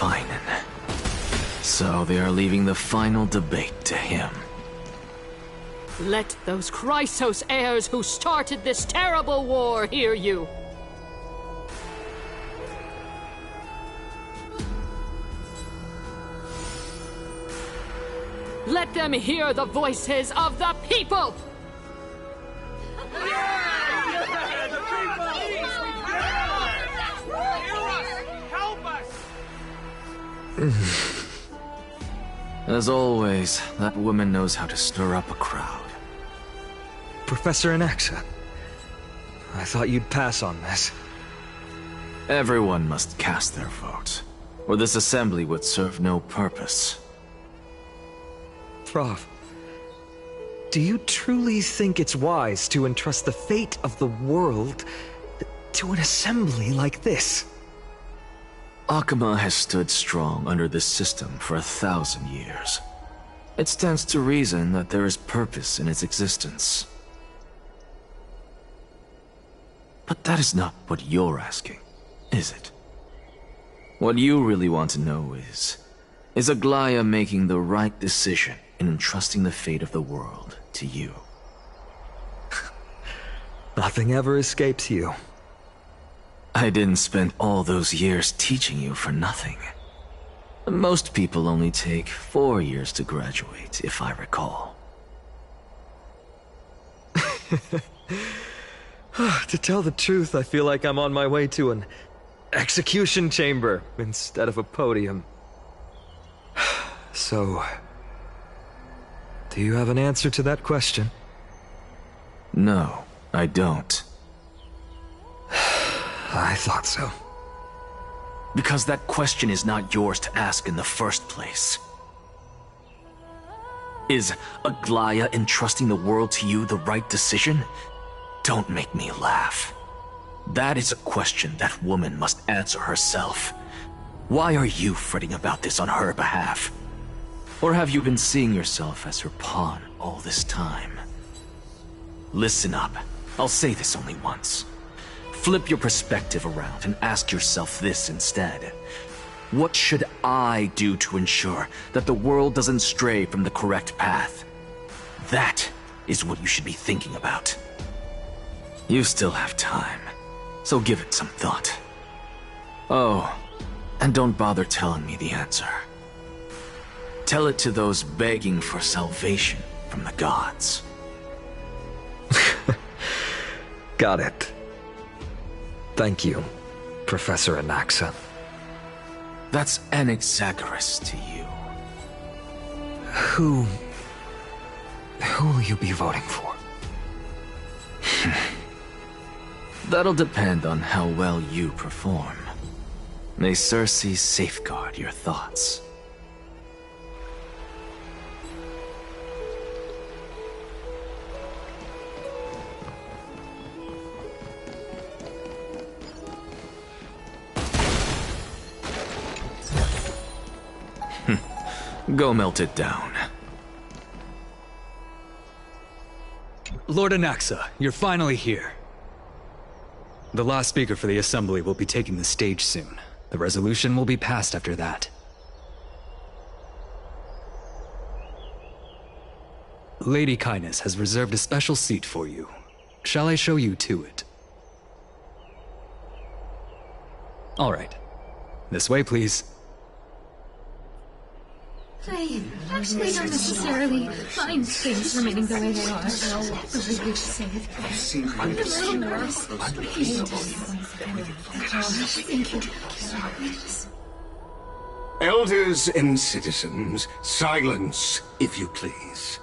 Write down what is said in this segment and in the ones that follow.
Feinen. So they are leaving the final debate to him. Let those Chrysos heirs who started this terrible war hear you. Let them hear the voices of the people! As always, that woman knows how to stir up a crowd. Professor Anaxa, I thought you'd pass on this. Everyone must cast their vote, or this assembly would serve no purpose. Prof, do you truly think it's wise to entrust the fate of the world to an assembly like this? Akuma has stood strong under this system for 1,000 years. It stands to reason that there is purpose in its existence. But that is not what you're asking, is it? What you really want to know is Aglaya making the right decision in entrusting the fate of the world to you? Nothing ever escapes you. I didn't spend all those years teaching you for nothing. Most people only take 4 years to graduate, if I recall. To tell the truth, I feel like I'm on my way to an execution chamber instead of a podium. So, do you have an answer to that question? No, I don't. I thought so. Because that question is not yours to ask in the first place. Is Aglaya entrusting the world to you the right decision? Don't make me laugh. That is a question that woman must answer herself. Why are you fretting about this on her behalf? Or have you been seeing yourself as her pawn all this time? Listen up. I'll say this only once. Flip your perspective around and ask yourself this instead. What should I do to ensure that the world doesn't stray from the correct path? That is what you should be thinking about. You still have time, so give it some thought. Oh, and don't bother telling me the answer. Tell it to those begging for salvation from the gods. Got it. Thank you, Professor Anaxa. That's Anaxagoras to you. Who will you be voting for? That'll depend on how well you perform. May Circe safeguard your thoughts. Go melt it down. Lord Anaxa, you're finally here. The last speaker for the Assembly will be taking the stage soon. The resolution will be passed after that. Lady Kindness has reserved a special seat for you. Shall I show you to it? All right. This way, please. I actually don't necessarily mind things remaining the way they are. The way you say it. I'm a little nervous. Thank you. Elders and citizens, silence, if you please.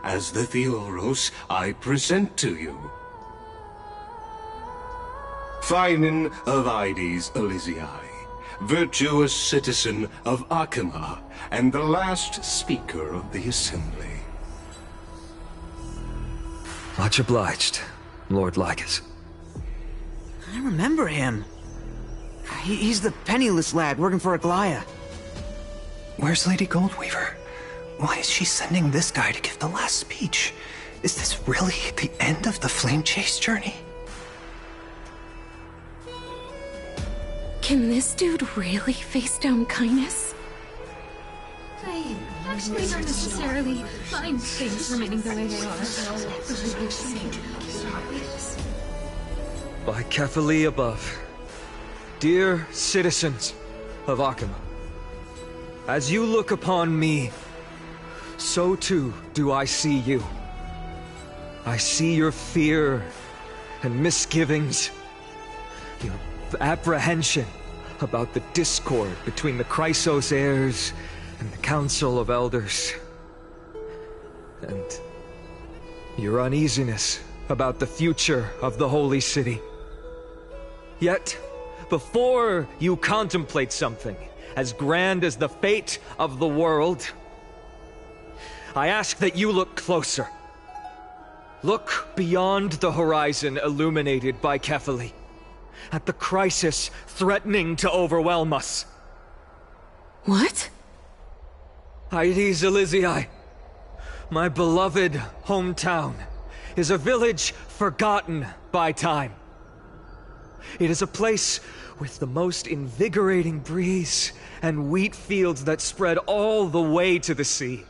As the Theoros, I present to you Feinen of Ides Elysiae, virtuous citizen of Akuma, and the last speaker of the Assembly. Much obliged, Lord Lycus. I remember him. He's the penniless lad working for Aglaya. Where's Lady Goldweaver? Why is she sending this guy to give the last speech? Is this really the end of the Flame Chase journey? Can this dude really face down kindness? I actually don't necessarily mind things remaining the way they are. By Kefali above, dear citizens of Akima, as you look upon me, so too do I see you. I see your fear and misgivings, your apprehension about the discord between the Chrysos heirs and the Council of Elders, and your uneasiness about the future of the Holy City. Yet, before you contemplate something as grand as the fate of the world, I ask that you look closer. Look beyond the horizon illuminated by Kefali, at the crisis threatening to overwhelm us. What? Aedes Elysiae, my beloved hometown, is a village forgotten by time. It is a place with the most invigorating breeze and wheat fields that spread all the way to the sea.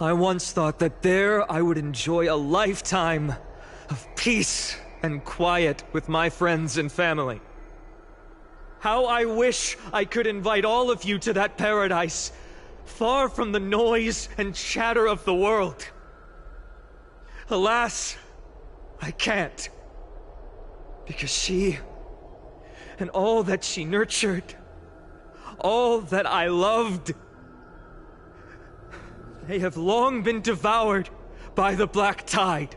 I once thought that there I would enjoy a lifetime of peace and quiet with my friends and family. How I wish I could invite all of you to that paradise, far from the noise and chatter of the world. Alas, I can't. Because she, and all that she nurtured, all that I loved, they have long been devoured by the black tide.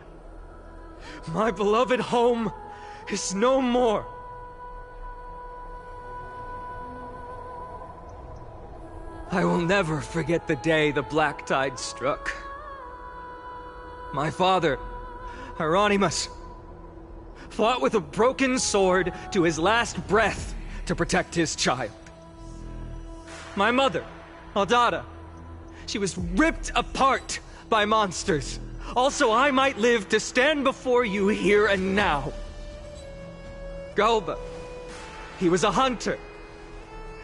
My beloved home is no more. I will never forget the day the black tide struck. My father, Hieronymus, fought with a broken sword to his last breath to protect his child. My mother, Aldada, she was ripped apart by monsters. Also, I might live to stand before you here and now. Galba, he was a hunter.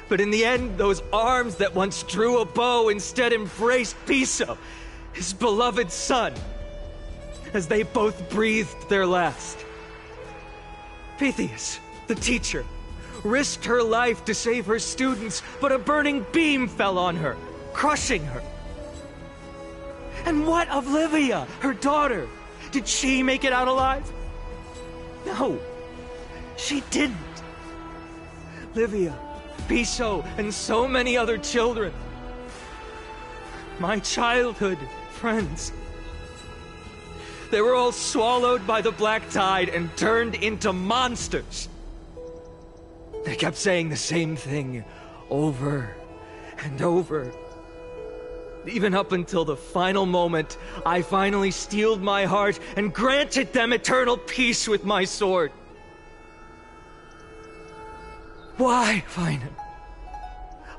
But in the end, those arms that once drew a bow instead embraced Piso, his beloved son, as they both breathed their last. Pythias, the teacher, risked her life to save her students, but a burning beam fell on her, crushing her. And what of Livia, her daughter? Did she make it out alive? No, she didn't. Livia, Piso, and so many other children. My childhood friends. They were all swallowed by the black tide and turned into monsters. They kept saying the same thing over and over. Even up until the final moment, I finally steeled my heart and granted them eternal peace with my sword. Why, Finan?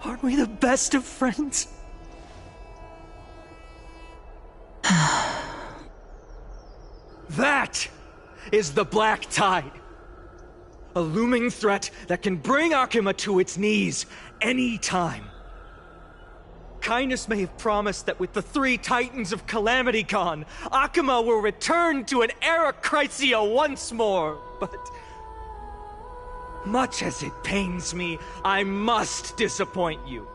Aren't we the best of friends? That is the black tide. A looming threat that can bring Akima to its knees any time. Kindness may have promised that with the 3 Titans of Calamity Con, Akima will return to an era Chrysia once more, but much as it pains me, I must disappoint you.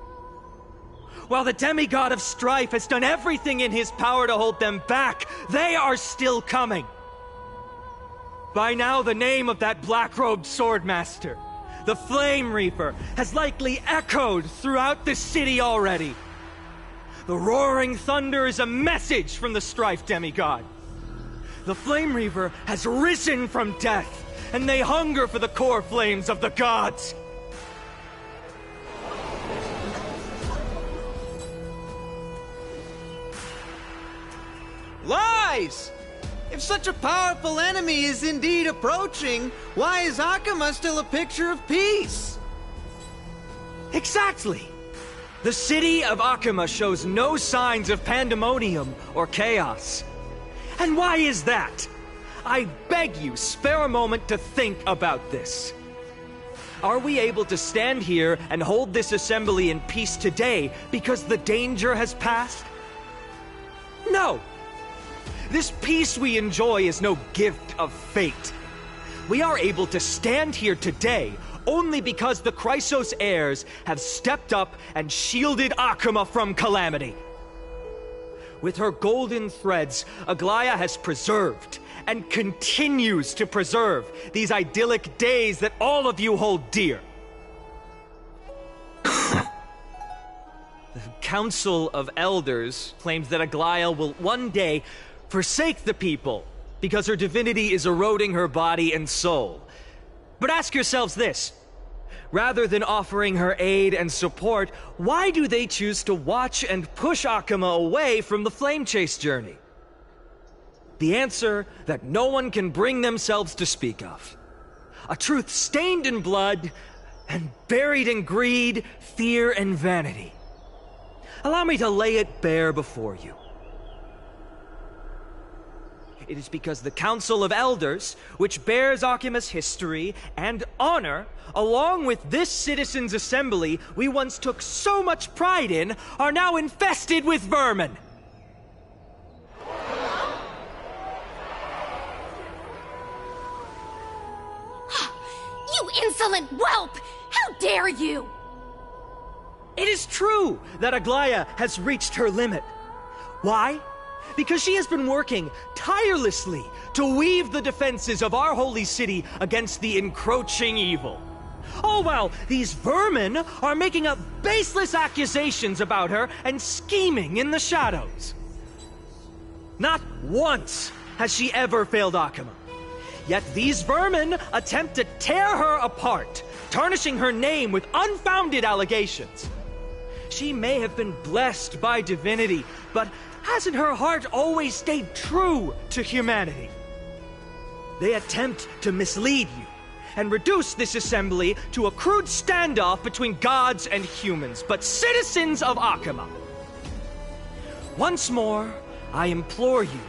While the demigod of strife has done everything in his power to hold them back, they are still coming. By now, the name of that black-robed swordmaster, the Flame Reaper, has likely echoed throughout the city already. The roaring thunder is a message from the strife demigod. The Flame Reaper has risen from death, and they hunger for the core flames of the gods. Lies! If such a powerful enemy is indeed approaching, why is Akima still a picture of peace? Exactly! The city of Akima shows no signs of pandemonium or chaos. And why is that? I beg you, spare a moment to think about this. Are we able to stand here and hold this assembly in peace today because the danger has passed? No! This peace we enjoy is no gift of fate. We are able to stand here today only because the Chrysos heirs have stepped up and shielded Akuma from calamity. With her golden threads, Aglaya has preserved and continues to preserve these idyllic days that all of you hold dear. The Council of Elders claims that Aglaya will one day forsake the people because her divinity is eroding her body and soul. But ask yourselves this. Rather than offering her aid and support, why do they choose to watch and push Akuma away from the Flame Chase journey? The answer that no one can bring themselves to speak of. A truth stained in blood and buried in greed, fear, and vanity. Allow me to lay it bare before you. It is because the Council of Elders, which bears Akuma's history and honor, along with this citizens' assembly we once took so much pride in, are now infested with vermin. You insolent whelp! How dare you! It is true that Aglaya has reached her limit. Why? Because she has been working tirelessly to weave the defenses of our holy city against the encroaching evil. All while these vermin are making up baseless accusations about her and scheming in the shadows. Not once has she ever failed Akuma. Yet these vermin attempt to tear her apart, tarnishing her name with unfounded allegations. She may have been blessed by divinity, but hasn't her heart always stayed true to humanity? They attempt to mislead you and reduce this assembly to a crude standoff between gods and humans, but citizens of Akuma. Once more, I implore you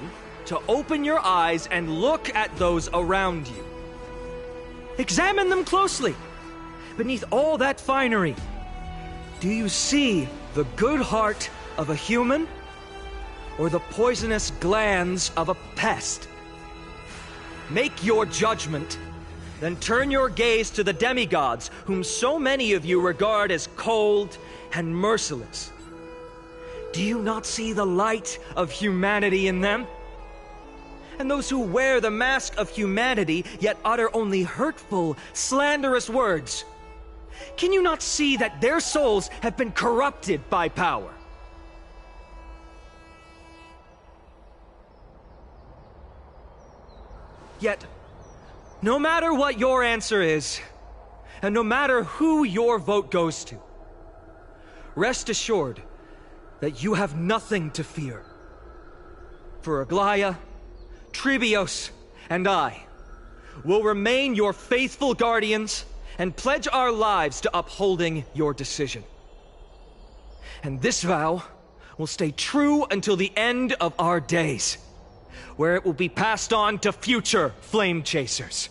to open your eyes and look at those around you. Examine them closely. Beneath all that finery, do you see the good heart of a human? Or the poisonous glands of a pest? Make your judgment, then turn your gaze to the demigods, whom so many of you regard as cold and merciless. Do you not see the light of humanity in them? And those who wear the mask of humanity, yet utter only hurtful, slanderous words. Can you not see that their souls have been corrupted by power? Yet, no matter what your answer is, and no matter who your vote goes to, rest assured that you have nothing to fear. For Aglaya, Tribios, and I will remain your faithful guardians and pledge our lives to upholding your decision. And this vow will stay true until the end of our days, where it will be passed on to future flame chasers.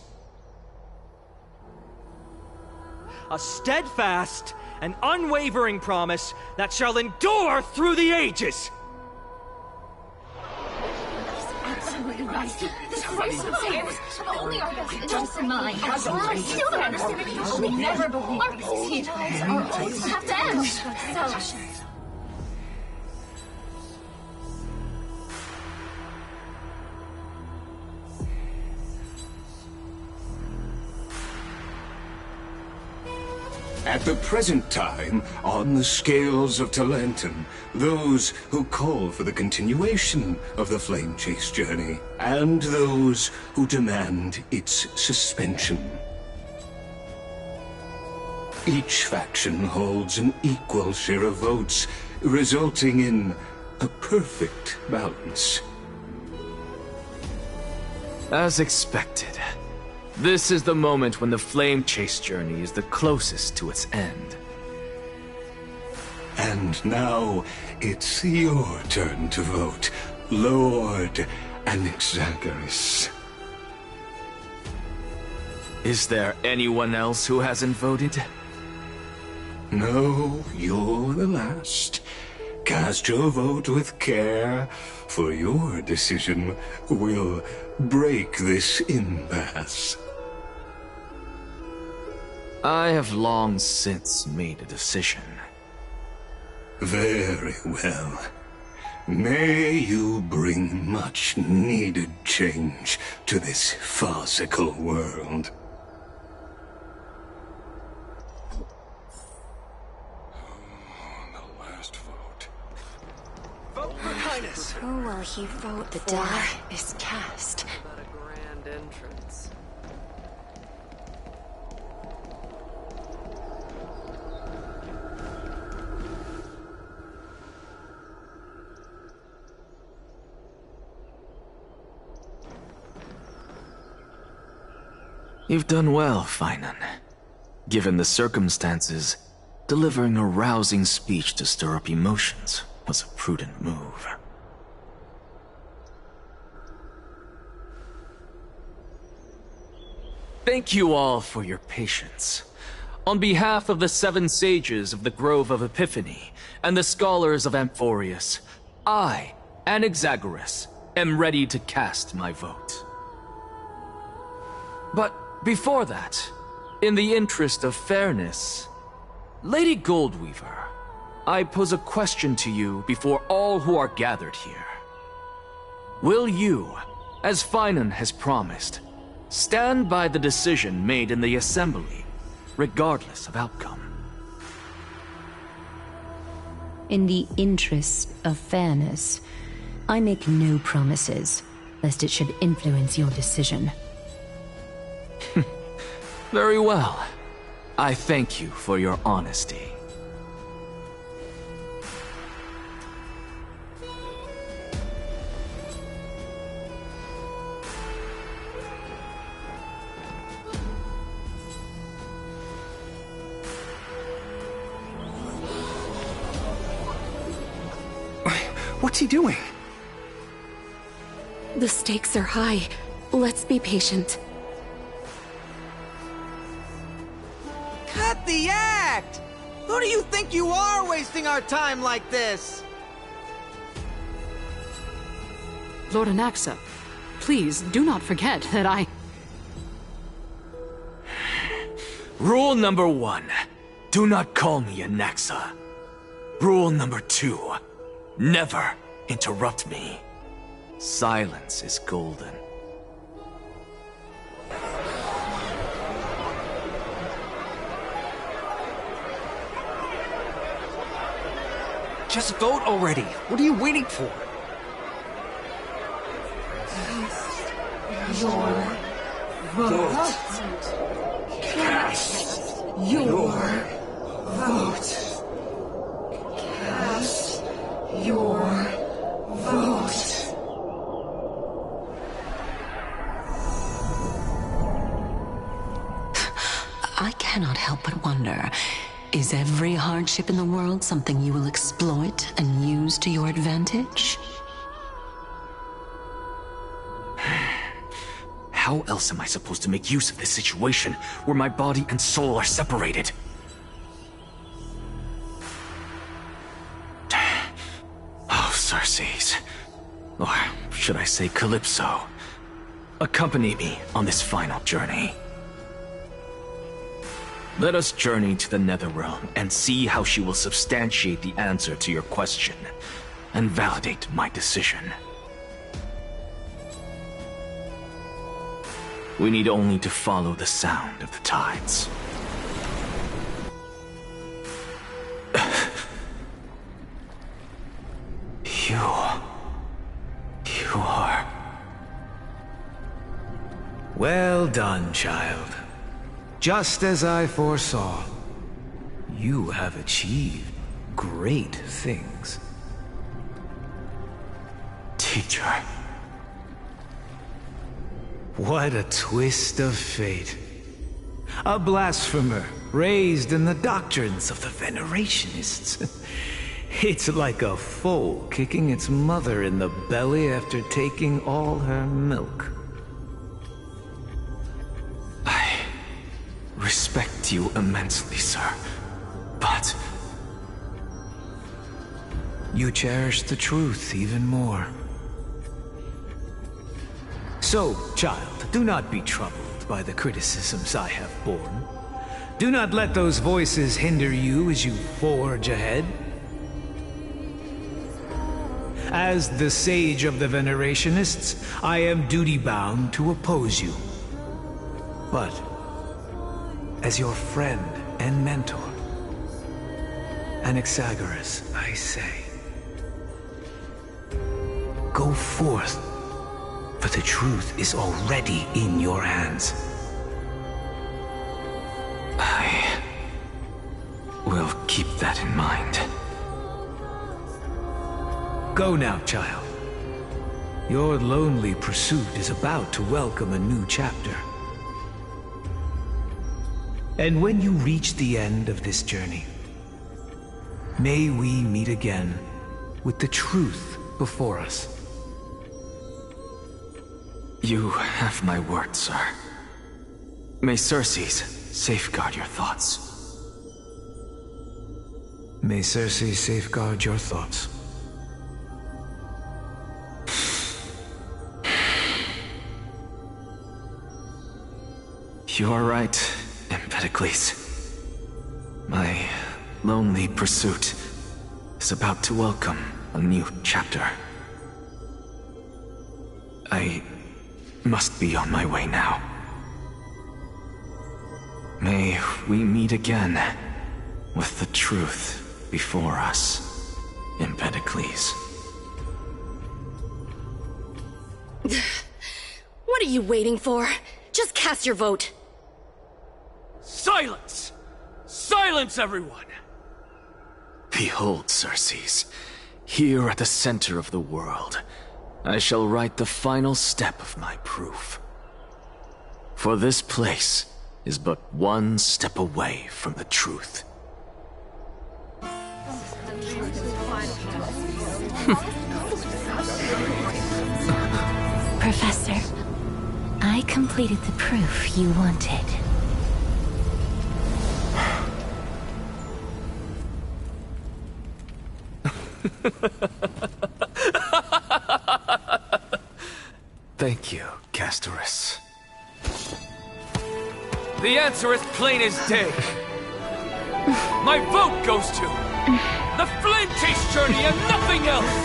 A steadfast and unwavering promise that shall endure through the ages. Absolutely right. This Chrysos heirs have only our best interests in mind. I still don't understand it. I will never believe our peace times are always have to end. So, at the present time, on the scales of Talentum, those who call for the continuation of the Flame Chase journey, and those who demand its suspension. Each faction holds an equal share of votes, resulting in a perfect balance. As expected. This is the moment when the Flame Chase journey is the closest to its end. And now, it's your turn to vote, Lord Anaxagoras. Is there anyone else who hasn't voted? No, you're the last. Cast your vote with care, for your decision will break this impasse. I have long since made a decision. Very well. May you bring much needed change to this farcical world. The last vote. Vote for Highness! Who will he vote? The die is cast. About a grand entrance. You've done well, Finan. Given the circumstances, delivering a rousing speech to stir up emotions was a prudent move. Thank you all for your patience. On behalf of the 7 sages of the Grove of Epiphany and the scholars of Amphorius, I, Anaxagoras, am ready to cast my vote. But before that, in the interest of fairness, Lady Goldweaver, I pose a question to you before all who are gathered here. Will you, as Finan has promised, stand by the decision made in the Assembly, regardless of outcome? In the interest of fairness, I make no promises, lest it should influence your decision. Very well. I thank you for your honesty. What's he doing? The stakes are high. Let's be patient. Cut the act! Who do you think you are wasting our time like this? Lord Anaxa, please do not forget that I... Rule number 1. Do not call me Anaxa. Rule number 2. Never interrupt me. Silence is golden. Just vote already! What are you waiting for? I cannot help but wonder, is every hardship in the world something you will exploit and use to your advantage? How else am I supposed to make use of this situation where my body and soul are separated? Oh, Circes. Or should I say Calypso? Accompany me on this final journey. Let us journey to the Netherrealm and see how she will substantiate the answer to your question and validate my decision. We need only to follow the sound of the tides. You are... Well done, child. Just as I foresaw, you have achieved great things. Teacher. What a twist of fate. A blasphemer raised in the doctrines of the Venerationists. It's like a foal kicking its mother in the belly after taking all her milk. respect you immensely, sir. But... you cherish the truth even more. So, child, do not be troubled by the criticisms I have borne. Do not let those voices hinder you as you forge ahead. As the Sage of the Venerationists, I am duty-bound to oppose you. But, as your friend and mentor, Anaxagoras, I say, go forth, for the truth is already in your hands. I will keep that in mind. Go now, child. Your lonely pursuit is about to welcome a new chapter. And when you reach the end of this journey, may we meet again with the truth before us. You have my word, sir. May Circes safeguard your thoughts. May Circe safeguard your thoughts. You are right, Empedocles. My lonely pursuit is about to welcome a new chapter. I must be on my way now. May we meet again with the truth before us, Empedocles. What are you waiting for? Just cast your vote. Silence! Silence, everyone! Behold, Circes, here at the center of the world, I shall write the final step of my proof. For this place is but one step away from the truth. Professor, I completed the proof you wanted. Thank you, Castorus. The answer is plain as day. My vote goes to the Flame Chase journey and nothing else!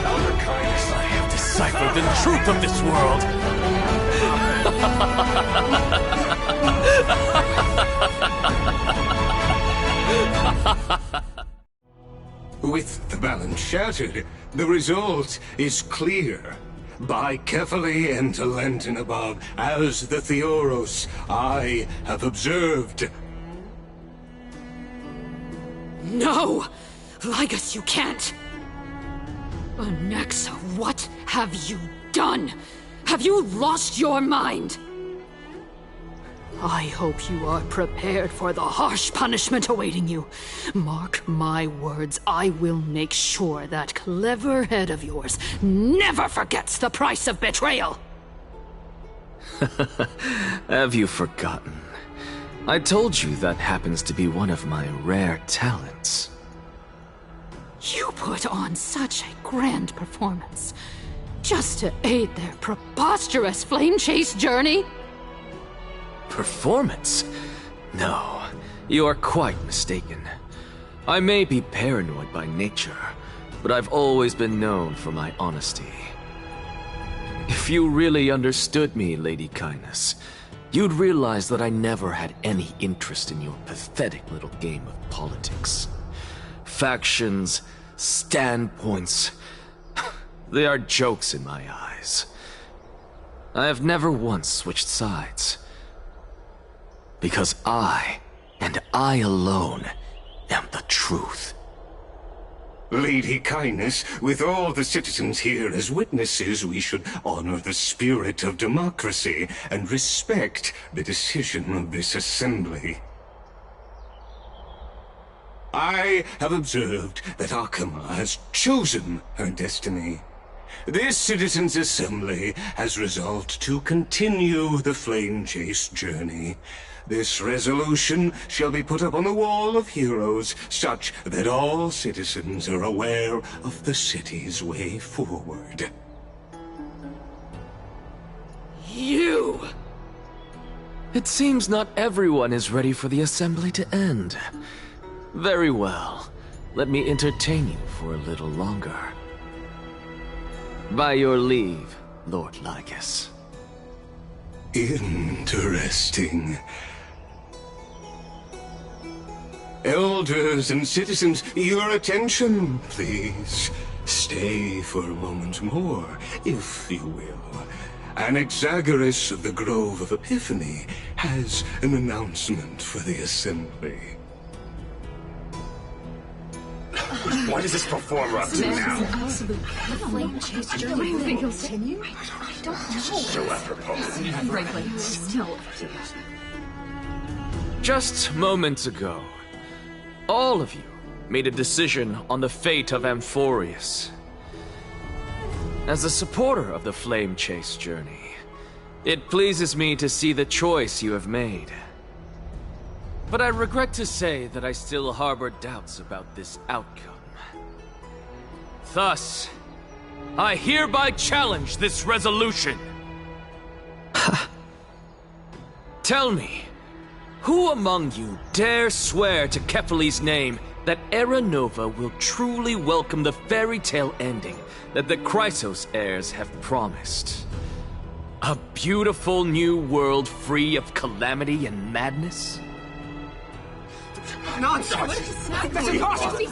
Elder Kindness, I have deciphered the truth of this world! With the balance shattered, the result is clear. Buy carefully and to Lenten above, as the Theoros I have observed. No! Ligus, you can't! Anaxa, what have you done? Have you lost your mind? I hope you are prepared for the harsh punishment awaiting you. Mark my words, I will make sure that clever head of yours never forgets the price of betrayal. Have you forgotten? I told you that happens to be one of my rare talents. You put on such a grand performance just to aid their preposterous flame chase journey? Performance? No, you are quite mistaken. I may be paranoid by nature, but I've always been known for my honesty. If you really understood me, Lady Kindness, you'd realize that I never had any interest in your pathetic little game of politics. Factions, standpoints, they are jokes in my eyes. I have never once switched sides. Because I, and I alone, am the truth. Lady Kindness, with all the citizens here as witnesses, we should honor the spirit of democracy and respect the decision of this assembly. I have observed that Akama has chosen her destiny. This Citizens' Assembly has resolved to continue the Flame Chase journey. This resolution shall be put up on the Wall of Heroes, such that all citizens are aware of the city's way forward. You! It seems not everyone is ready for the assembly to end. Very well. Let me entertain you for a little longer. By your leave, Lord Lycus. Interesting. Elders and citizens, your attention, please. Stay for a moment more, if you will. Anaxagoras of the Grove of Epiphany has an announcement for the Assembly. What is this performer up to now? Flame Chase journey will continue? I don't know. So apropos. Frankly, still. Just moments ago, all of you made a decision on the fate of Amphorius. As a supporter of the Flame Chase journey, it pleases me to see the choice you have made. But I regret to say that I still harbor doubts about this outcome. Thus, I hereby challenge this resolution. Tell me, who among you dare swear to Kephalli's name that Era Nova will truly welcome the fairy tale ending that the Chrysos heirs have promised? A beautiful new world free of calamity and madness? Nonsense! That's impossible!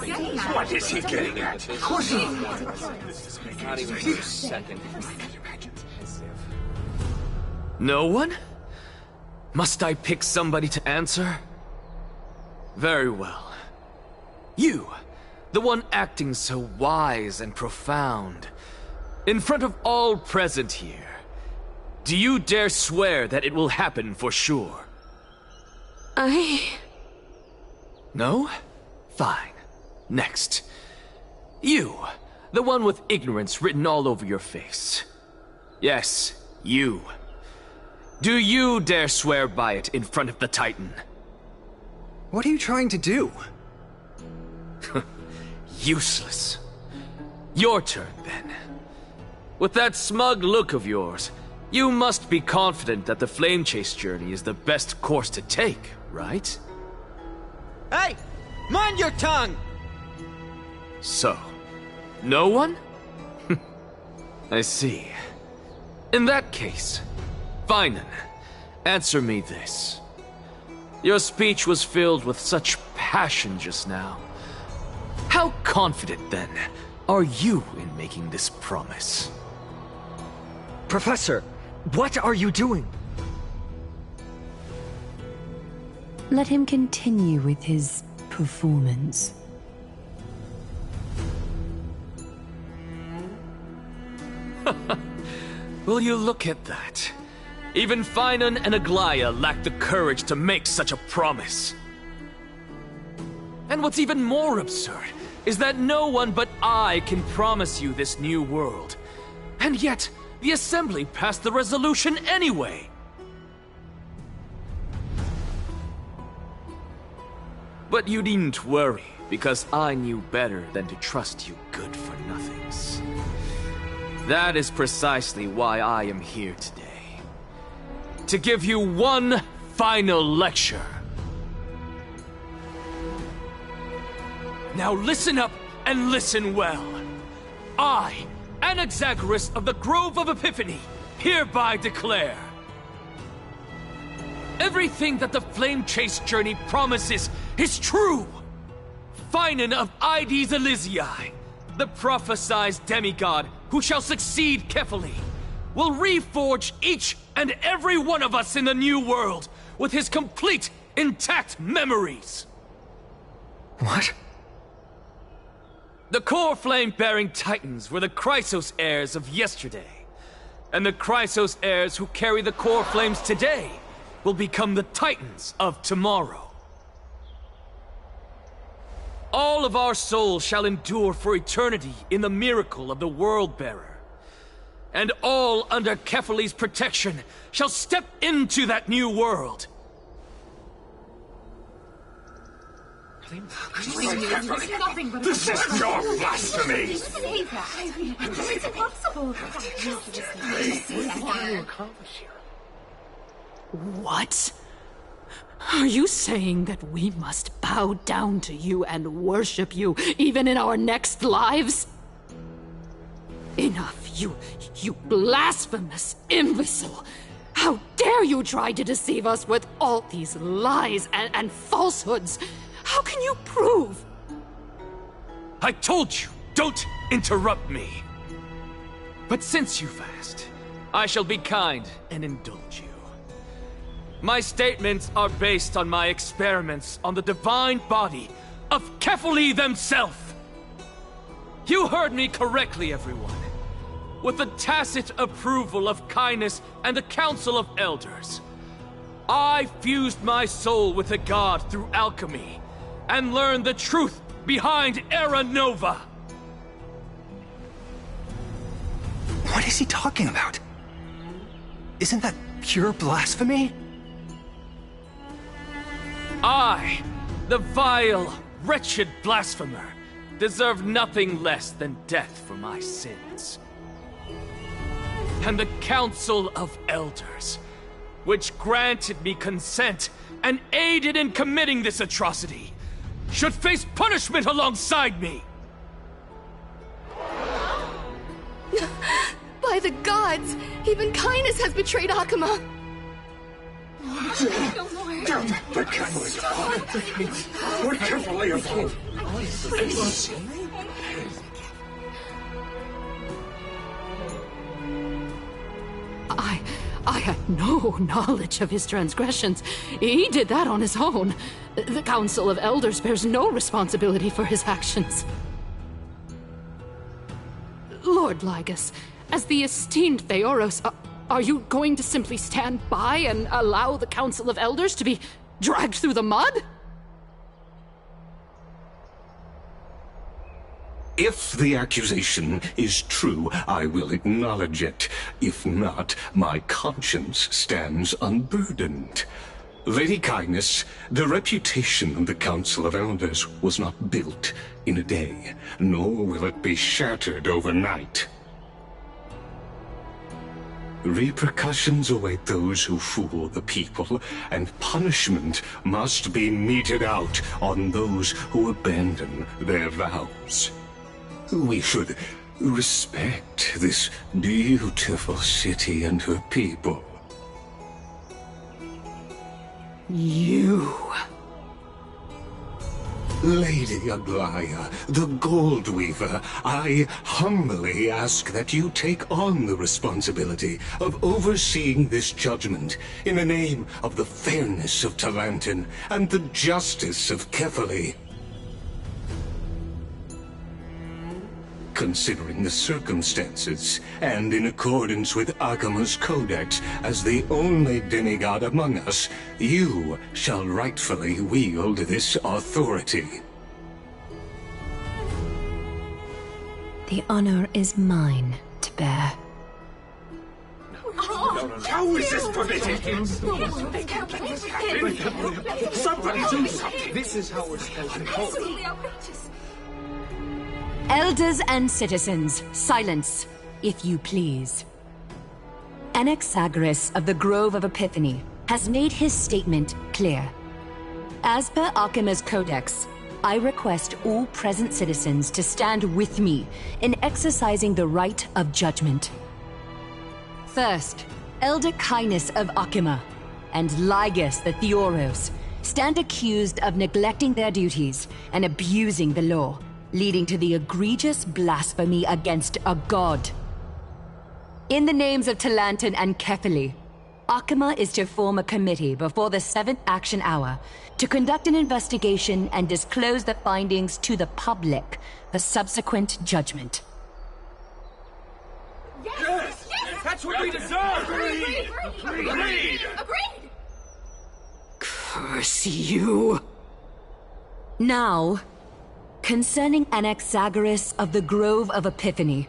What is he getting at? Of course not! Not even for a second. No one? Must I pick somebody to answer? Very well. You, the one acting so wise and profound, in front of all present here, do you dare swear that it will happen for sure? No? Fine. Next. You, the one with ignorance written all over your face. Yes, you. Do you dare swear by it in front of the Titan? What are you trying to do? Useless. Your turn, then. With that smug look of yours, you must be confident that the Flame Chase journey is the best course to take, right? Hey! Mind your tongue! So, no one? I see. In that case, fine then. Answer me this. Your speech was filled with such passion just now. How confident, then, are you in making this promise? Professor, what are you doing? Let him continue with his performance. Will you look at that? Even Finan and Aglaya lack the courage to make such a promise. And what's even more absurd is that no one but I can promise you this new world. And yet, the Assembly passed the resolution anyway. But you needn't worry, because I knew better than to trust you good-for-nothings. That is precisely why I am here today. To give you one final lecture. Now listen up and listen well. I, Anaxagoras of the Grove of Epiphany, hereby declare everything that the Flame Chase journey promises is true. Finan of Ides Elysiae, the prophesized demigod who shall succeed Kephalli, will reforge each and every one of us in the new world with his complete, intact memories. What? The core flame-bearing titans were the Chrysos heirs of yesterday, and the Chrysos heirs who carry the core flames today will become the titans of tomorrow. All of our souls shall endure for eternity in the miracle of the World-Bearer, and all under Kefali's protection shall step into that new world. This is pure blasphemy! It's impossible. What? Are you saying that we must bow down to you and worship you, even in our next lives? Enough, you blasphemous imbecile! How dare you try to deceive us with all these lies and falsehoods? How can you prove? I told you, don't interrupt me. But since you've asked, I shall be kind and indulge you. My statements are based on my experiments on the divine body of Kefali themselves. You heard me correctly, everyone. With the tacit approval of kindness and the Council of Elders, I fused my soul with a god through alchemy and learned the truth behind Era Nova. What is he talking about? Isn't that pure blasphemy? I, the vile, wretched blasphemer, deserve nothing less than death for my sins. And the Council of Elders, which granted me consent and aided in committing this atrocity, should face punishment alongside me! By the gods! Even kindness has betrayed Akuma! No more. The Kefali's fault. We're Kefali of fault. I had no knowledge of his transgressions. He did that on his own. The Council of Elders bears no responsibility for his actions. Lord Lygus, as the esteemed Theoros, are you going to simply stand by and allow the Council of Elders to be dragged through the mud? If the accusation is true, I will acknowledge it. If not, my conscience stands unburdened. Lady Kindness, the reputation of the Council of Elders was not built in a day, nor will it be shattered overnight. Repercussions await those who fool the people, and punishment must be meted out on those who abandon their vows. We should respect this beautiful city and her people. You... Lady Aglaya, the Gold Weaver, I humbly ask that you take on the responsibility of overseeing this judgment in the name of the fairness of Talantin and the justice of Kefali. Considering the circumstances, and in accordance with Akuma's codex as the only demigod among us, you shall rightfully wield this authority. The honor is mine to bear. How is this permitted? They can't let this happen. Somebody do something. This is how we're supposed to go. Absolutely outrageous. Elders and citizens, silence, if you please. Anaxagoras of the Grove of Epiphany has made his statement clear. As per Akuma's codex, I request all present citizens to stand with me in exercising the right of judgment. First, Elder Kindness of Akuma and Lygus the Theoros stand accused of neglecting their duties and abusing the law, leading to the egregious blasphemy against a god. In the names of Talantin and Kefali, Akuma is to form a committee before the 7th action hour to conduct an investigation and disclose the findings to the public for subsequent judgment. Yes! That's what we deserve! Agreed! Curse you! Now, concerning Anaxagoras of the Grove of Epiphany,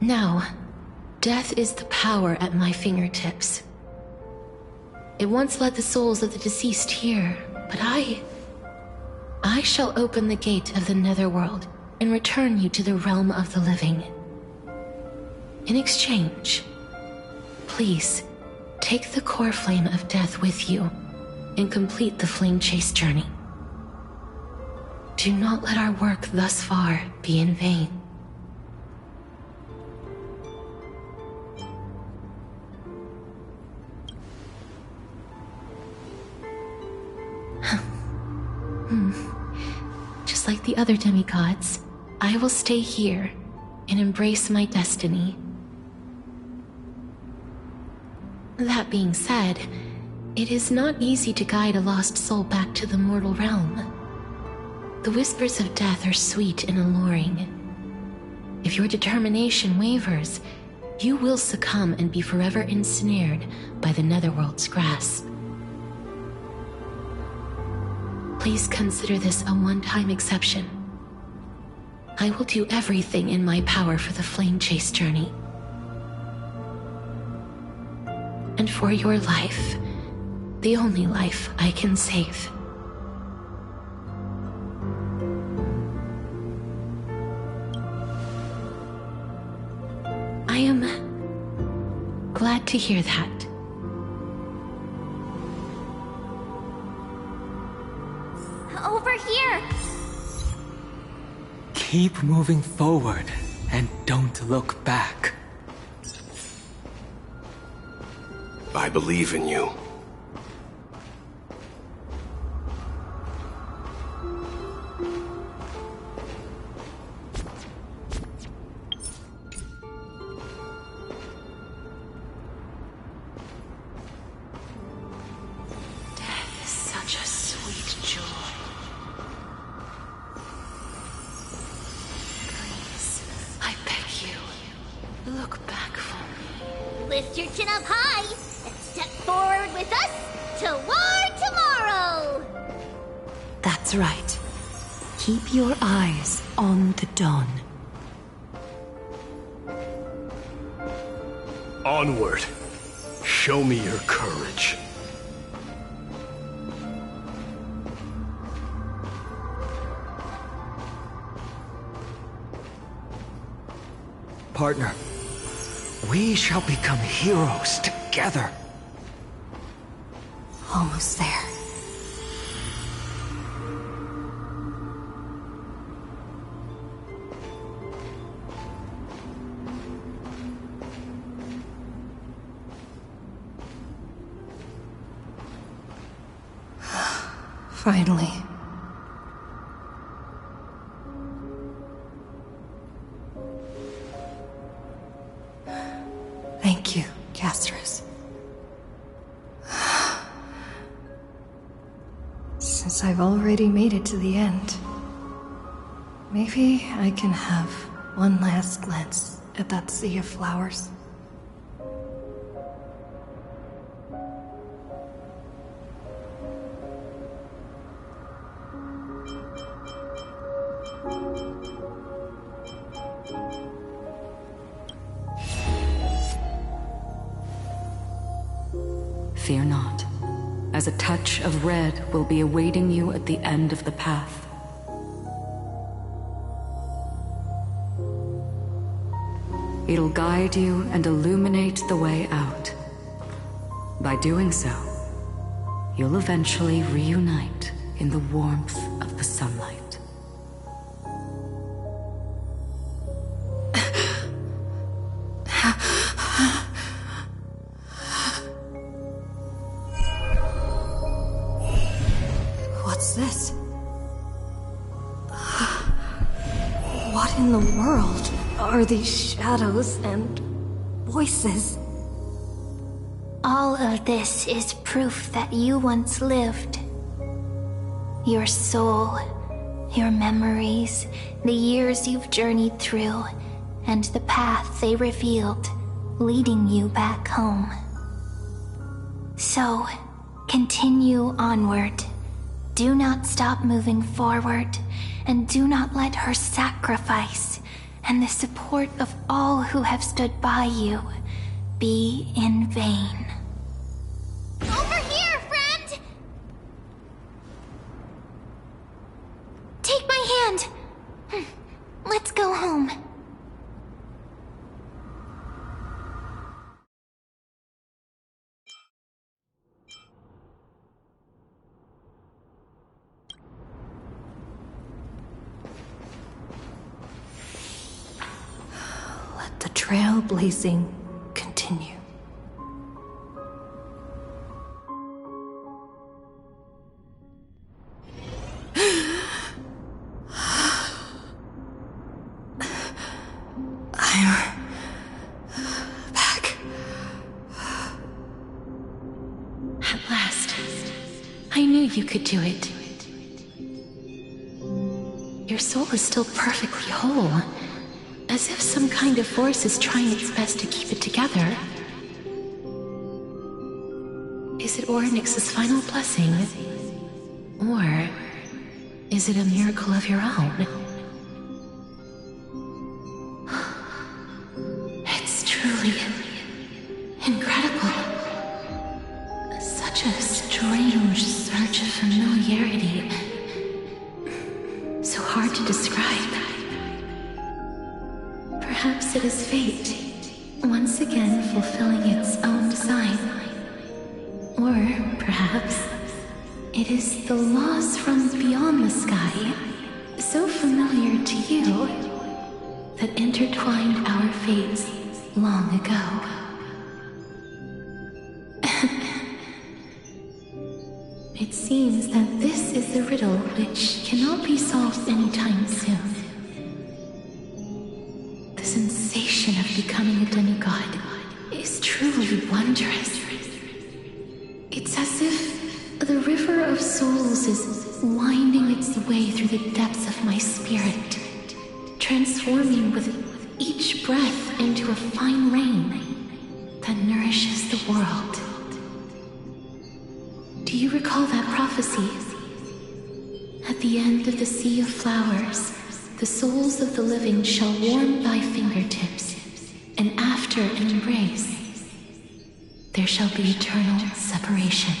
Now, death is the power at my fingertips. It once led the souls of the deceased here, but I shall open the gate of the netherworld and return you to the realm of the living. In exchange, please, take the core flame of death with you and complete the flame chase journey. Do not let our work thus far be in vain. Just like the other demigods, I will stay here and embrace my destiny. That being said, it is not easy to guide a lost soul back to the mortal realm. The whispers of death are sweet and alluring. If your determination wavers, you will succumb and be forever ensnared by the netherworld's grasp. Please consider this a one-time exception. I will do everything in my power for the flame chase journey. And for your life, the only life I can save. I am glad to hear that. Over here! Keep moving forward and don't look back. I believe in you. Death is such a sweet joy. Please, I beg you, look back for me. Lift your chin up high and step forward with us toward tomorrow! That's right. Keep your eyes on the dawn. Onward. Show me your courage. Partner, we shall become heroes together. Almost there. Finally. Thank you, Castris. Since I've already made it to the end, maybe I can have one last glance at that sea of flowers. Fear not, as a touch of red will be awaiting you at the end of the path. It'll guide you and illuminate the way out. By doing so, you'll eventually reunite in the warmth of the sunlight. What's this? What in the world are these shadows and voices? All of this is proof that you once lived. Your soul, your memories, the years you've journeyed through, and the path they revealed, leading you back home. So, continue onward. Do not stop moving forward, and do not let her sacrifice and the support of all who have stood by you be in vain. Over here, friend! Take my hand! Let's go home. Let the trailblazing continue. At last, I knew you could do it. Your soul is still perfectly whole, as if some kind of force is trying its best to keep it together. Is it Ornyx's final blessing? Or is it a miracle of your own? It's truly incredible. Such a strange surge of familiarity. So hard to describe. Perhaps it is fate, once again fulfilling its own design. Or perhaps it is the laws from beyond the sky, so familiar to you, that intertwined our fates long ago. It seems that this is the riddle which cannot be solved anytime soon. The sensation of becoming a demigod is truly wondrous. It's as if the river of souls is winding its way through the depths of my spirit, transforming with each breath into a fine rain that nourishes the world. Do you recall that prophecy? At the end of the Sea of Flowers, the souls of the living shall warm thy fingertips, and after an embrace, there shall be eternal separation.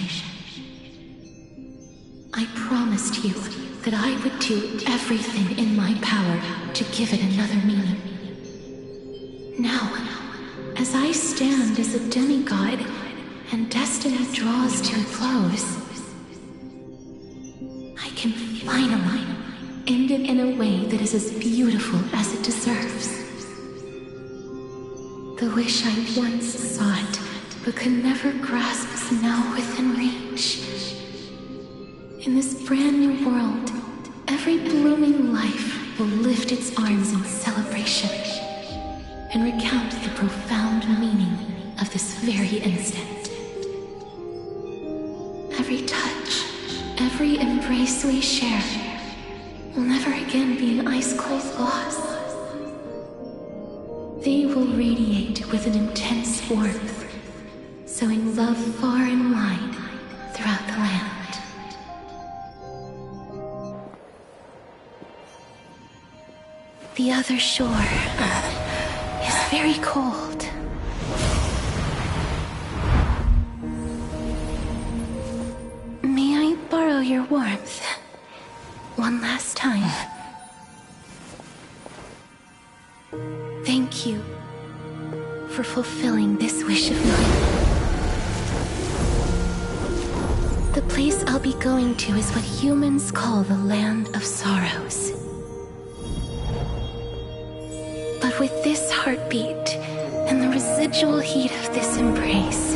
I promised you that I would do everything in my power to give it another meaning. Now, as I stand as a demigod, and destiny draws to a close, I can finally end it in a way that is as beautiful as it deserves. The wish I once sought, but could never grasp, is now within reach. In this brand new world, every blooming life will lift its arms in celebration and recount the profound meaning of this very instant. Every touch, every embrace we share will never again be an ice-cold loss. They will radiate with an intense warmth, sowing love far and wide throughout the land. The other shore is very cold. May I borrow your warmth one last time? Thank you for fulfilling this wish of mine. The place I'll be going to is what humans call the Land of Sorrows. But with this heartbeat and the residual heat of this embrace,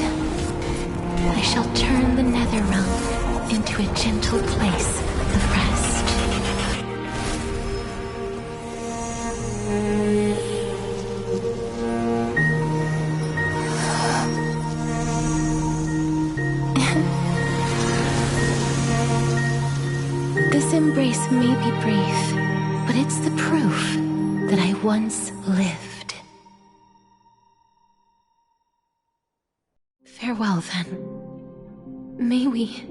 I shall turn the nether realm into a gentle place of rest. This embrace may be brief, but it's the proof that I once lived. Farewell, then. May we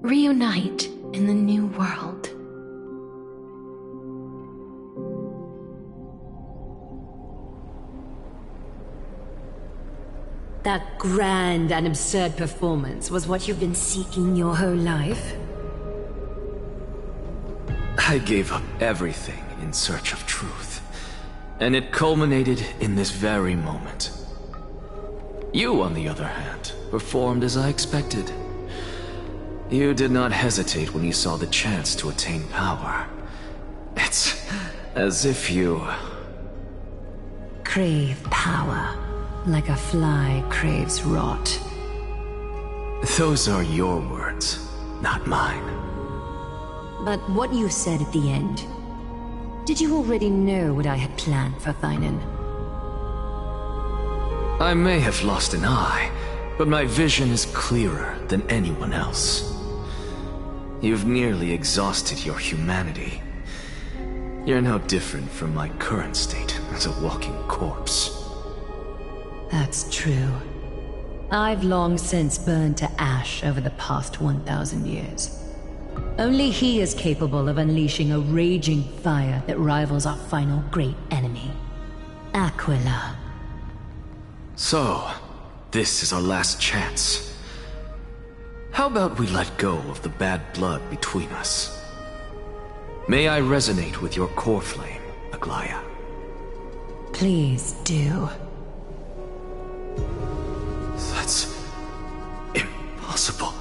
reunite in the new world. That grand and absurd performance was what you've been seeking your whole life? I gave up everything in search of truth, and it culminated in this very moment. You, on the other hand, performed as I expected. You did not hesitate when you saw the chance to attain power. It's as if you... Crave power, like a fly craves rot. Those are your words, not mine. But what you said at the end, did you already know what I had planned for Thynon? I may have lost an eye, but my vision is clearer than anyone else. You've nearly exhausted your humanity. You're no different from my current state as a walking corpse. That's true. I've long since burned to ash over the past 1,000 years. Only he is capable of unleashing a raging fire that rivals our final great enemy, Aquila. So, this is our last chance. How about we let go of the bad blood between us? May I resonate with your core flame, Aglaya? Please do. That's impossible.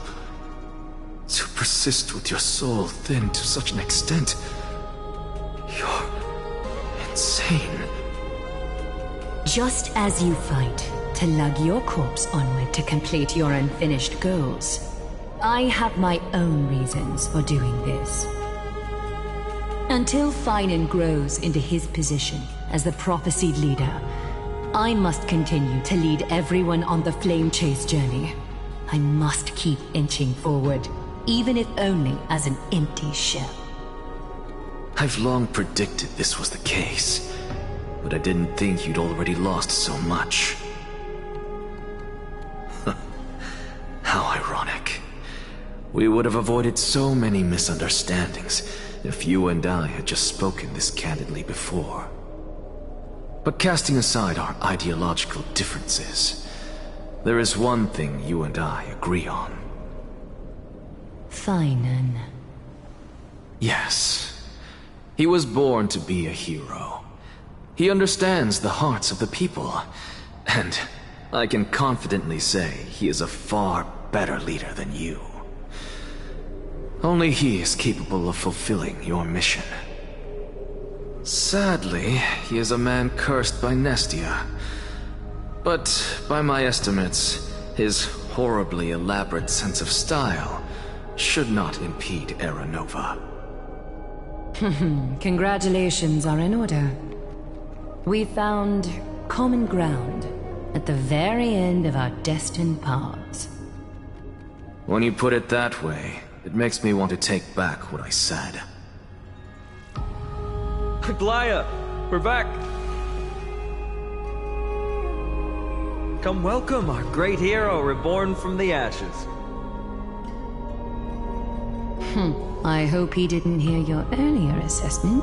To persist with your soul thinned to such an extent. You're insane. Just as you fight to lug your corpse onward to complete your unfinished goals, I have my own reasons for doing this. Until Thynon grows into his position as the prophesied leader, I must continue to lead everyone on the flame chase journey. I must keep inching forward, even if only as an empty shell. I've long predicted this was the case, but I didn't think you'd already lost so much. How ironic. We would have avoided so many misunderstandings if you and I had just spoken this candidly before. But casting aside our ideological differences, there is one thing you and I agree on. Thynon. Yes. He was born to be a hero. He understands the hearts of the people, and I can confidently say he is a far better leader than you. Only he is capable of fulfilling your mission. Sadly, he is a man cursed by Nestia. But by my estimates, his horribly elaborate sense of style should not impede Era Nova. Congratulations are in order. We found common ground at the very end of our destined paths. When you put it that way, it makes me want to take back what I said. Aglaya, we're back. Come welcome our great hero reborn from the ashes. I hope he didn't hear your earlier assessment.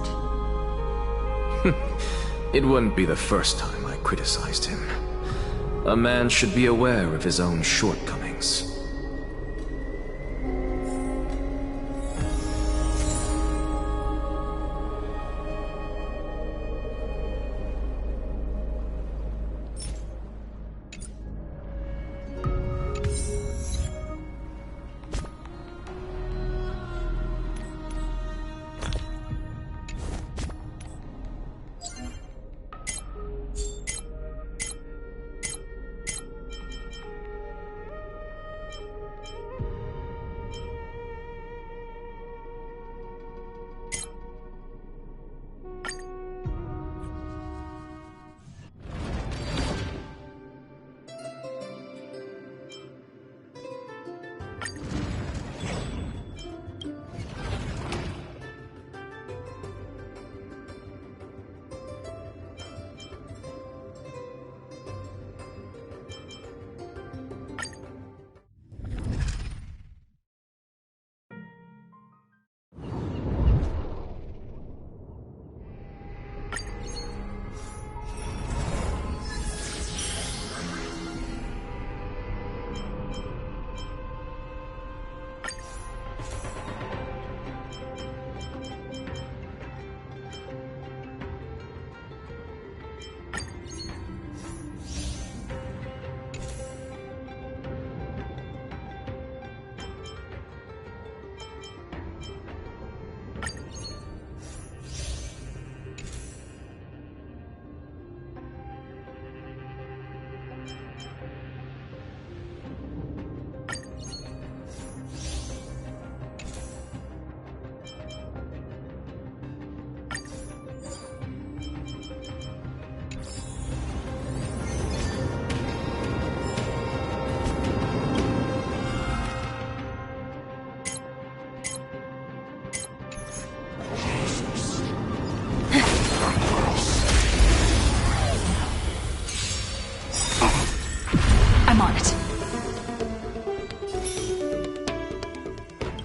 It wouldn't be the first time I criticized him. A man should be aware of his own shortcomings.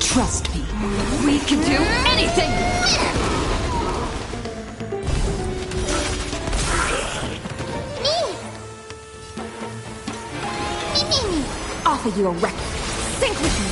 trust me. We can do anything! Me! Offer you a record. Think with me.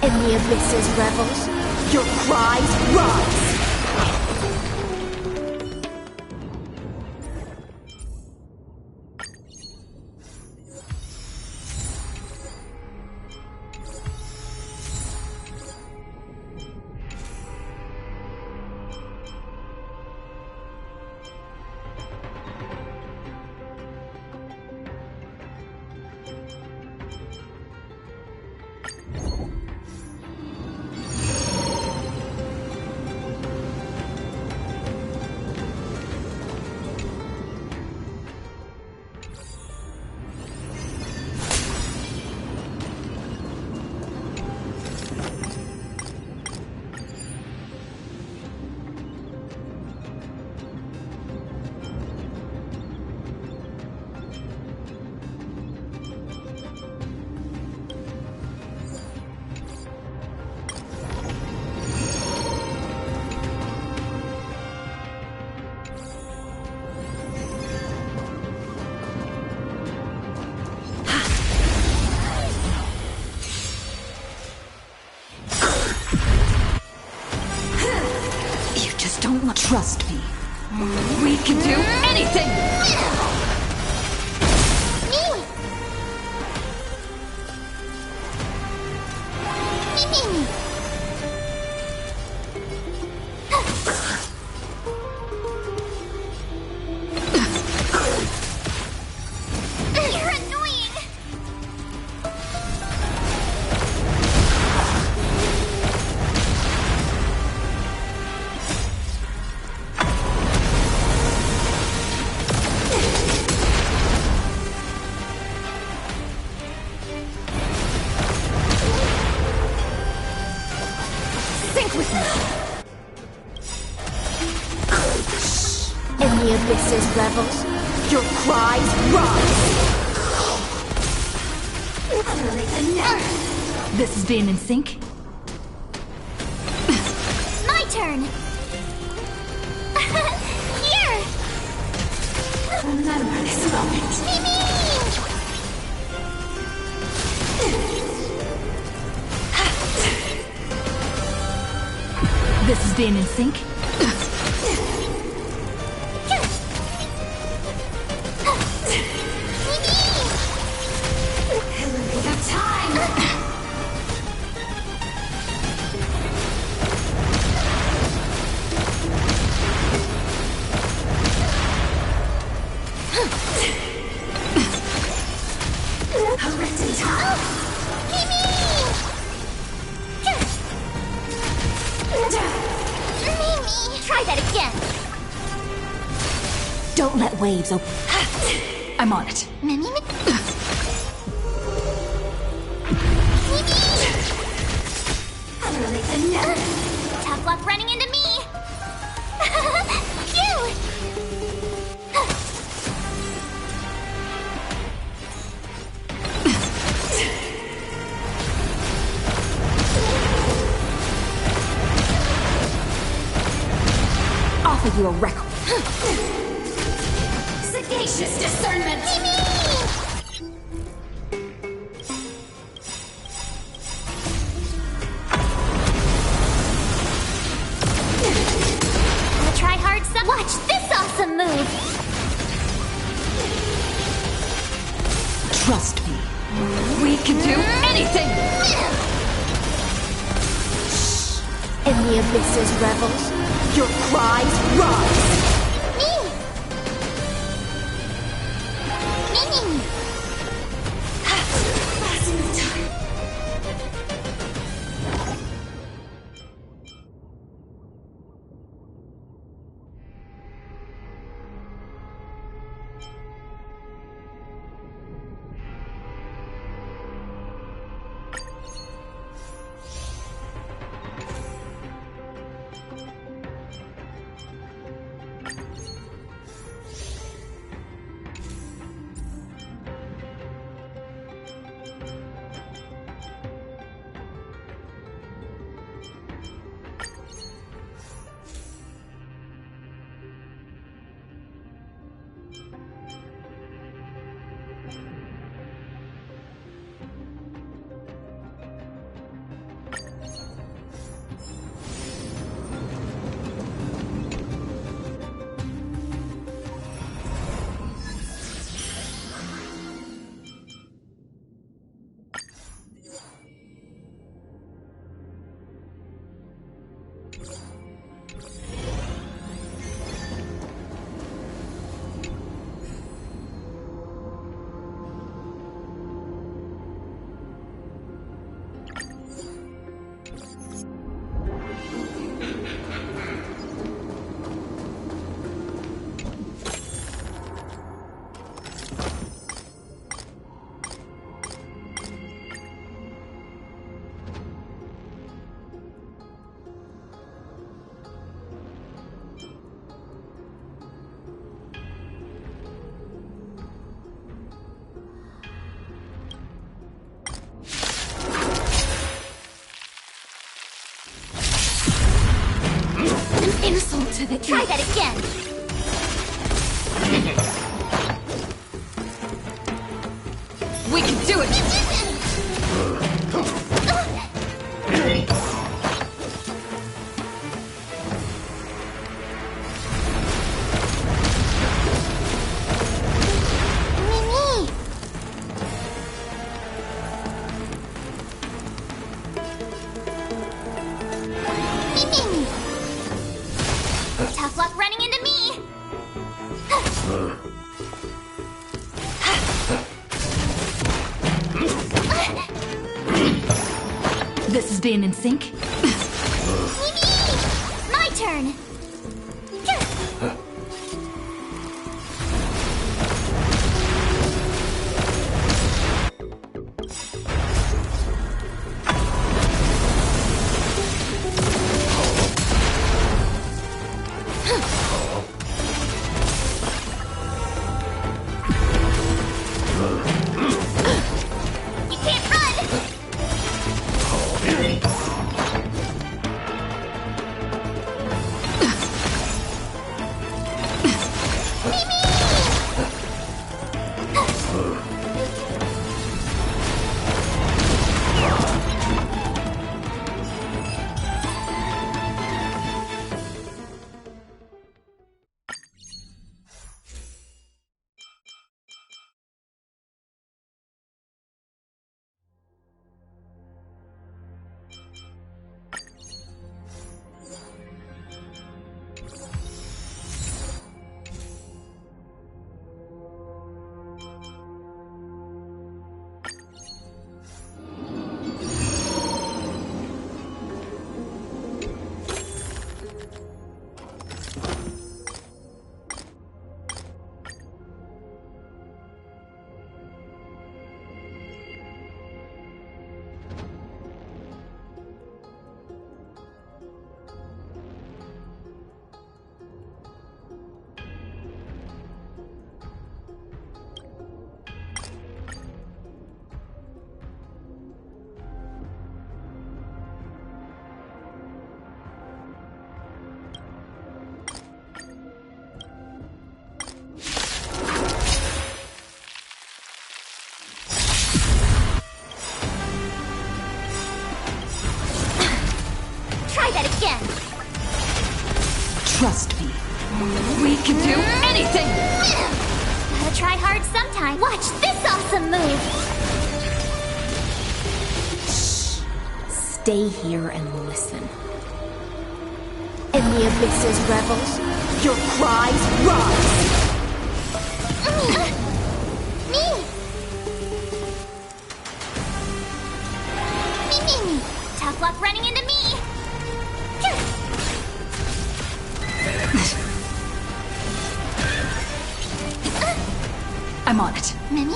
In the abyss's revels, your cries rise! Don't trust me. We can do anything! You're annoying! In the abyss's revels, your cries rise! This is being in sync? My turn! Here! Remember this moment. Mimi! This is being in sync. Try that again. Don't let waves open. I'm on it. Mimi? Tough luck running into me. Cute. Offer you a record. Sagacious discernment. Wanna try hard some? Watch this awesome move. Trust me. We can do anything! In the abyss's revels, your cries rise. Insult to the Try that again. We can do it! Mimi! Mimi! Tough luck running into me! This is being in sync. Mimi! My turn! You can't run! again. Trust me. We can do anything! Gotta try hard sometime. Watch this awesome move. Stay here and listen. In the abyss's revels, your cries rise! Me! Me. Tough luck running into me! I'm on it. Mini.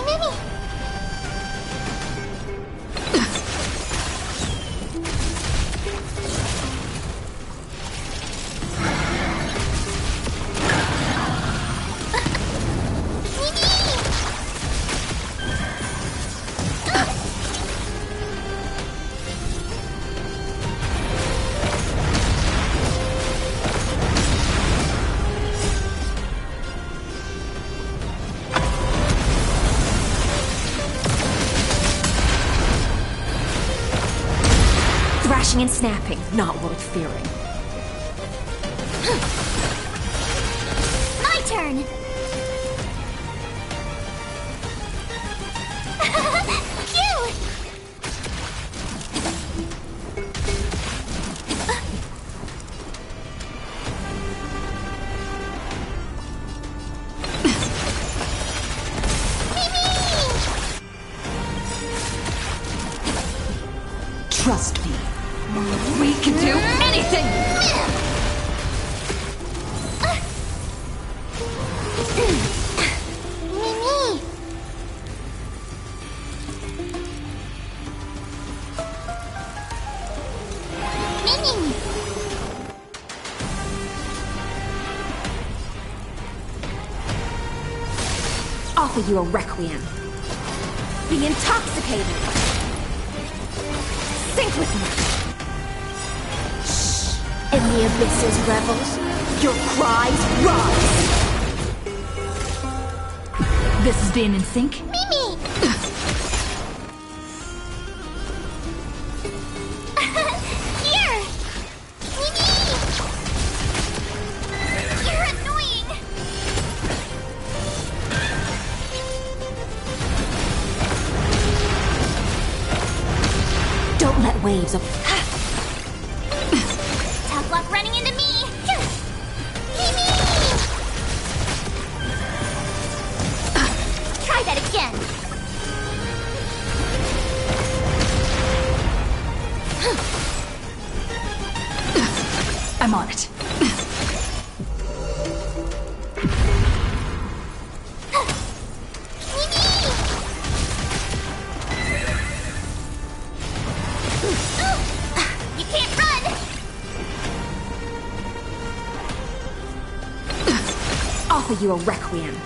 Thrashing and snapping, not worth fearing. My turn! Phew! Trust me. We can do anything! Mimi! Mimi! Offer you a requiem. Be intoxicated. Sink with me. In the abyss's revels, your cries rise! This is being in sync? Mimi! Here! Mimi! You're annoying! Don't let waves of... Tough luck running into me! Mimi! Try that again! I'm on it. You can't run! Offer you a requiem.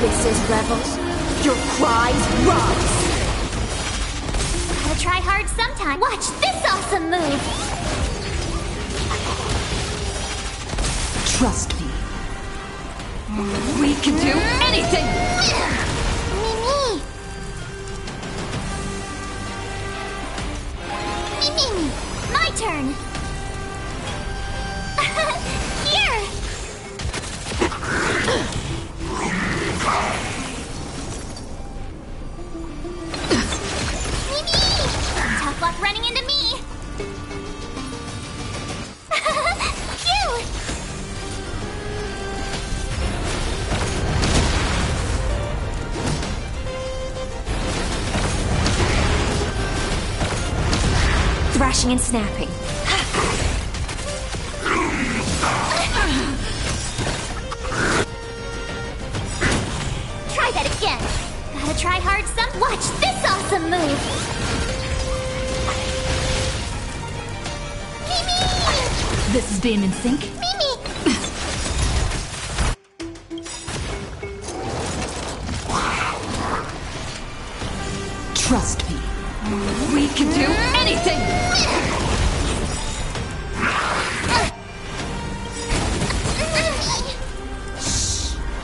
abyss's revels, your cries rise. Gotta try hard sometime. Watch this awesome move! Trust me. We can do anything! Mimi! Mimi! My turn! Here! Mimi! Tough luck running into me! Phew! Thrashing and snapping. Try that again. Gotta try hard some. Watch this awesome move. Mimi! This is being in sync? Mimi! Trust me. We can do anything!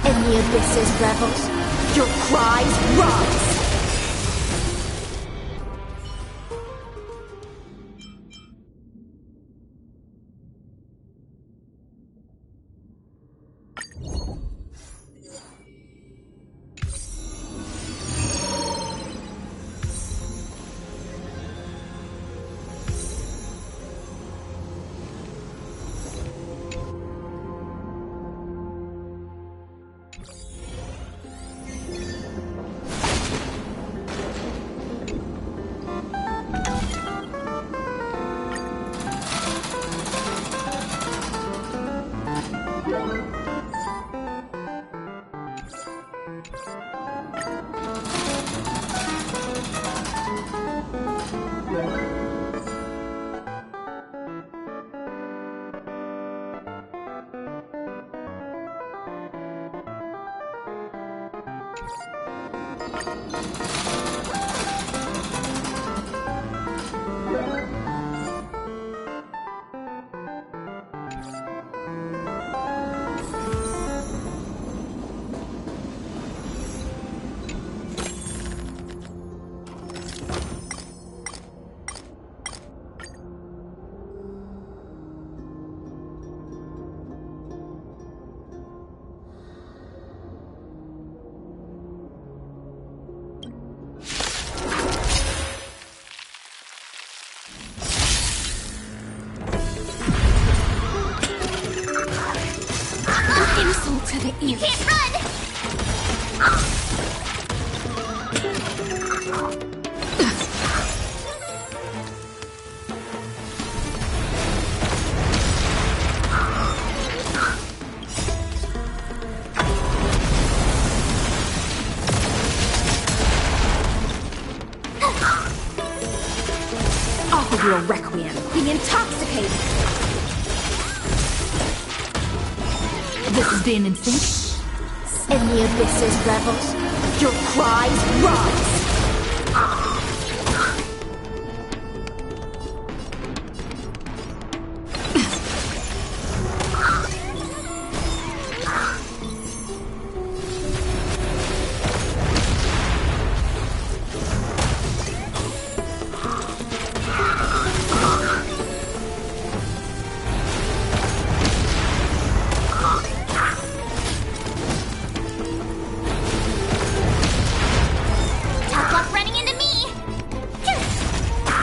In the abyss's revels, your cries rise. Insult to the ear. You can't run! Offer you a requiem. Be intoxicated. This is being in sync? In the abyss's revels, your cries rise.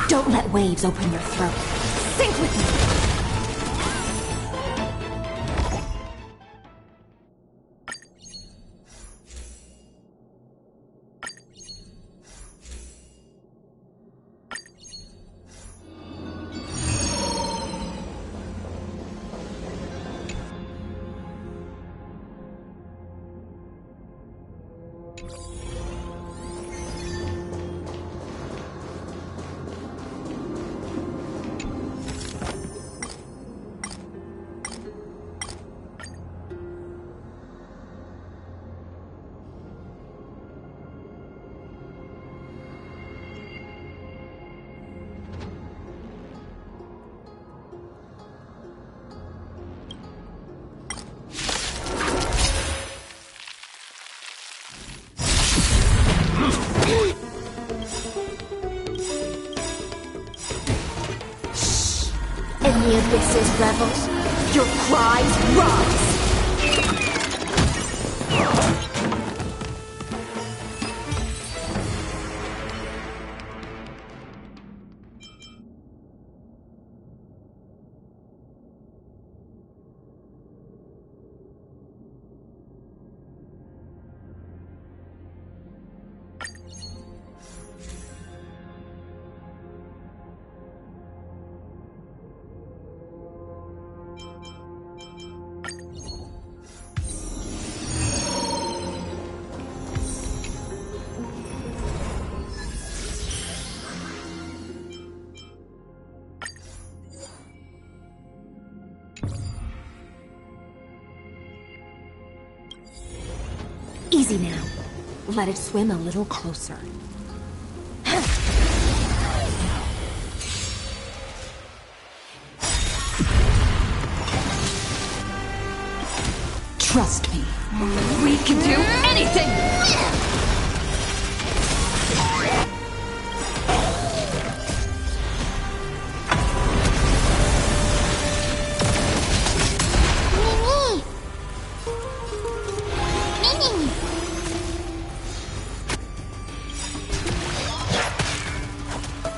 Don't let waves open your throat. Sink with me. the abyss's revels, your cries rise! Easy now. Let it swim a little closer. Trust me. We can do anything!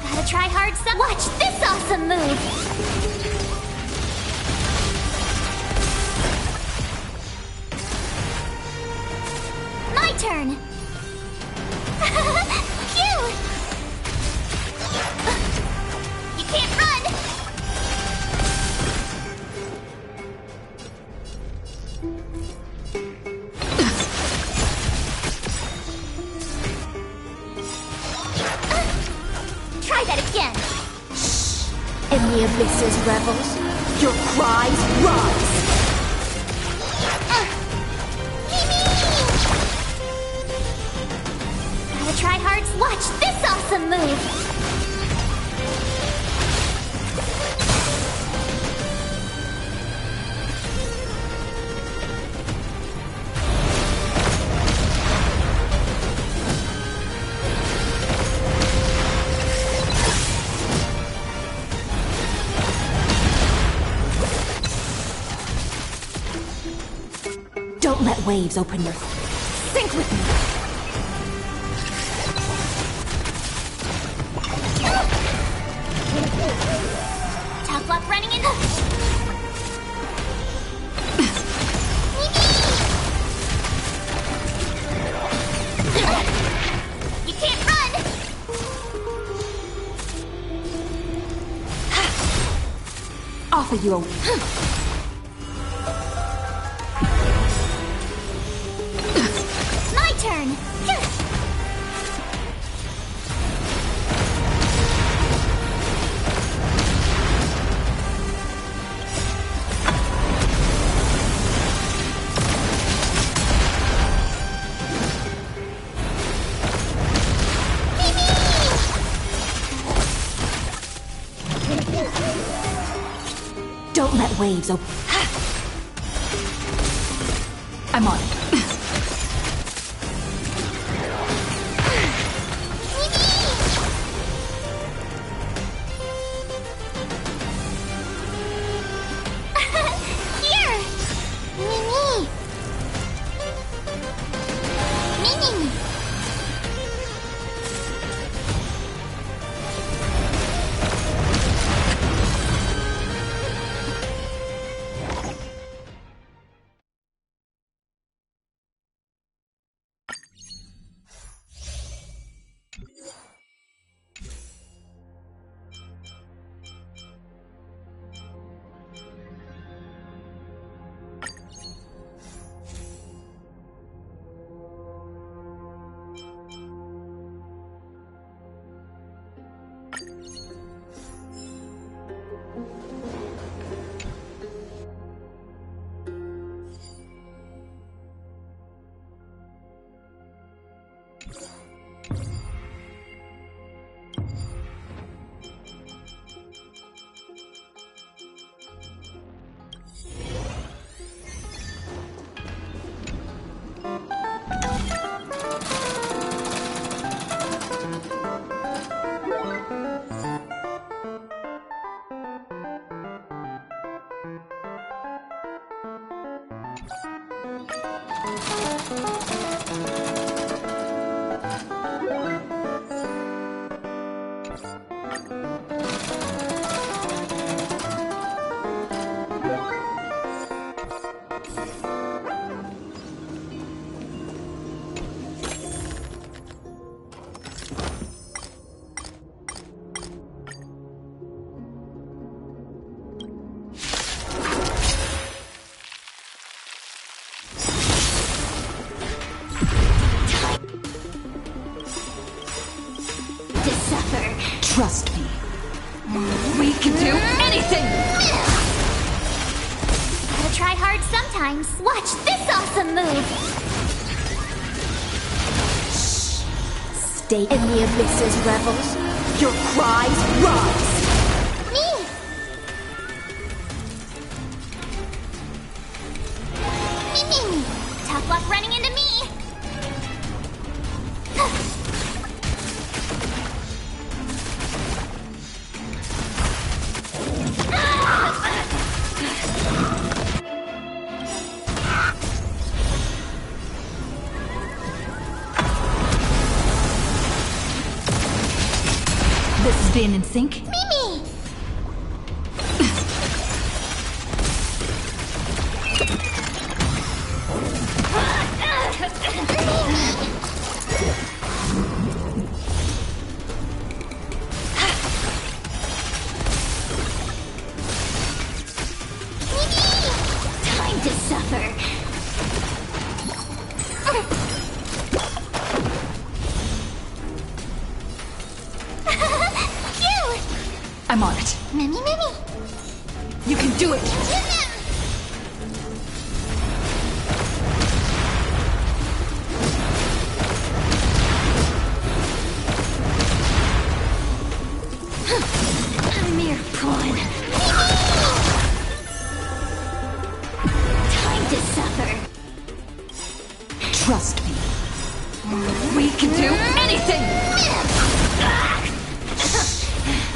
Gotta try hard some. Watch this awesome move! My turn! Phew! You can't run! Try that again! Shh! In the abyss's revels, your cries rise! Gotta try hard. Watch this awesome move! Don't let waves open your... Sink with me! Tough luck running in... You can't run! Offer you a... My turn! Don't let waves open... I'm on it. Trust me. We can do anything! Gotta try hard sometimes. Watch this awesome move! Stay in the abyss's revels. Your cries rise! Me! Me! Tough luck running into me! This is being in sync? Mimi! Time to suffer. Cute! I'm on it. Mimi! You can do it! A mere pawn. Time to suffer. Trust me. We can do anything!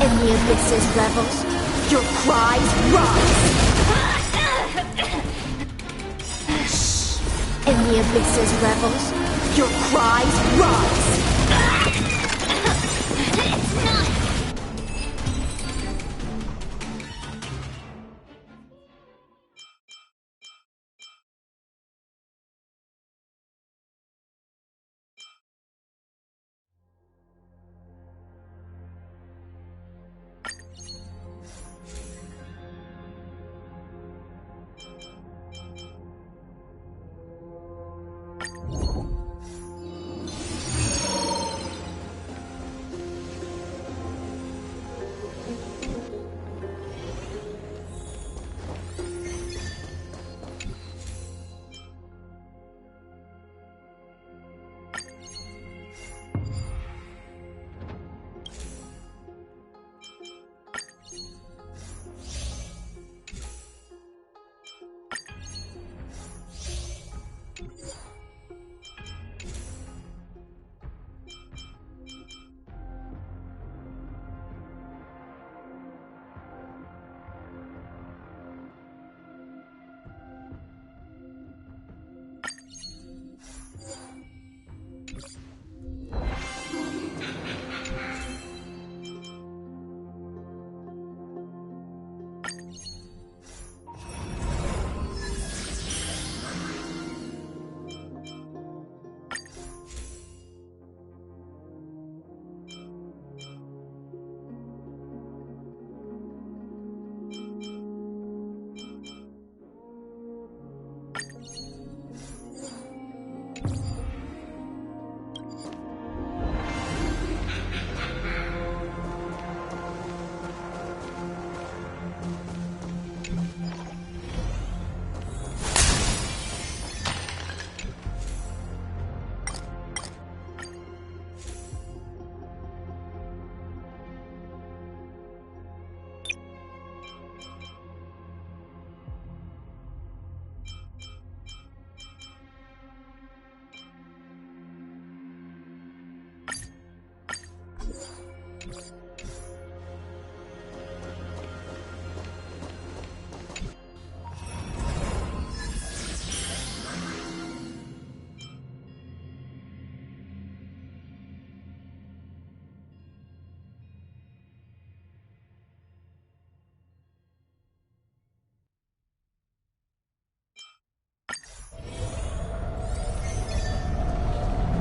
In the abyss's revels, your cries rise! In the abyss's revels, your cries rise! It's not...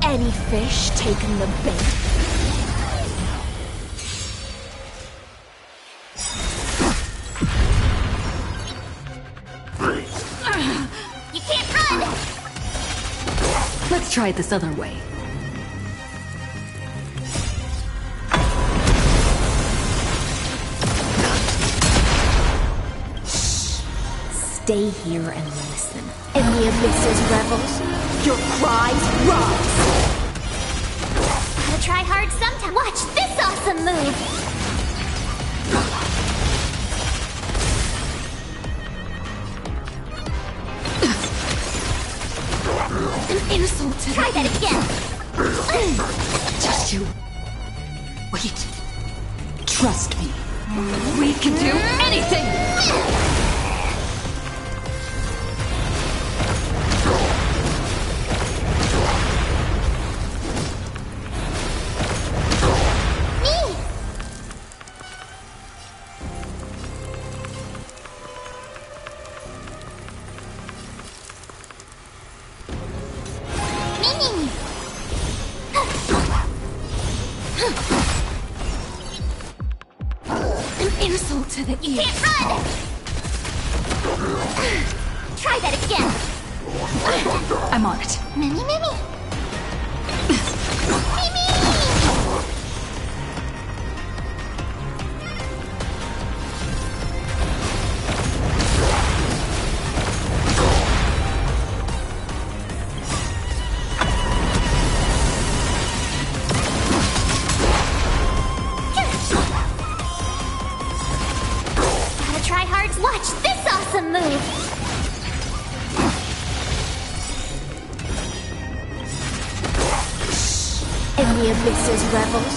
Any fish taking the bait? You can't run! Let's try it this other way. Stay here and listen. In the abyss's revels, your cries rise. Gotta try hard sometime. Watch this awesome move! An insult to Try that again! Just you. Wait. Trust me. We can do anything! Insult to the ear. Can't run! Try that again! I'm on it. Mimi! Mimi! Try hard. Watch this awesome move! In the abyss's revels,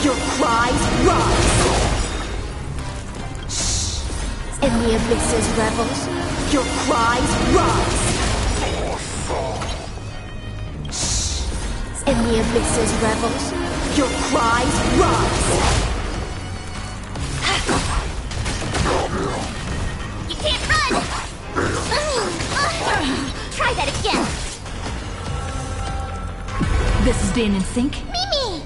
your cries rise! In the abyss's revels, your cries rise! In the abyss's revels, your cries rise! You can't run! Try that again! This is being in sync? Mimi!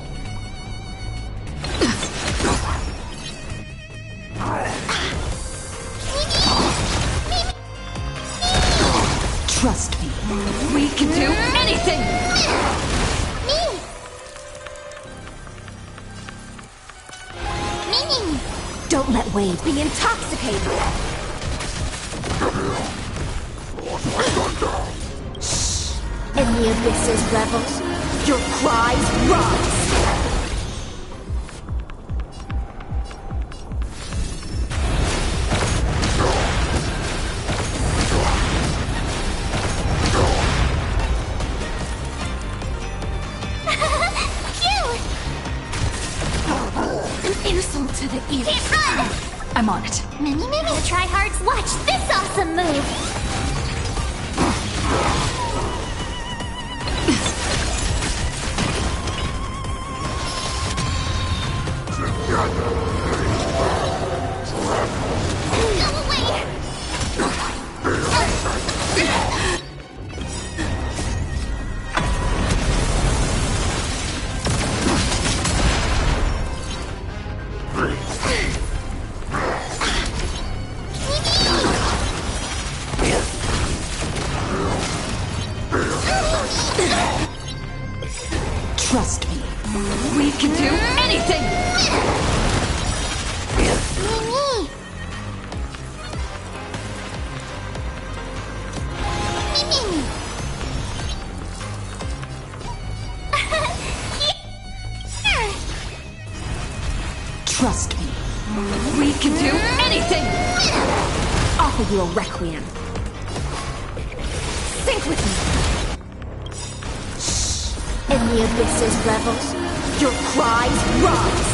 Trust me. We can do anything! Mimi! Don't let Wade be intoxicated! In the abyss's revels, your cries rise! An insult to the ear. Can't run! I'm on it. Mimi! Try hard. Watch this awesome move! Go away! Trust me. We can do anything! Mimi! Mimi! Trust me. We can do anything! Offer you a requiem. Sync with me! In the abyss's revels, your cries rise!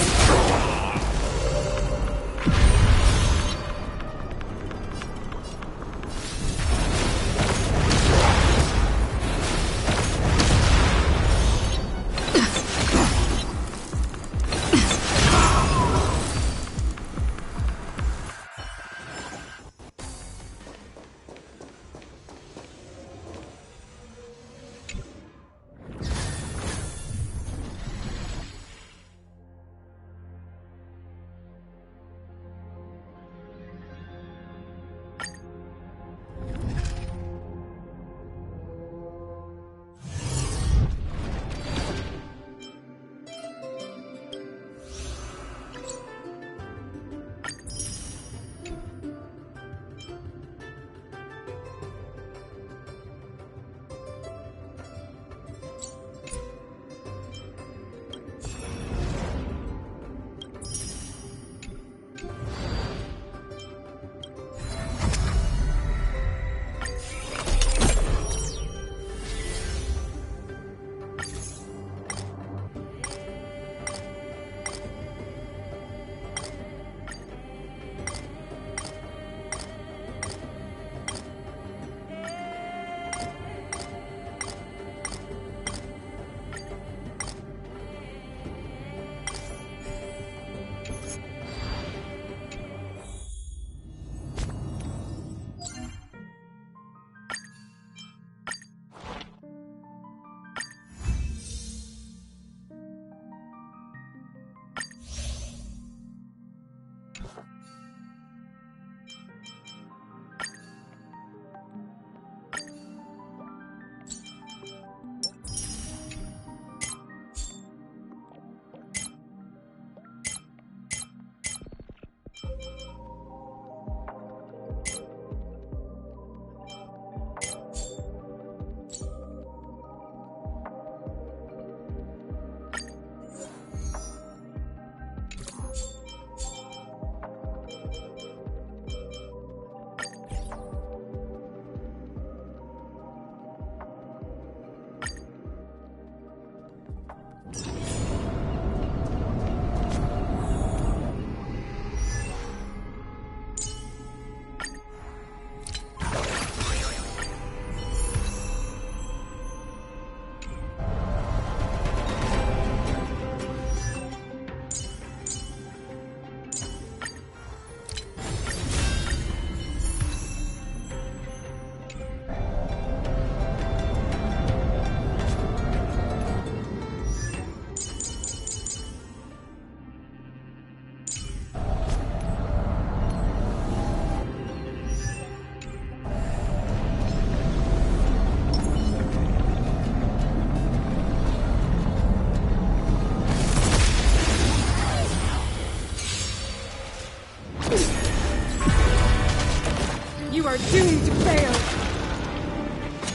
are doomed to fail!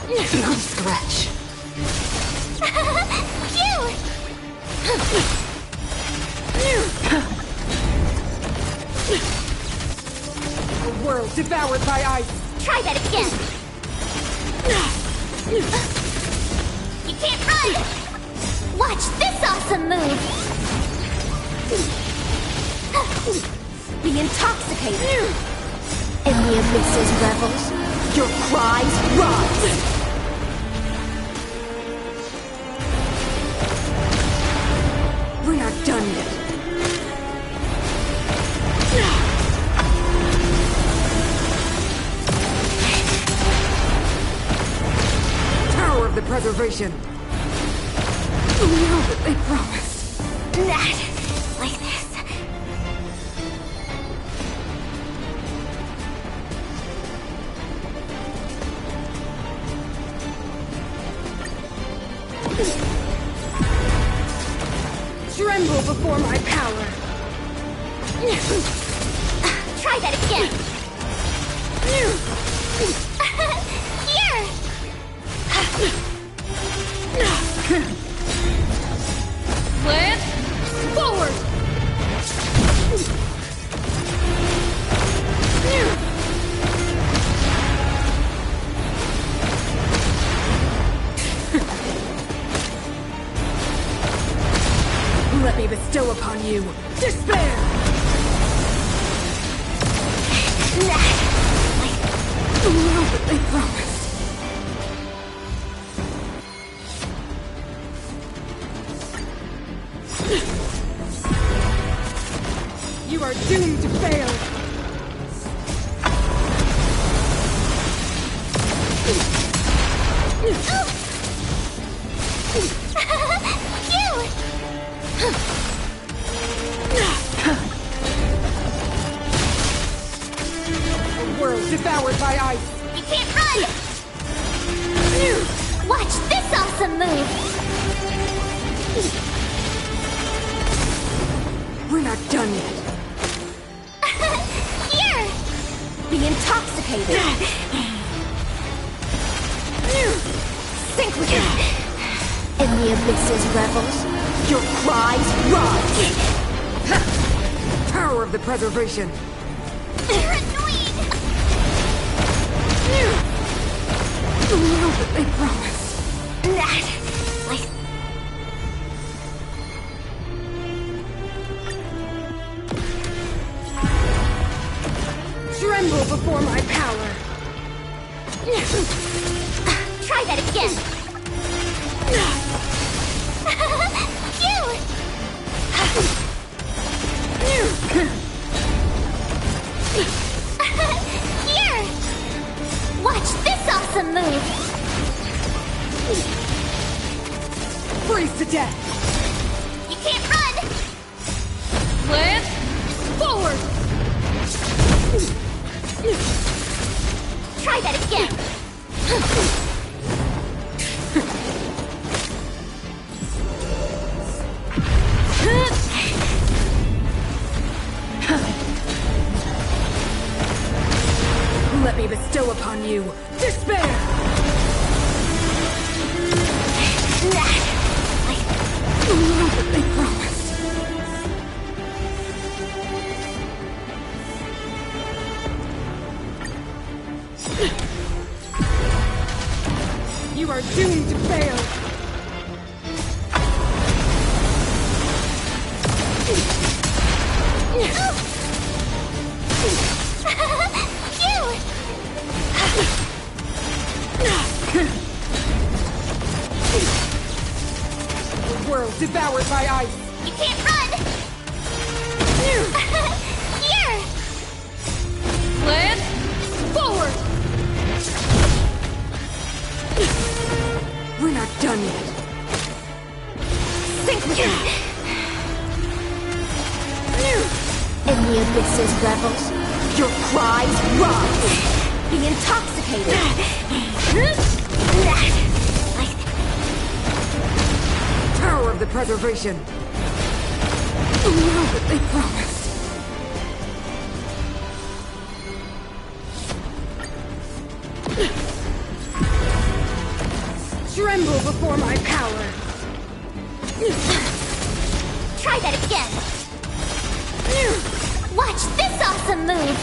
No scratch. A world devoured by ice! Try that again! You can't run! Watch this awesome move! Be intoxicated! In the abyss's revels, your cries rise! We're not done yet. Tower of the Preservation. We know what they promised. Not like this. Tremble before my power. Try that again. Here! Lance, forward! Let me bestow upon you despair! You know what they promised. You are doomed to fail! A world devoured by ice! You can't run! Watch this awesome move! We're not done yet. Here! Be intoxicated! Sink with me! In the abyss's revels, your cries rise! Tower of the Preservation! You're annoying! You know what they promised. Not like... Tremble before my power! Try that again! Here! Watch this awesome move! Freeze to death! You can't run! Lance, forward! Try that again! Let me bestow upon you despair! You know what they promised. You are doomed to fail! The world devoured by ice! You can't run! Here! Lance, forward! We're not done yet. Sink with me! In the abyss's revels, your cries rise! Be intoxicated! Tower of the Preservation! You know what they promised. before my power! Try that again! Watch this awesome move!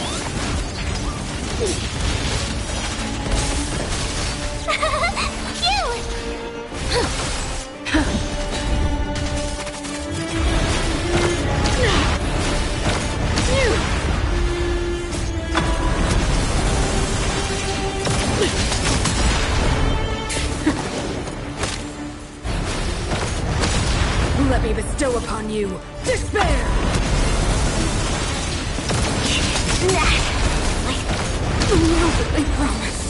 Cute! Let me bestow upon you despair! I promise.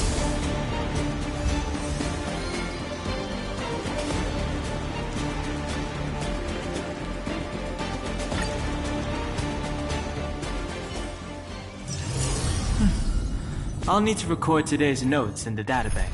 I'll need to record today's notes in the databank.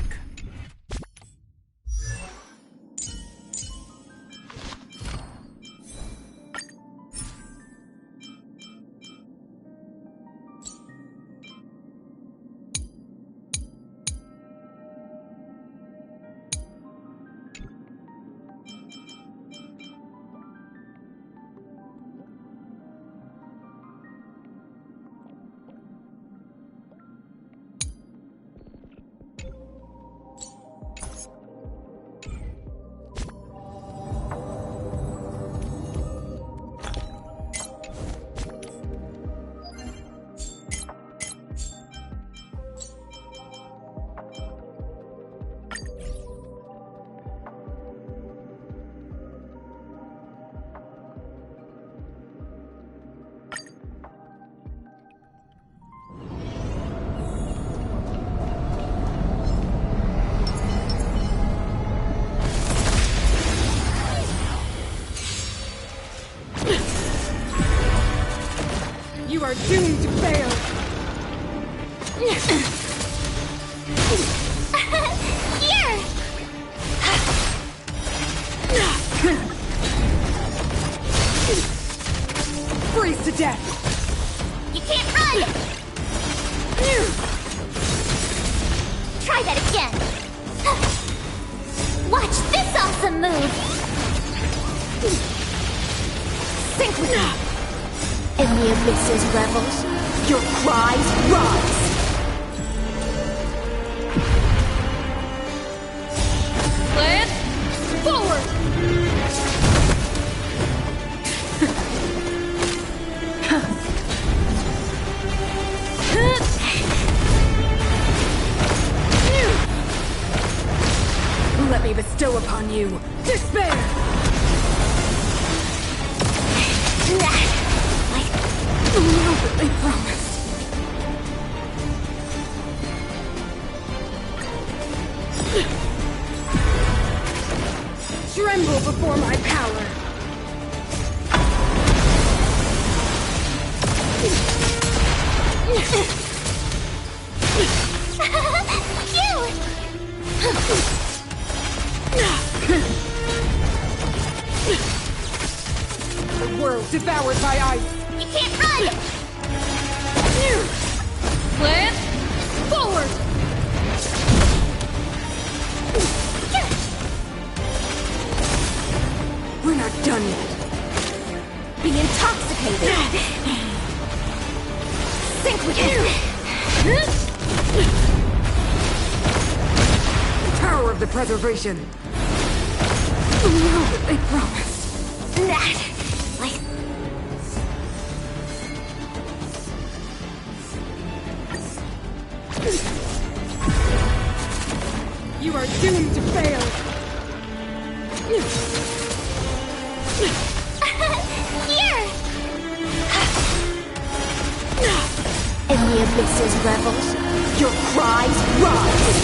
You are doomed to fail! Here! Freeze to death! You can't run! Try that again! Watch this awesome move! Sink with me! In the abyss's revels, your cries rise! Lance, forward! Let me bestow upon you despair! I promise. Tremble before my power. The world devoured by ice. You can't run! Lance, forward! We're not done yet. Be intoxicated! Sink with you! Power of the preservation. I promise. You are doomed to fail! Here! In the abyss's revels, your cries rise!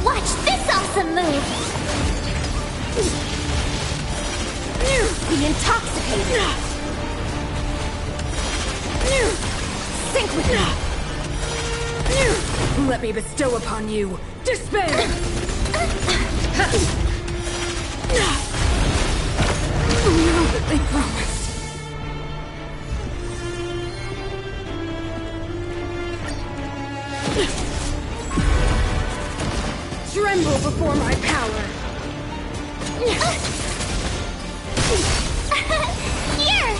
Watch this awesome move! Be intoxicated! Sink with me! Let me bestow upon you Despair! Know that they promised. Tremble before my power! Here!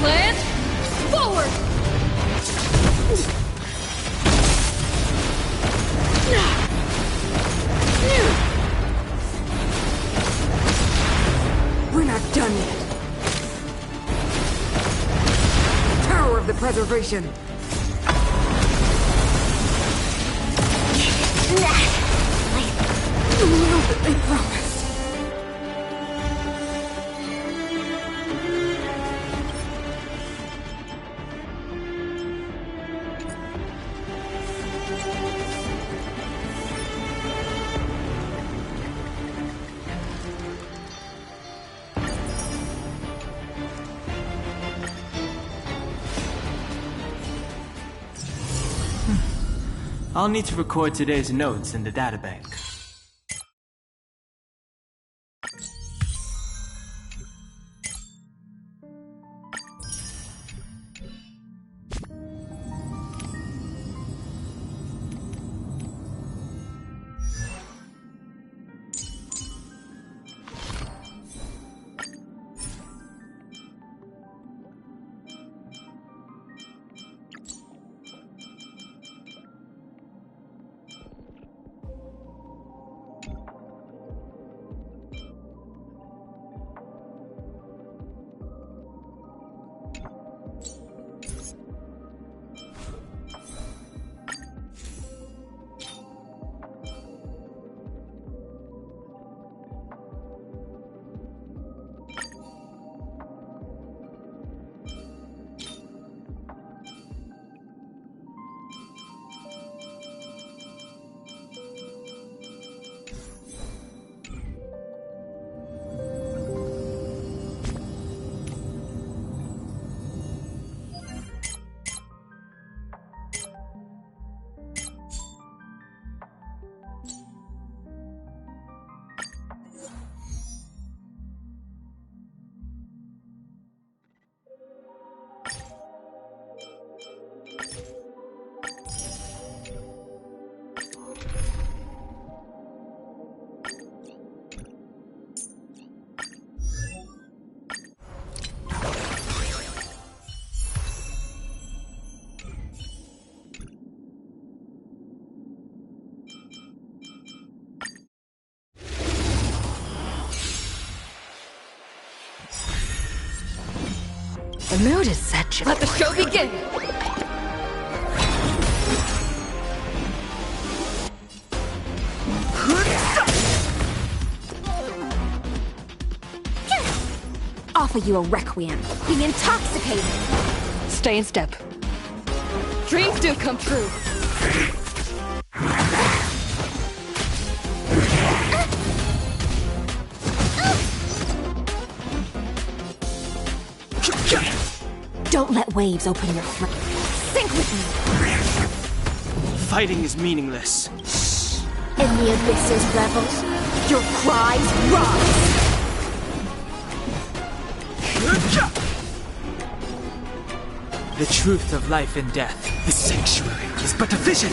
Land! Forward! We're not done yet. Tower of the Preservation. Know that they promised. I'll need to record today's notes in the databank. The mood is set. Let the show begin! Offer you a requiem. Be intoxicated. Stay in step. Dreams do come true. Don't let waves open your throat. Sink with me. Fighting is meaningless. In the abyss's revels, your cries rise. The truth of life and death. The sanctuary is but a vision.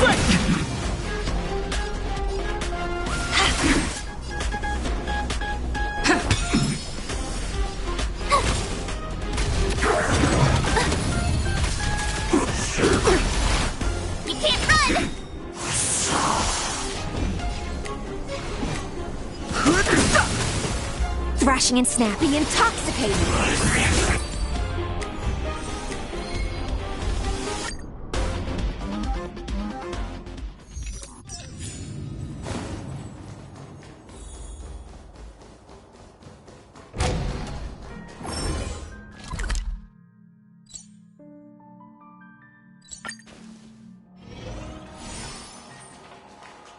Break! Thrashing and snapping, intoxicated.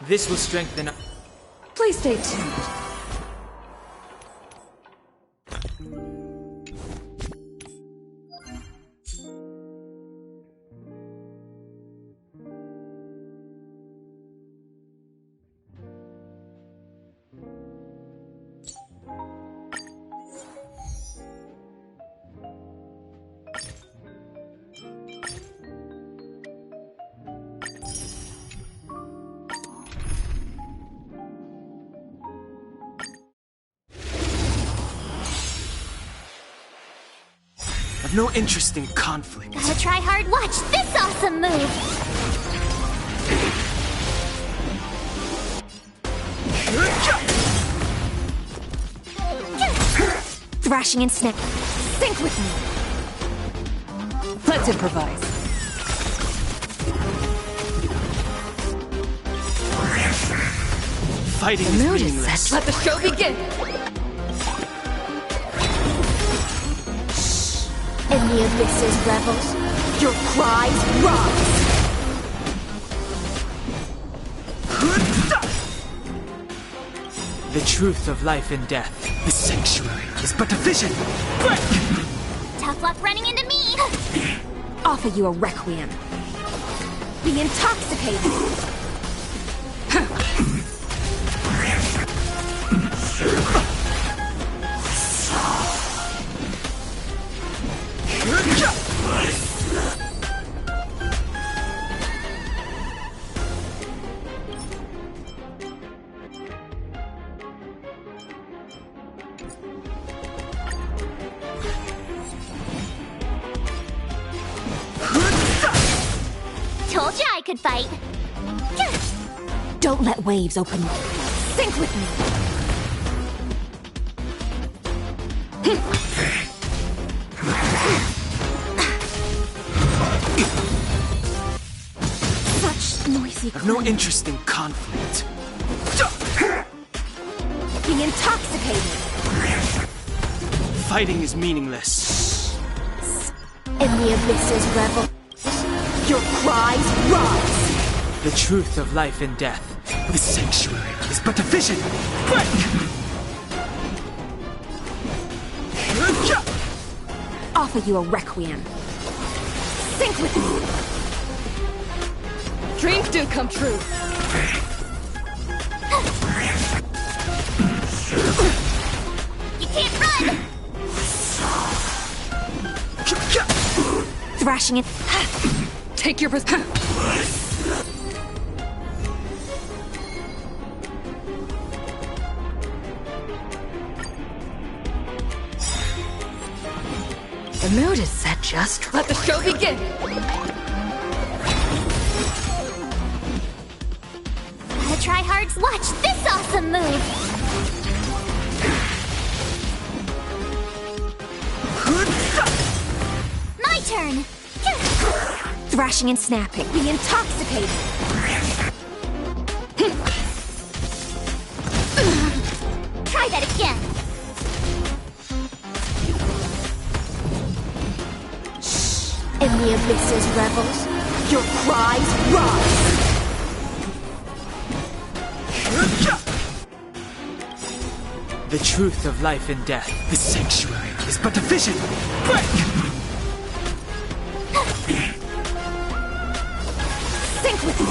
This will strengthen. Please stay tuned. I've no interest in conflict. Gotta try hard. Watch this awesome move! Thrashing and snap. Think with me. Let's improvise. Fighting The is mood is meaningless. set. Let the show begin. In the abyss's revels, your cries rise. The truth of life and death. The sanctuary is but a vision. Tough luck running into me. Offer you a requiem. Be intoxicated. Told you I could fight. Don't let waves open you. Think with me. Such noisy I've no crying. interest in conflict. Be intoxicated. Fighting is meaningless. In the abyss's revel, your cries rise. The truth of life and death. The sanctuary is but a vision. Offer you a requiem. Think with me. Dreams do come true. You can't run! Thrashing it. Take your The mood is set just. Let the show begin. Gotta try hard. Watch this awesome move. My turn. Thrashing and snapping. Be intoxicated. Try that again. In the abyss's revels, your cries rise. The truth of life and death. The sanctuary is but a vision. Think with me.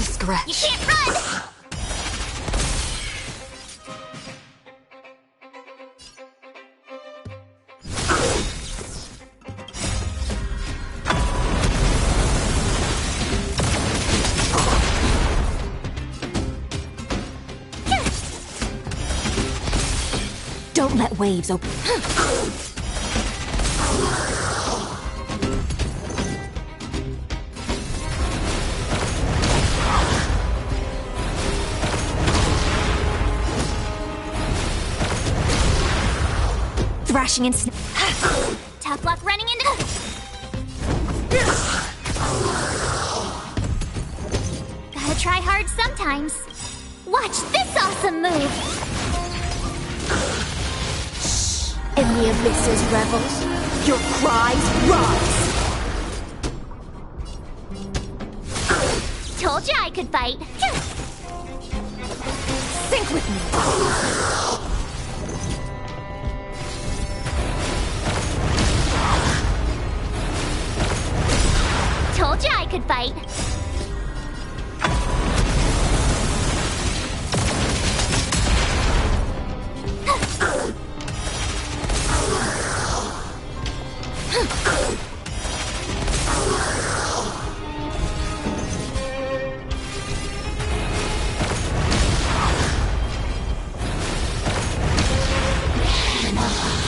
scratch. You can't run! Don't let waves open. Thrashing and tough luck running into. Gotta try hard sometimes. Watch this awesome move. In the abyss's revels, your cries rise. Told you I could fight. Sync with me. Told you I could fight.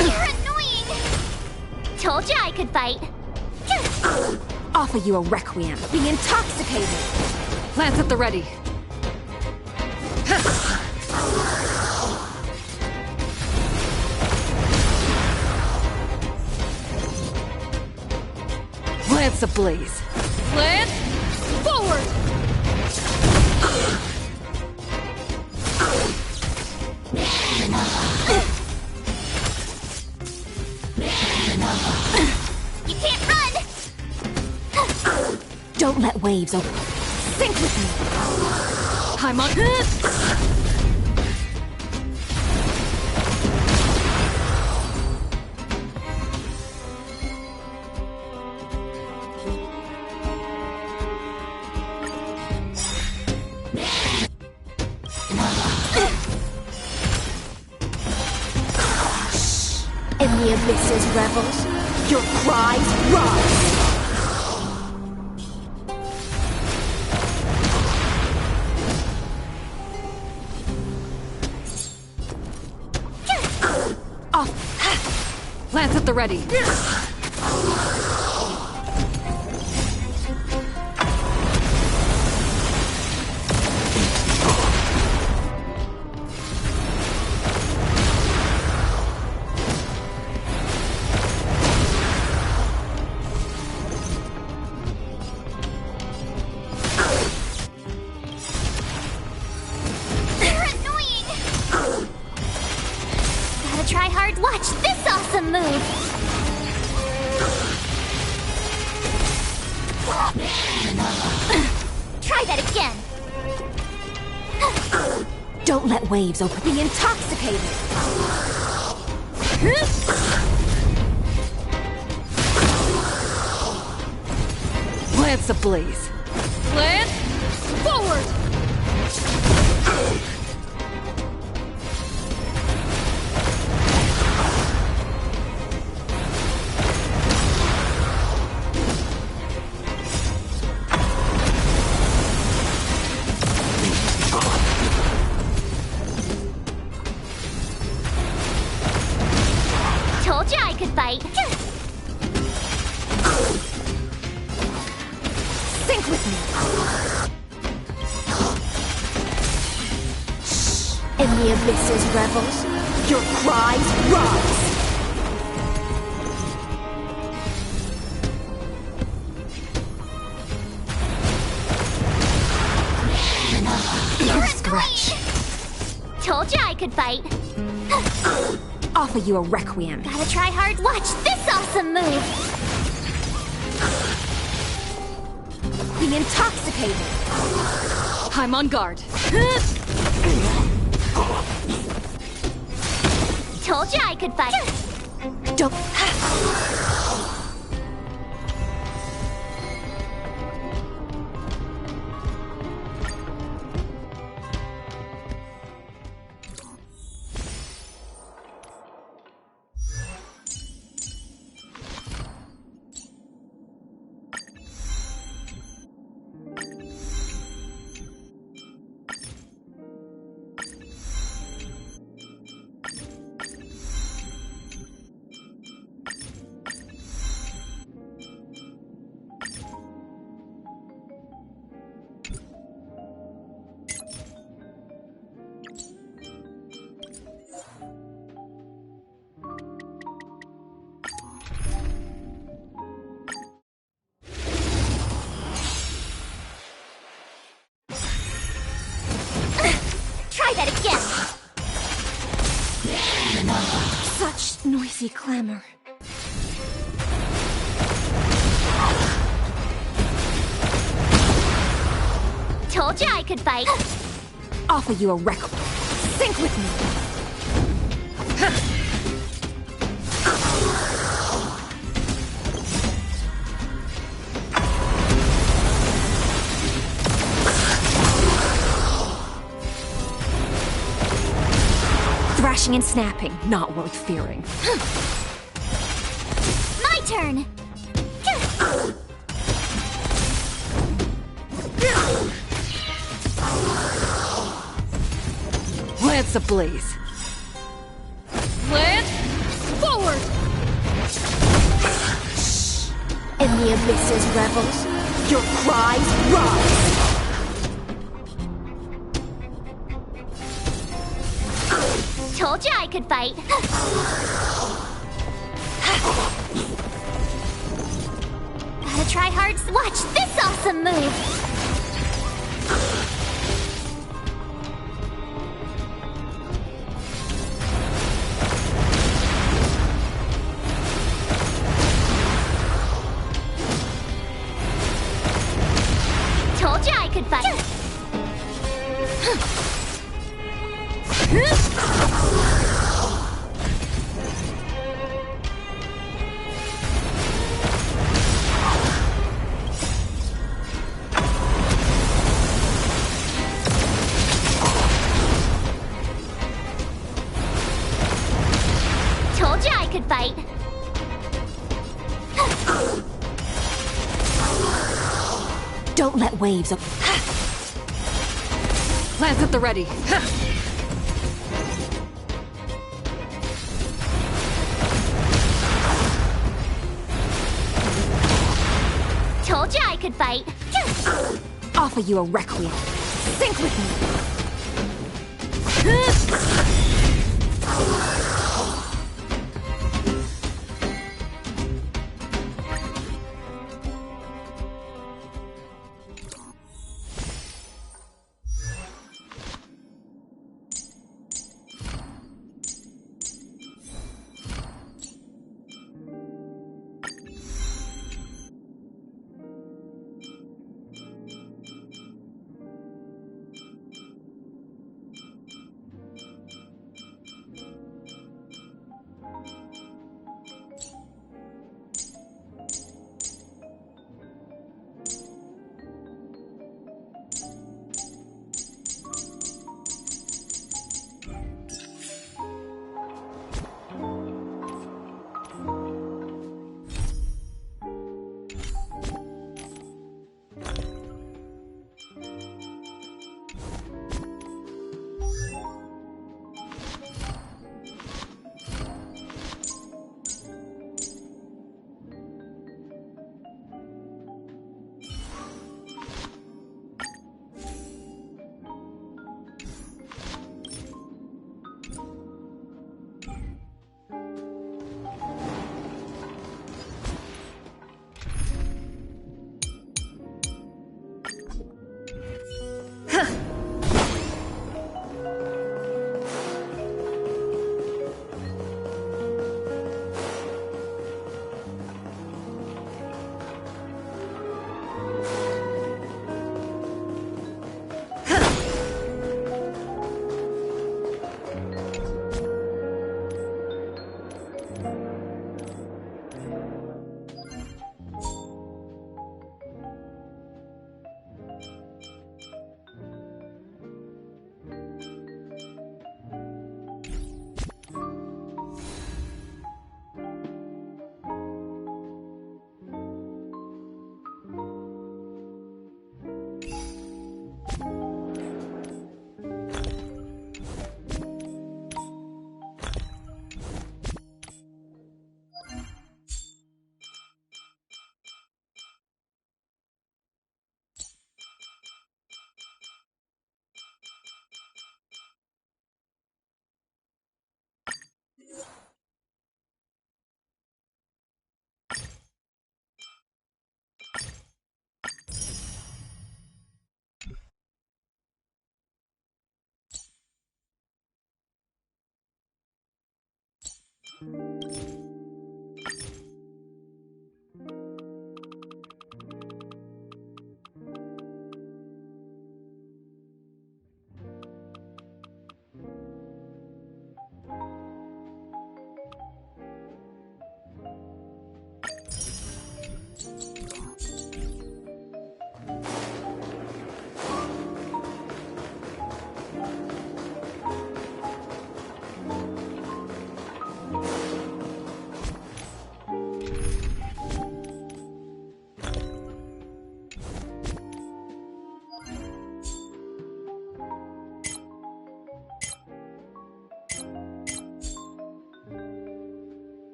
You're annoying. Told you I could fight. Offer you a requiem. Be intoxicated. Lance at the ready. Lance ablaze. Lance, forward! You can't run! Don't let waves open. Sync with me. I'm on. In the abyss's revels, your cries rise. Lance at the ready. You're annoying. Gotta try hard. Watch this awesome move. Try that again. Don't let waves open. Be intoxicated. Lance ablaze. Lance, forward! Told you I could fight. Sync with me. In the abyss's revels, your cries rise. You're scratch. Told you I could fight. Offer you a requiem. Gotta try hard. Watch this awesome move. Be intoxicated. I'm on guard. Told you I could fight. Don't. see clamor. Told you I could fight. Offer you a record. Think with me. Thrashing and snapping, not worth fearing. My turn. Lance ablaze. Lance, forward! In the abyss's revels, your cries rise! Told you I could fight. Gotta try hard. Watch this awesome move. Told you I could fight. Told you I could fight. Don't let waves of... Lance at the ready. Told you I could fight. Offer you a requiem. Think with me.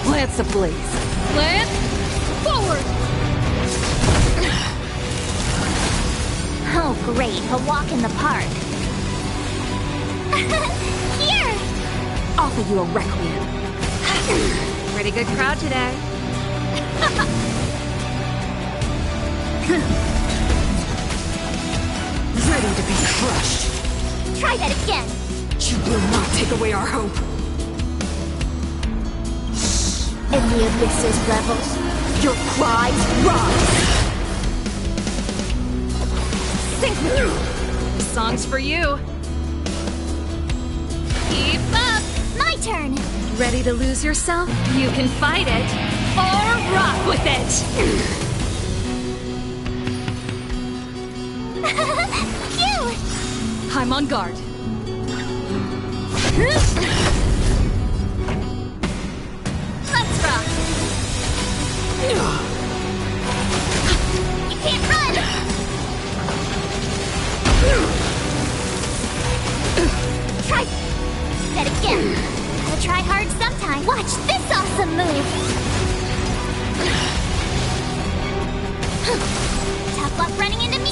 Lance ablaze. Lance, forward! Oh, great, a walk in the park. Here! Offer you a requiem. Pretty good crowd today. Ready to be crushed. Try that again. You will not take away our hope. In the abyss's revels, your cries rise. Sink with you. This song's for you. Keep up. My turn. Ready to lose yourself? You can fight it or rock with it. Phew! I'm on guard. Let's rock. You can't run. Try that again. Gotta try hard sometime. Watch this awesome move. Tough luck running into me.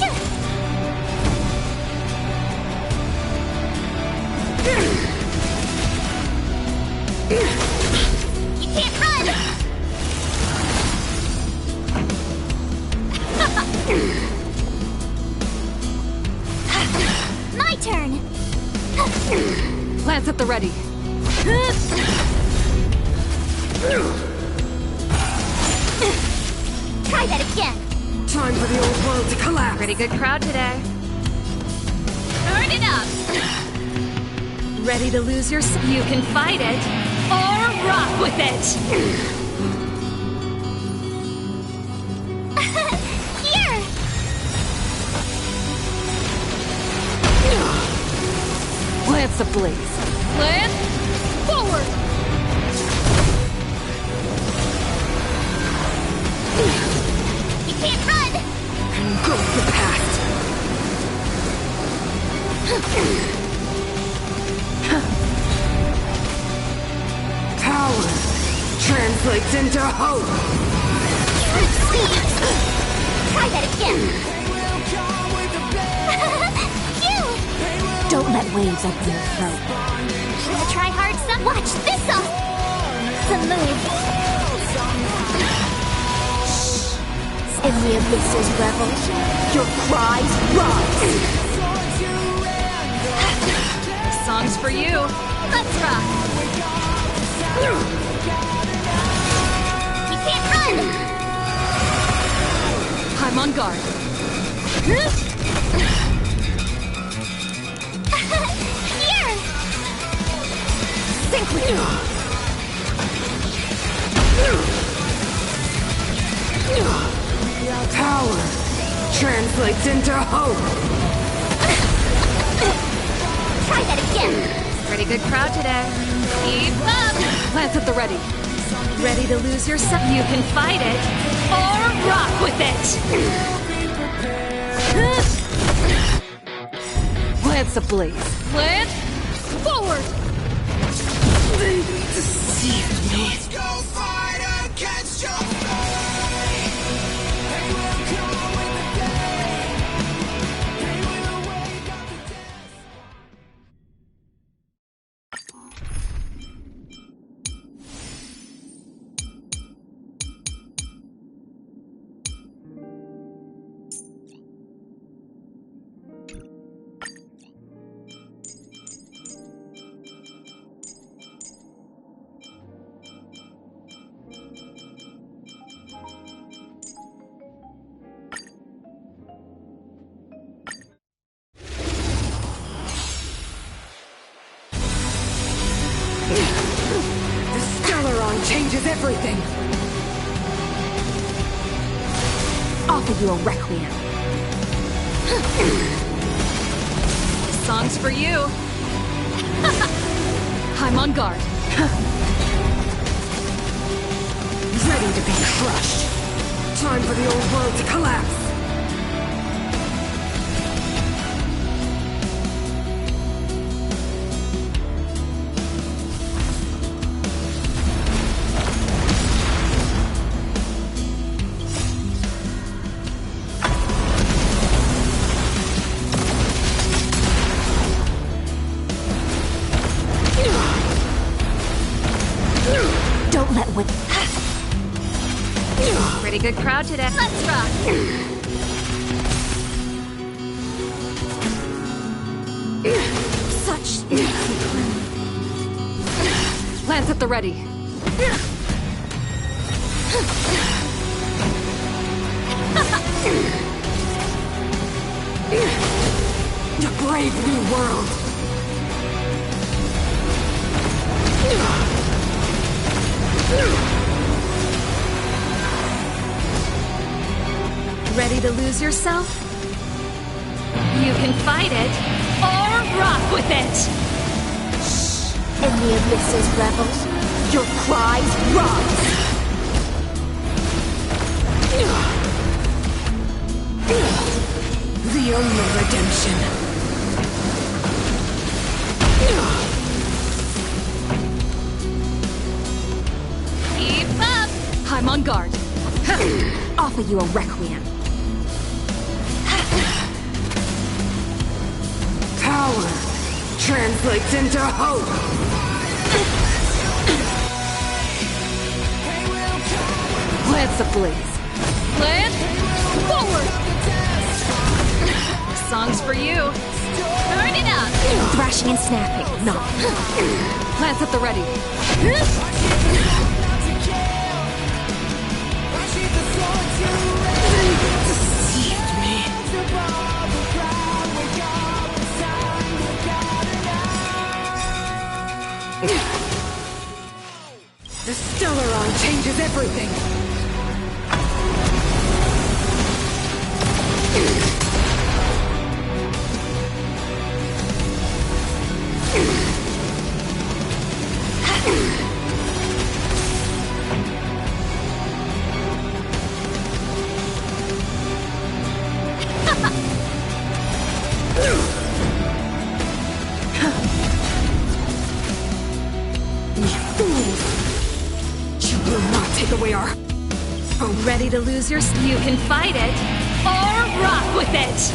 You can't run! My turn! Lance at the ready. Try that again! Time for the old world to collapse. Pretty good crowd today. Turn it up! Ready to lose yourself? You can fight it or rock with it. Here! Lance ablaze. Lance, forward! You can't run! And go with the past. Power translates into hope. Try that again. Phew! Don't let waves open your throat. Gonna try hard some. Watch this off. Some move. In the abyss's revels, your cries rise. This song's for you. Let's rock. You can't run. I'm on guard. Here! Sink with you! Power translates into hope! Try that again! Pretty good crowd today. Keep up! Lance at the ready. Ready to lose yourself? You can fight it, or rock with it! Lance ablaze. Lance, forward! They deceived me. Let's go fight against your fate. They will come with the day. They will wake up to death. The Stellaron changes everything! Offer you a requiem. This song's for you! I'm on guard. Ready to be crushed. Time for the old world to collapse. Don't let with. Pretty good crowd today. Let's rock! Such Lance at the ready. A brave new world. Ready to lose yourself? You can fight it, or rock with it! In the abyss's revels, your cries rise! The only redemption. Keep up! I'm on guard. Offer you a requiem. Power translates into hope. Lance ablaze. Lance, forward! The song's for you. Turn it up! Thrashing and snapping, not. Lance at the ready. Deceived me. The Stellaron changes everything. Ready to lose your... You can fight it, or rock with it!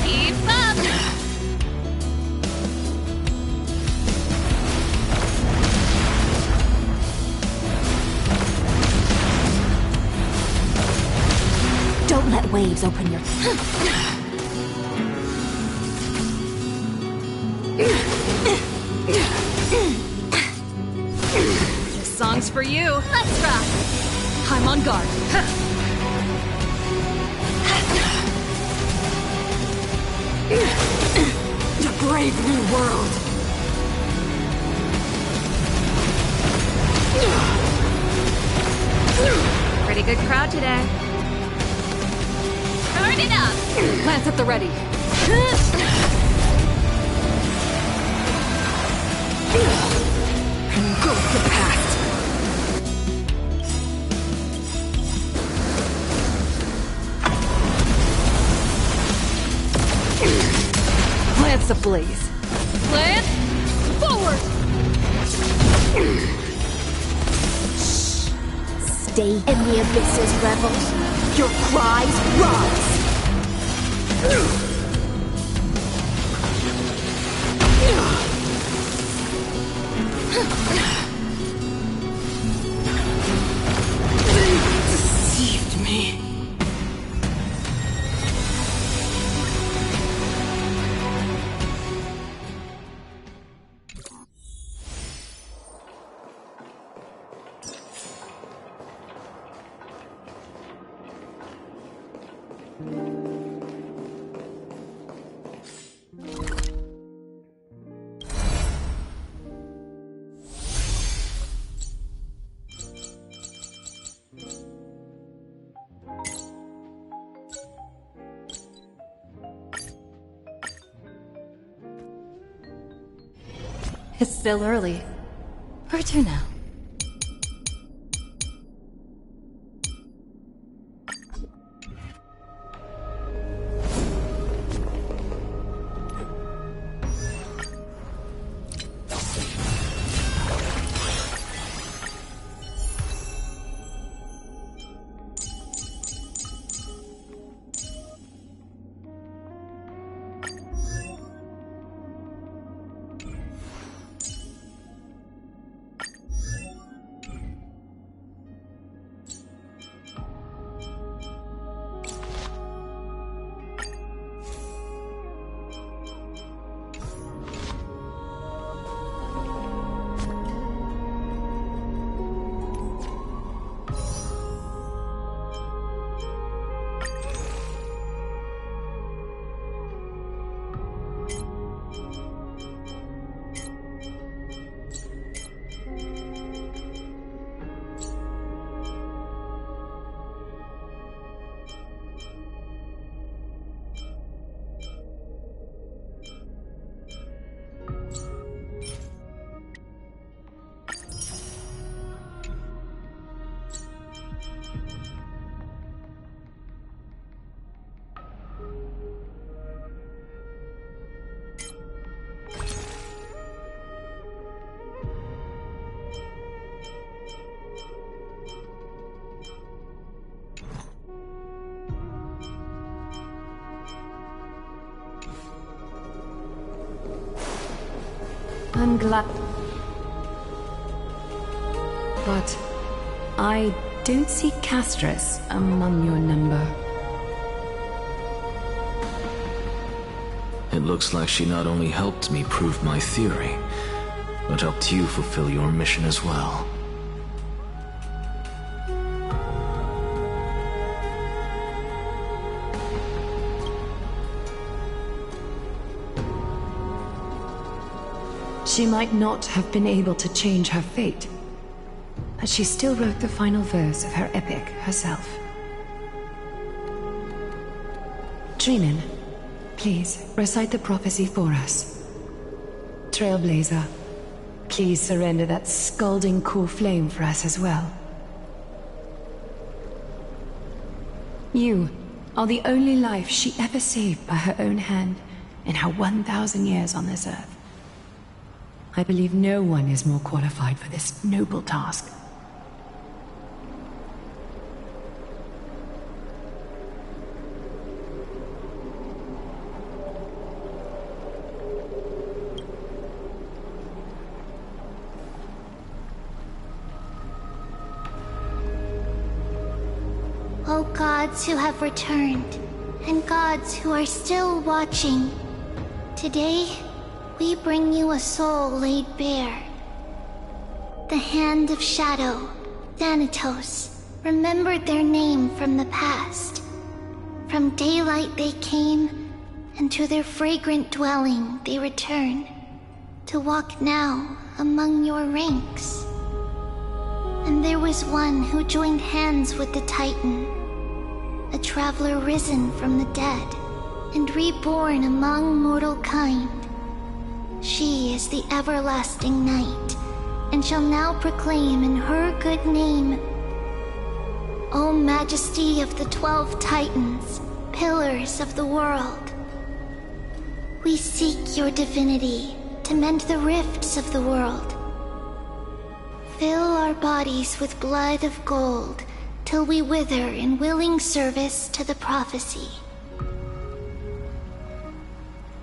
Keep up! Don't let waves open your... This song's for you. Let's rock! I'm on guard. A brave new world. Pretty good crowd today. Turn it up! Lance at the ready. And go with the past. Lance ablaze. Lance, forward! Stay in the abyss's revels. Your cries rise. Deceived me. It's still early. Where to now? I'm glad. But I don't see Castris among your number. It looks like she not only helped me prove my theory, but helped you fulfill your mission as well. She might not have been able to change her fate, but she still wrote the final verse of her epic herself. Dreamin, please recite the prophecy for us. Trailblazer, please surrender that scalding cool flame for us as well. You are the only life she ever saved by her own hand in her 1,000 years on this earth. I believe no one is more qualified for this noble task. O gods who have returned, and gods who are still watching, today we bring you a soul laid bare. The Hand of Shadow, Thanatos, remembered their name from the past. From daylight they came, and to their fragrant dwelling they return, to walk now among your ranks. And there was one who joined hands with the Titan, a traveler risen from the dead, and reborn among mortal kind. She is the everlasting night, and shall now proclaim in her good name. O Majesty of the 12 Titans, pillars of the world, we seek your divinity to mend the rifts of the world. Fill our bodies with blood of gold, till we wither in willing service to the prophecy.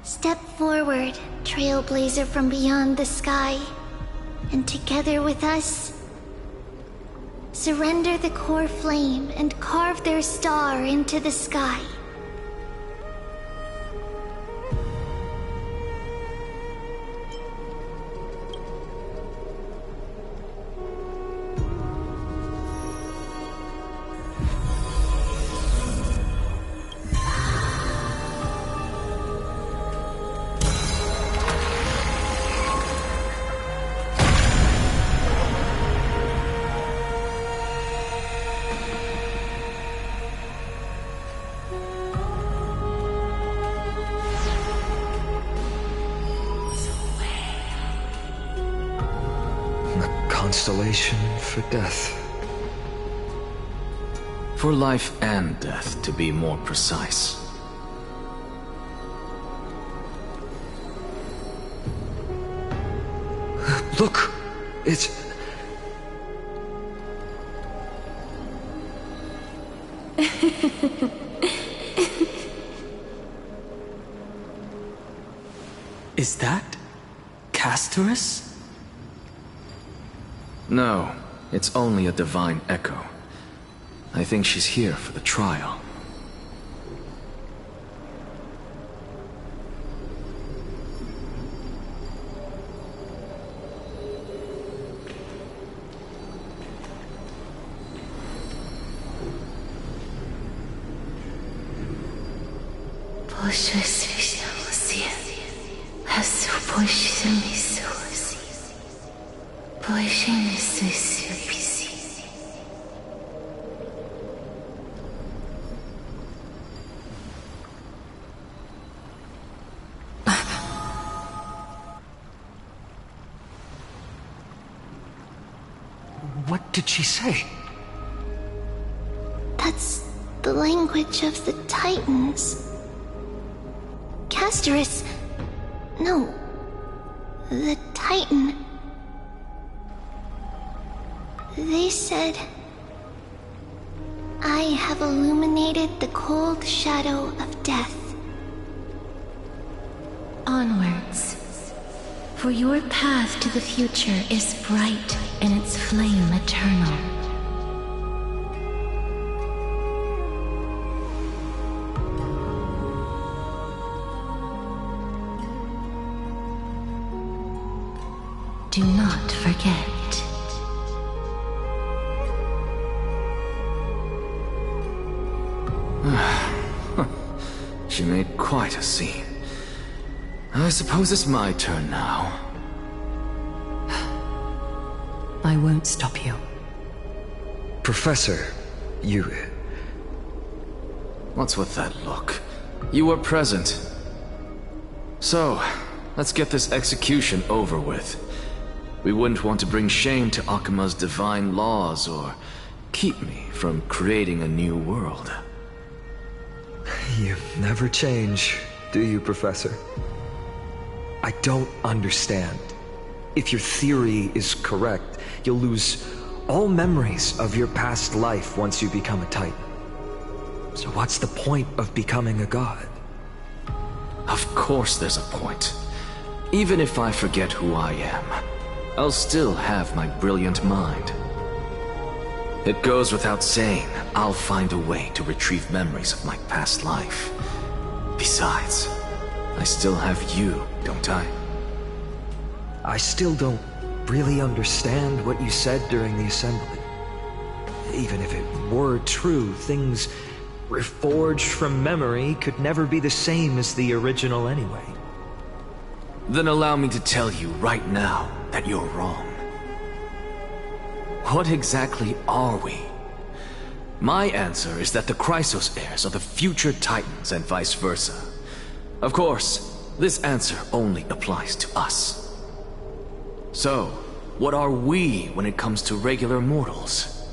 Step forward, trailblazer from beyond the sky, and together with us, surrender the core flame and carve their star into the sky. Constellation for death. For life and death, to be more precise. Look! It's... Is that Castorus? No, it's only a divine echo. I think she's here for the trial. What did she say? That's the language of the Titans. Castorus... No. The Titan... They said... I have illuminated the cold shadow of death. Onwards. For your path to the future is bright and its flame eternal. Do not forget. She made quite a scene. I suppose it's my turn now. I won't stop you. Professor, you... What's with that look? You were present. So, let's get this execution over with. We wouldn't want to bring shame to Akima's divine laws or keep me from creating a new world. You never change, do you, Professor? I don't understand. If your theory is correct, you'll lose all memories of your past life once you become a Titan. So what's the point of becoming a god? Of course there's a point. Even if I forget who I am, I'll still have my brilliant mind. It goes without saying, I'll find a way to retrieve memories of my past life. Besides, I still have you, don't I? I still don't really understand what you said during the assembly. Even if it were true, things reforged from memory could never be the same as the original anyway. Then allow me to tell you right now that you're wrong. What exactly are we? My answer is that the Chrysos heirs are the future Titans and vice versa. Of course, this answer only applies to us. So, what are we when it comes to regular mortals?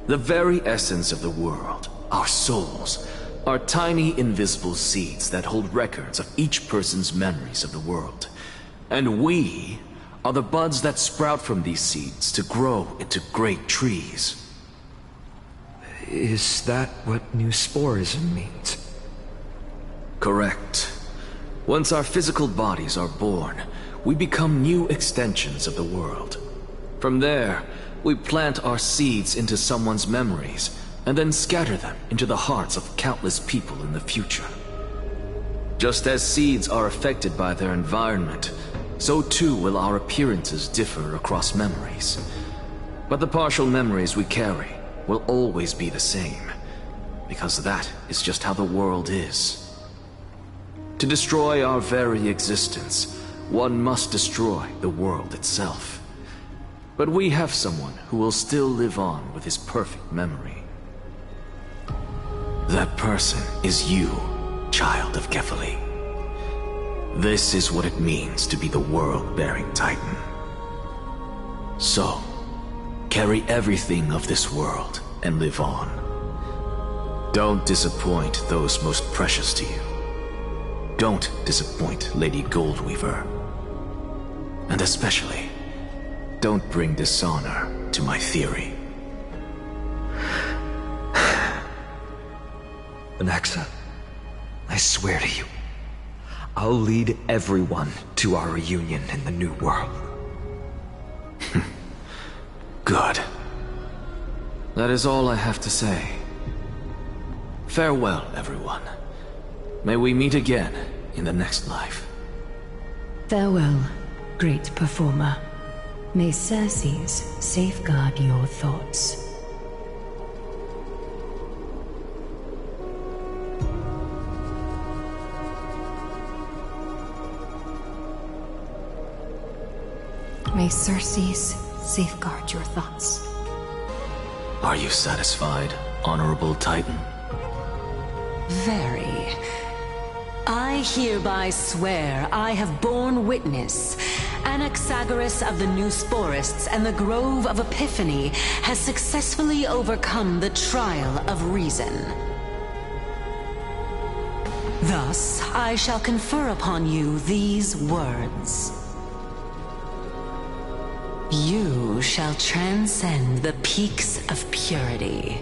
The very essence of the world, our souls, are tiny invisible seeds that hold records of each person's memories of the world. And we are the buds that sprout from these seeds to grow into great trees. Is that what new sporism means? Correct. Once our physical bodies are born, we become new extensions of the world. From there, we plant our seeds into someone's memories, and then scatter them into the hearts of countless people in the future. Just as seeds are affected by their environment, so too will our appearances differ across memories. But the partial memories we carry will always be the same, because that is just how the world is. To destroy our very existence, one must destroy the world itself. But we have someone who will still live on with his perfect memory. That person is you, child of Kefali. This is what it means to be the world-bearing Titan. So, carry everything of this world and live on. Don't disappoint those most precious to you. Don't disappoint Lady Goldweaver. And especially, don't bring dishonor to my theory. Anaxa, I swear to you, I'll lead everyone to our reunion in the new world. Good. That is all I have to say. Farewell, everyone. May we meet again in the next life. Farewell, great performer. May Circes safeguard your thoughts. May Circes safeguard your thoughts. Are you satisfied, Honorable Titan? Very. I hereby swear I have borne witness. Anaxagoras of the New Sporists and the Grove of Epiphany has successfully overcome the trial of reason. Thus, I shall confer upon you these words. You shall transcend the peaks of purity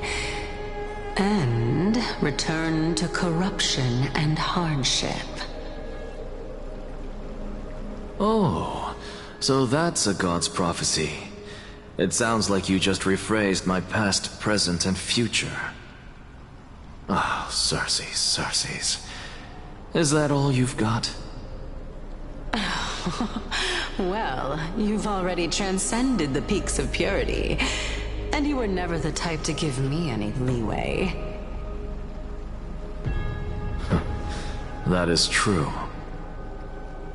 and return to corruption and hardship. Oh, so that's a god's prophecy. It sounds like you just rephrased my past, present, and future. Oh, Circes. Is that all you've got? Well, you've already transcended the peaks of purity, and you were never the type to give me any leeway. That is true.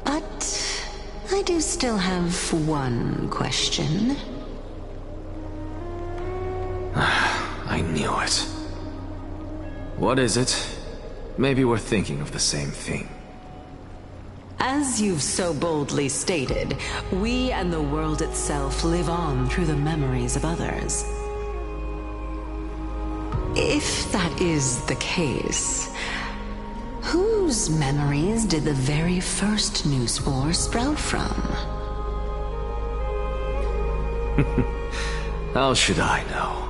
But I do still have one question. I knew it. What is it? Maybe we're thinking of the same thing. As you've so boldly stated, we and the world itself live on through the memories of others. If that is the case, whose memories did the very first new spore sprout from? How should I know?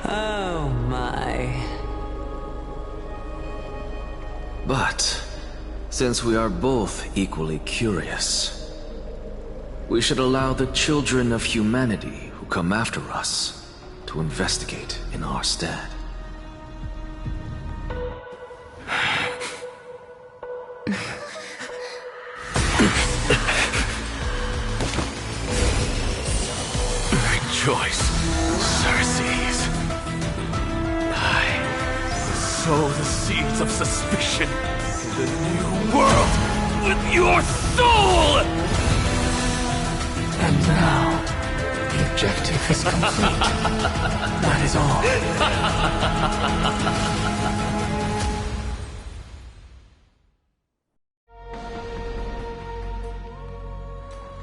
Oh my. But, since we are both equally curious, we should allow the children of humanity who come after us to investigate in our stead. Rejoice, Circes. Sow the seeds of suspicion in the new world with your soul! And now, objective is complete. That is all.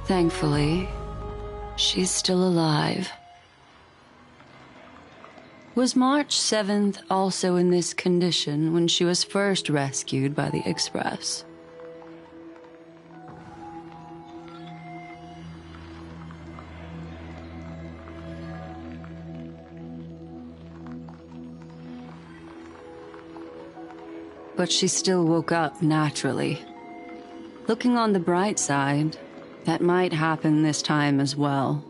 Thankfully, she's still alive. Was March 7th also in this condition when she was first rescued by the Express? But she still woke up naturally. Looking on the bright side, that might happen this time as well.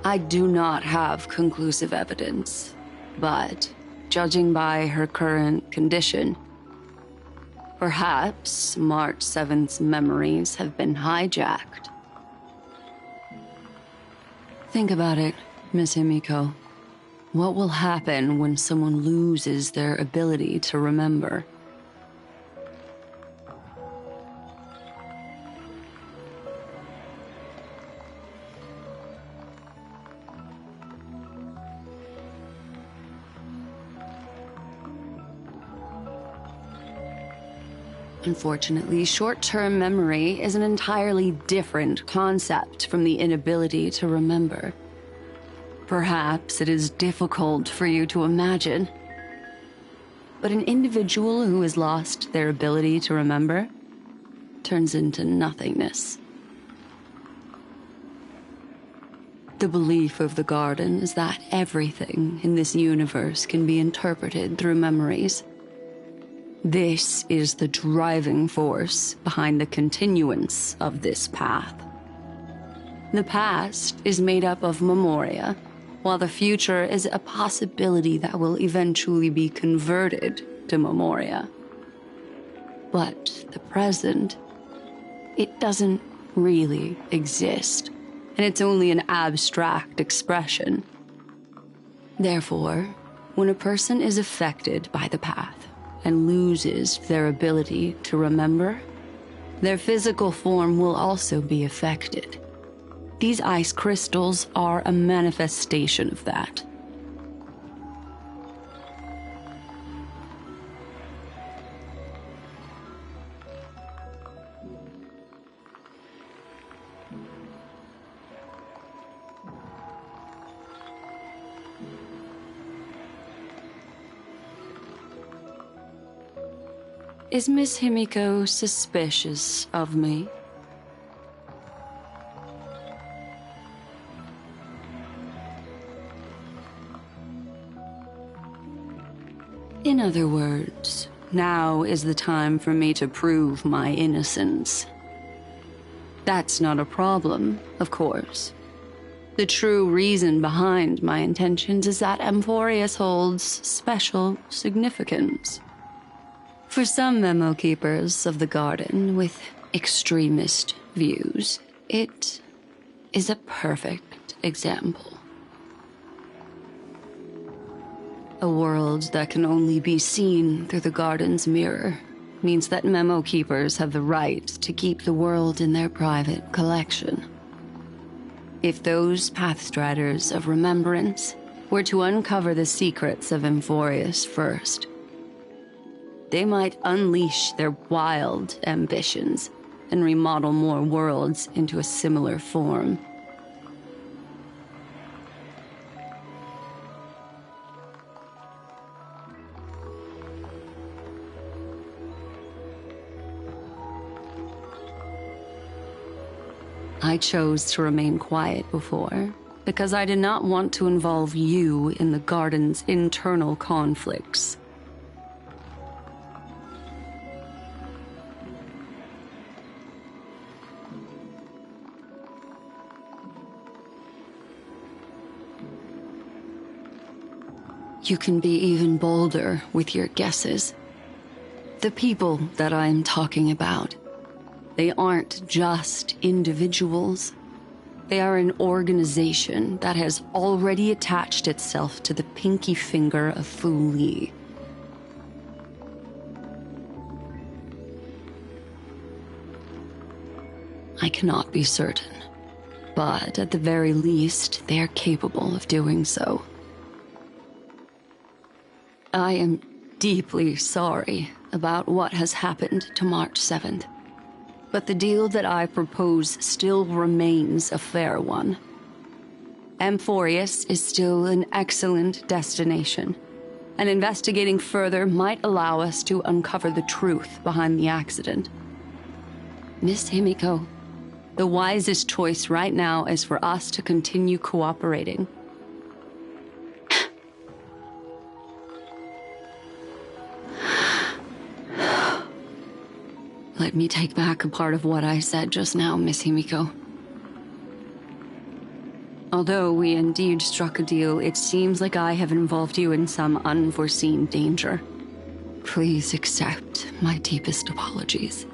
I do not have conclusive evidence, but judging by her current condition, perhaps March 7th's memories have been hijacked. Think about it, Miss Himiko. What will happen when someone loses their ability to remember? Unfortunately, short-term memory is an entirely different concept from the inability to remember. Perhaps it is difficult for you to imagine, but an individual who has lost their ability to remember turns into nothingness. The belief of the Garden is that everything in this universe can be interpreted through memories. This is the driving force behind the continuance of this path. The past is made up of memoria, while the future is a possibility that will eventually be converted to memoria. But the present, it doesn't really exist, and it's only an abstract expression. Therefore, when a person is affected by the path, and loses their ability to remember, their physical form will also be affected. These ice crystals are a manifestation of that. Is Miss Himiko suspicious of me? In other words, now is the time for me to prove my innocence. That's not a problem, of course. The true reason behind my intentions is that Amphorius holds special significance. For some memo keepers of the Garden with extremist views, it is a perfect example. A world that can only be seen through the Garden's mirror means that memo keepers have the right to keep the world in their private collection. If those Pathstriders of Remembrance were to uncover the secrets of Amphorius first, they might unleash their wild ambitions and remodel more worlds into a similar form. I chose to remain quiet before, because I did not want to involve you in the Garden's internal conflicts. You can be even bolder with your guesses. The people that I'm talking about, they aren't just individuals. They are an organization that has already attached itself to the pinky finger of Fu Li. I cannot be certain, but at the very least, they are capable of doing so. I am deeply sorry about what has happened to March 7th, but the deal that I propose still remains a fair one. Amphorius is still an excellent destination, and investigating further might allow us to uncover the truth behind the accident. Miss Himiko, the wisest choice right now is for us to continue cooperating. Let me take back a part of what I said just now, Miss Himiko. Although we indeed struck a deal, it seems like I have involved you in some unforeseen danger. Please accept my deepest apologies.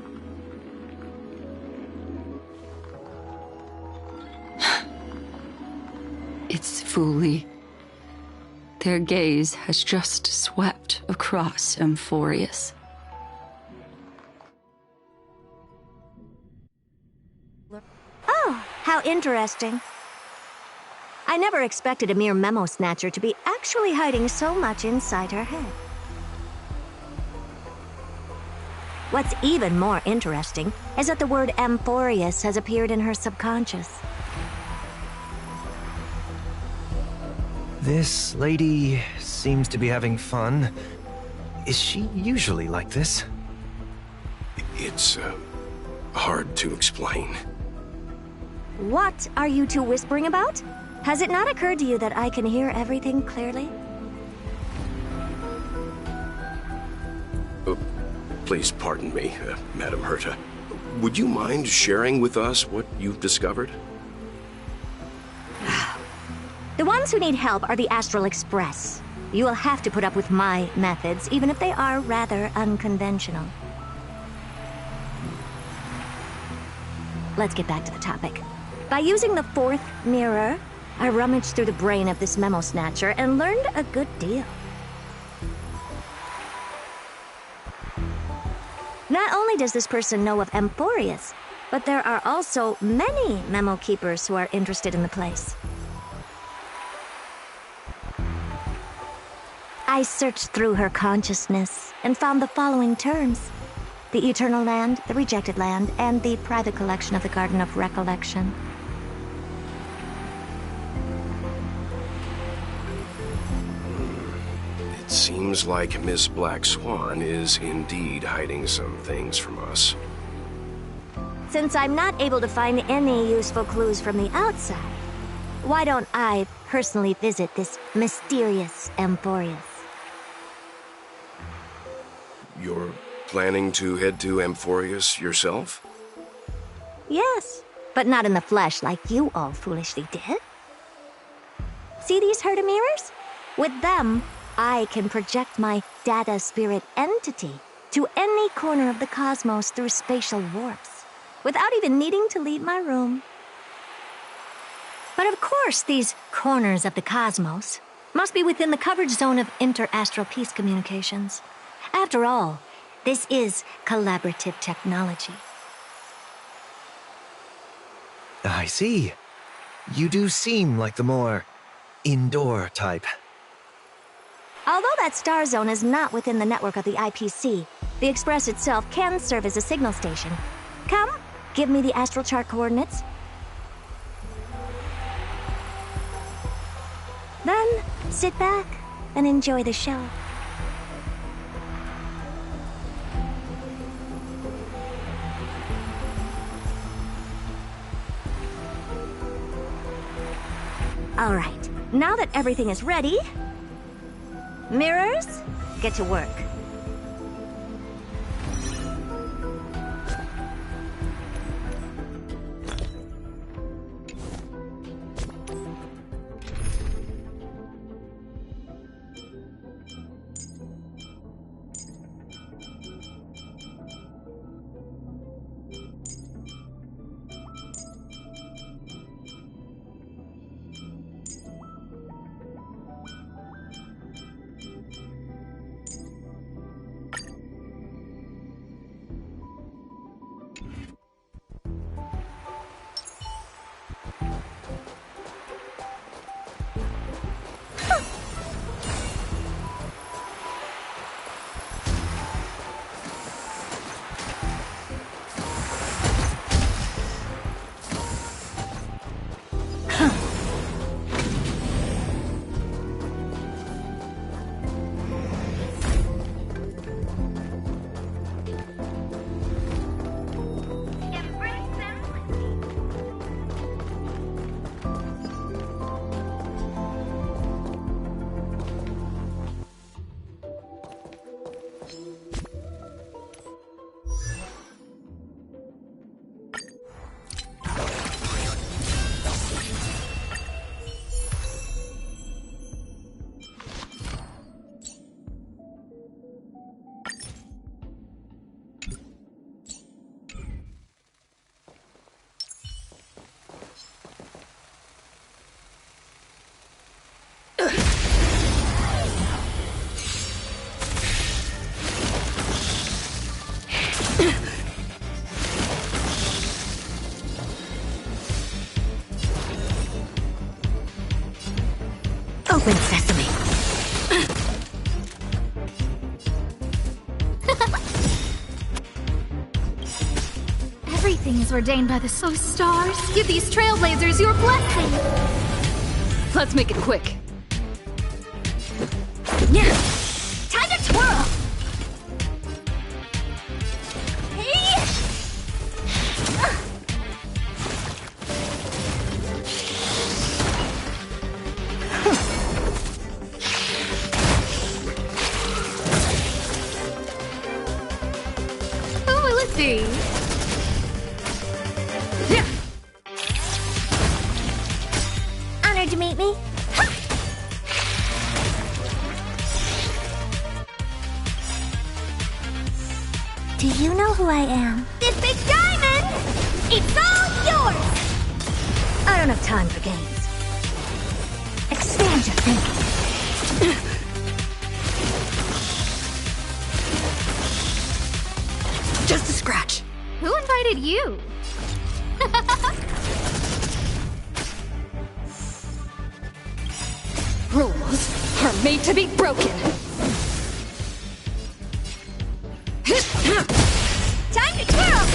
It's Fu Li. Their gaze has just swept across Amphorius. Oh, how interesting. I never expected a mere memo snatcher to be actually hiding so much inside her head. What's even more interesting is that the word Amphorius has appeared in her subconscious. This lady seems to be having fun. Is she usually like this? It's, hard to explain. What are you two whispering about? Has it not occurred to you that I can hear everything clearly? Please pardon me, Madam Herta. Would you mind sharing with us what you've discovered? The ones who need help are the Astral Express. You will have to put up with my methods, even if they are rather unconventional. Let's get back to the topic. By using the fourth mirror, I rummaged through the brain of this memo snatcher and learned a good deal. Not only does this person know of Amphorius, but there are also many memo keepers who are interested in the place. I searched through her consciousness and found the following terms: the Eternal Land, the Rejected Land, and the private collection of the Garden of Recollection. It seems like Miss Black Swan is indeed hiding some things from us. Since I'm not able to find any useful clues from the outside, why don't I personally visit this mysterious Amphorius? You're planning to head to Amphorius yourself? Yes, but not in the flesh like you all foolishly did. See these Herta mirrors? With them, I can project my data spirit entity to any corner of the cosmos through spatial warps, without even needing to leave my room. But of course, these corners of the cosmos must be within the coverage zone of inter-astral peace communications. After all, this is collaborative technology. I see. You do seem like the more indoor type. Although that star zone is not within the network of the IPC, the Express itself can serve as a signal station. Come, give me the astral chart coordinates. Then, sit back and enjoy the show. All right, now that everything is ready, mirrors, get to work. Open sesame. Everything is ordained by the stars. Give these trailblazers your blessing. Let's make it quick. Yeah. Time to twirl. Hey. Who will it be? Honored to meet me. Do you know who I am? This big diamond! It's all yours! I don't have time for games. Expand your thinking. Just a scratch. Who invited you? Rules are made to be broken. Time to twirl!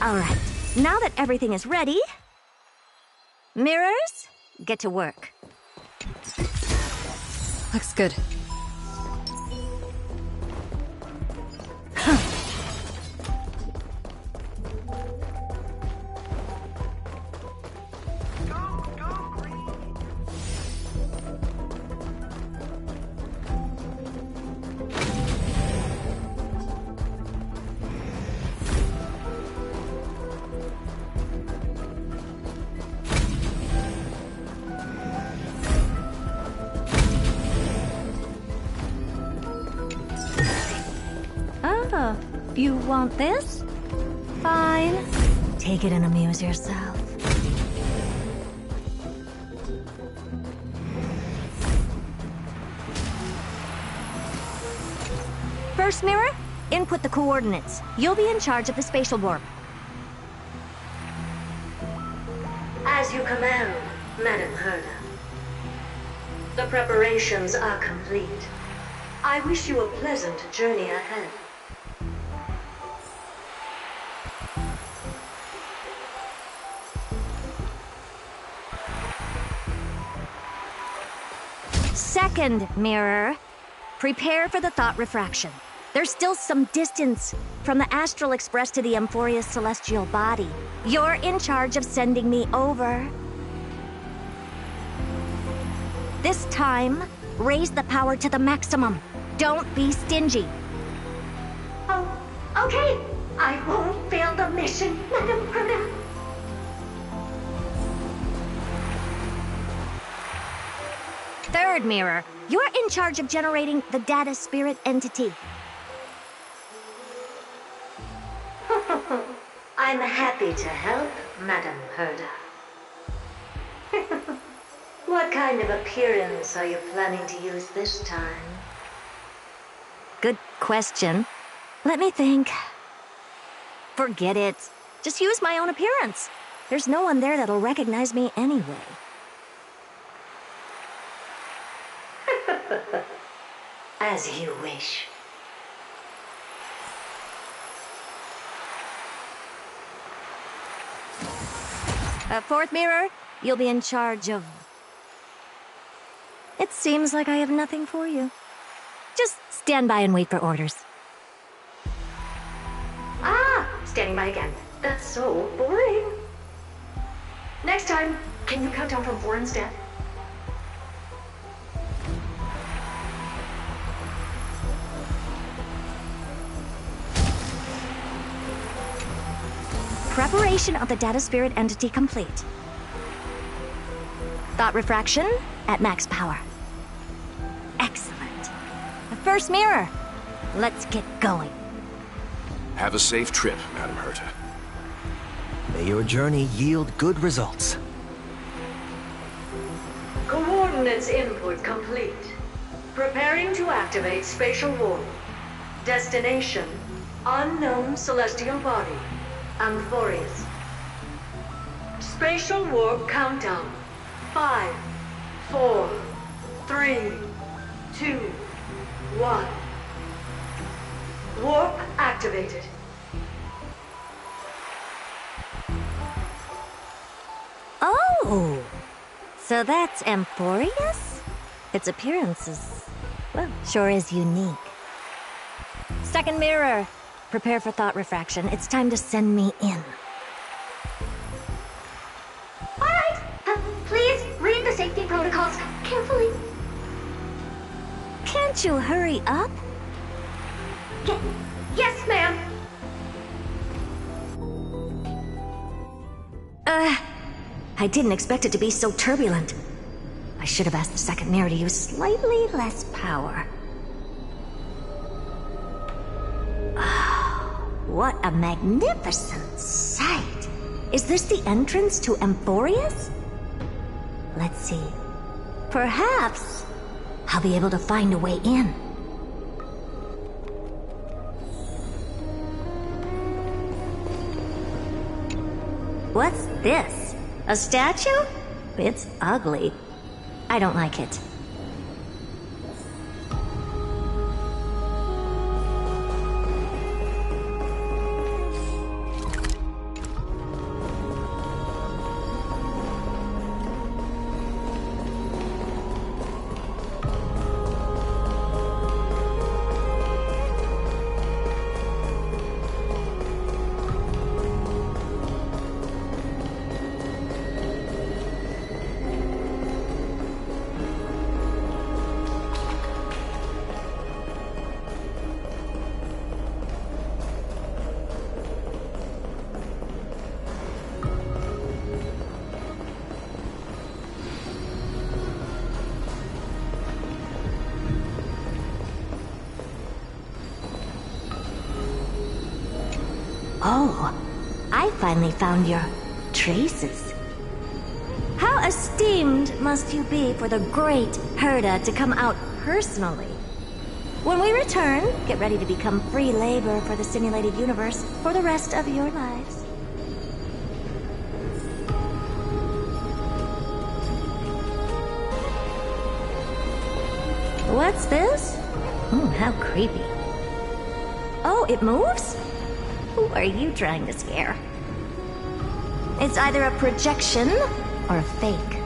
All right, now that everything is ready, mirrors, get to work. Looks good. Ah, you want this? Fine. Take it and amuse yourself. First mirror, input the coordinates. You'll be in charge of the spatial warp. As you command, Madam Herda. The preparations are complete. I wish you a pleasant journey ahead. Second mirror, prepare for the thought refraction. There's still some distance from the Astral Express to the Amphoria's celestial body. You're in charge of sending me over. This time, raise the power to the maximum. Don't be stingy. Oh, okay. I won't fail the mission, Madam Herda. Third mirror, you're in charge of generating the data spirit entity. I'm happy to help, Madam Herda. What kind of appearance are you planning to use this time? Good question. Let me think. Forget it. Just use my own appearance. There's no one there that'll recognize me anyway. As you wish. Fourth mirror, you'll be in charge of... It seems like I have nothing for you. Just stand by and wait for orders. Ah, standing by again. That's so boring. Next time, can you count down from 4 instead? Preparation of the data spirit entity complete. Thought refraction at max power. Excellent. The first mirror. Let's get going. Have a safe trip, Madam Herta. May your journey yield good results. Coordinates input complete. Preparing to activate spatial warp. Destination, unknown celestial body, Amphorius. Spatial warp countdown. 5, 4, 3, 2, 1. Warp activated. Oh! So that's Amphorius? Its appearance is, well, sure is unique. Second mirror! Prepare for thought refraction. It's time to send me in. Alright, please read the safety protocols carefully. Can't you hurry up? Yes, ma'am. I didn't expect it to be so turbulent. I should have asked the second mirror to use slightly less power. What a magnificent sight! Is this the entrance to Amphorius? Let's see. Perhaps I'll be able to find a way in. What's this? A statue? It's ugly. I don't like it. Oh, I finally found your traces. How esteemed must you be for the great Herda to come out personally? When we return, get ready to become free labor for the simulated universe for the rest of your lives. What's this? Oh, how creepy. Oh, it moves? Who are you trying to scare? It's either a projection or a fake.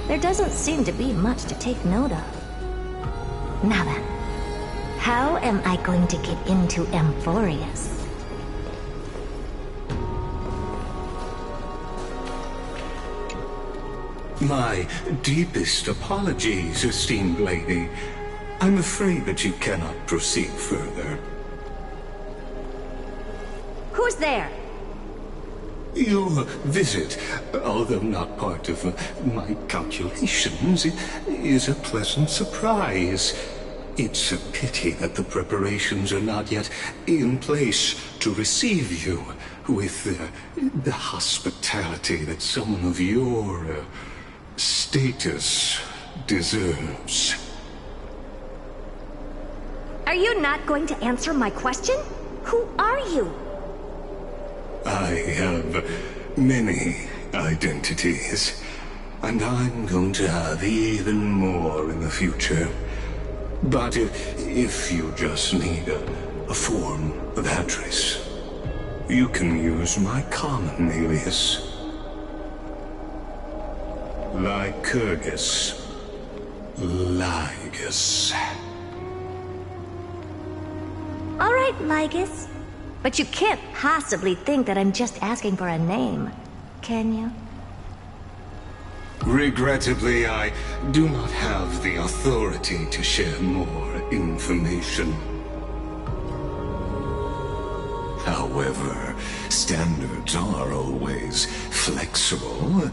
There doesn't seem to be much to take note of. Now then, how am I going to get into Amphorius? My deepest apologies, esteemed lady. I'm afraid that you cannot proceed further. Who's there? Your visit, although not part of my calculations, is a pleasant surprise. It's a pity that the preparations are not yet in place to receive you with the hospitality that someone of your status deserves. Are you not going to answer my question? Who are you? I have many identities, and I'm going to have even more in the future. But if you just need a form of address, you can use my common alias. Lycurgus. Lygus. All right, Lygus. But you can't possibly think that I'm just asking for a name, can you? Regrettably, I do not have the authority to share more information. However, standards are always flexible.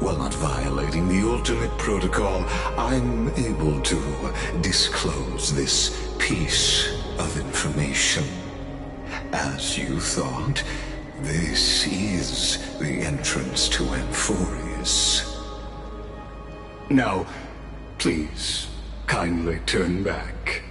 While not violating the ultimate protocol, I'm able to disclose this piece of information. As you thought, this is the entrance to Amphorius. Now, please, kindly turn back.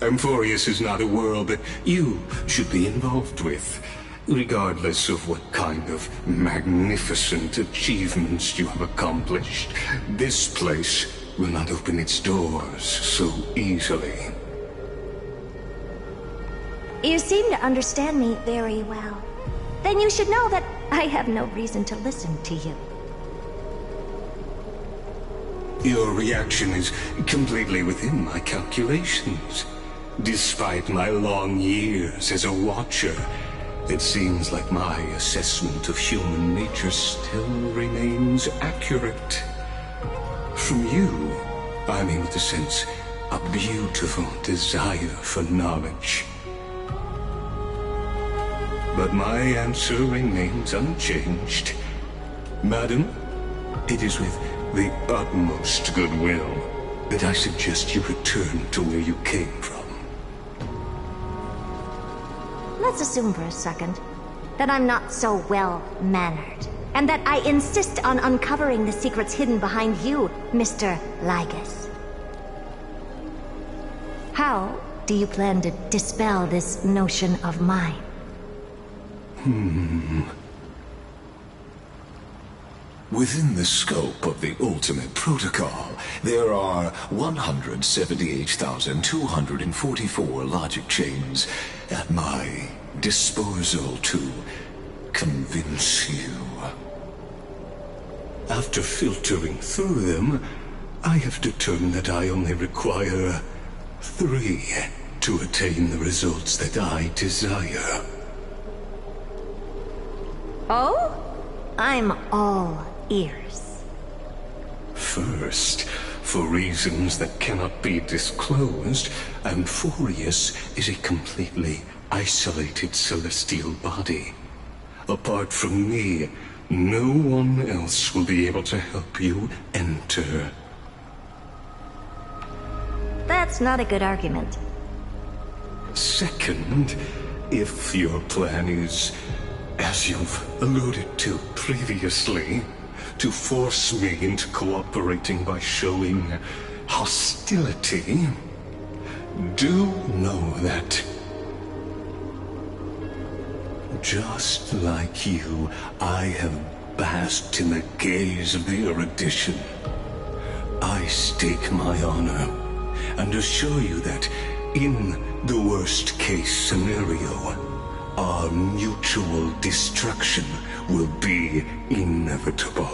Amphorius is not a world that you should be involved with, regardless of what kind of magnificent achievements you have accomplished. This place will not open its doors so easily. You seem to understand me very well. Then you should know that I have no reason to listen to you. Your reaction is completely within my calculations. Despite my long years as a Watcher, it seems like my assessment of human nature still remains accurate. From you, I'm able to sense a beautiful desire for knowledge. But my answer remains unchanged. Madam, it is with the utmost goodwill that I suggest you return to where you came from. Let's assume for a second that I'm not so well-mannered, and that I insist on uncovering the secrets hidden behind you, Mr. Lygus. How do you plan to dispel this notion of mine? Within the scope of the Ultimate Protocol, there are 178,244 logic chains at my disposal to convince you. After filtering through them, I have determined that I only require 3 to attain the results that I desire. Oh? I'm all ears. First, for reasons that cannot be disclosed, Amphorius is a completely isolated celestial body. Apart from me, no one else will be able to help you enter. That's not a good argument. Second, if your plan is, as you've alluded to previously, to force me into cooperating by showing hostility, do know that, just like you, I have basked in the gaze of the erudition. I stake my honor and assure you that, in the worst-case scenario, our mutual destruction will be inevitable.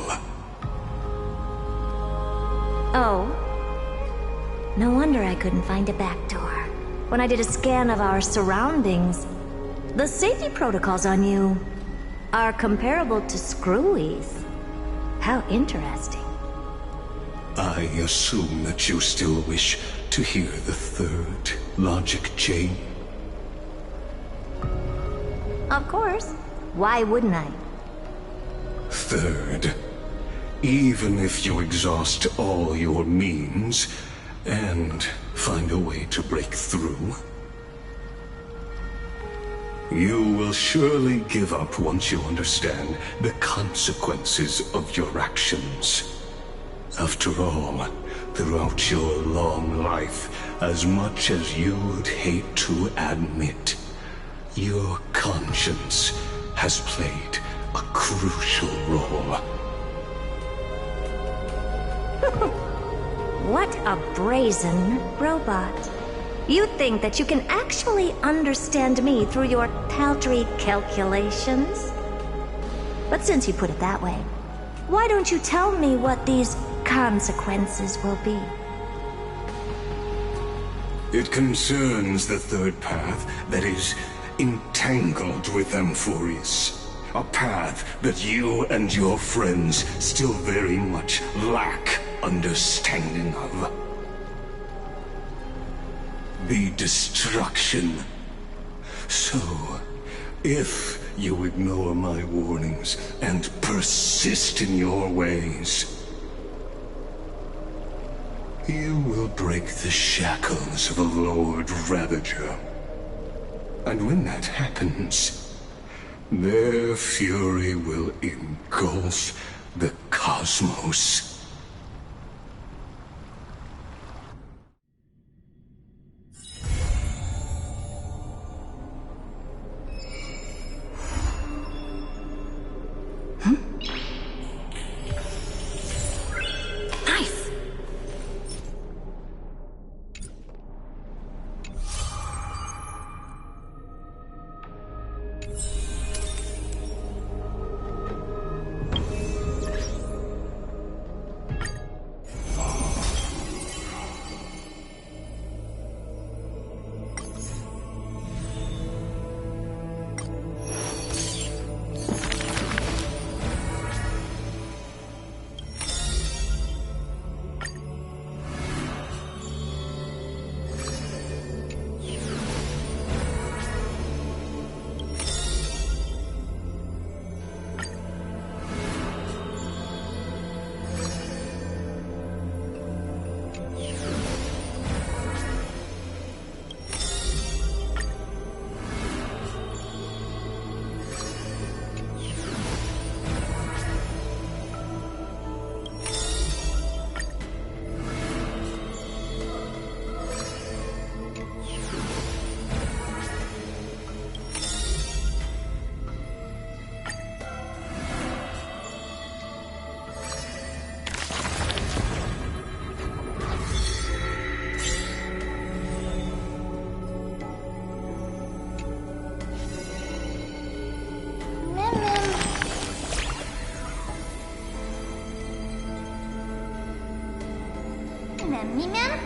Oh. No wonder I couldn't find a back door. When I did a scan of our surroundings, the safety protocols on you are comparable to Screwy's. How interesting. I assume that you still wish to hear the third logic chain? Of course. Why wouldn't I? Third, even if you exhaust all your means and find a way to break through, you will surely give up once you understand the consequences of your actions. After all, throughout your long life, as much as you'd hate to admit, your conscience has played a crucial role. What a brazen robot. You think that you can actually understand me through your paltry calculations? But since you put it that way, why don't you tell me what these consequences will be? It concerns the third path that is entangled with Amphorius. A path that you and your friends still very much lack understanding of. The destruction. So, if you ignore my warnings and persist in your ways, you will break the shackles of a Lord Ravager. And when that happens, their fury will engulf the cosmos. Mim?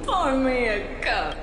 Pour me a cup.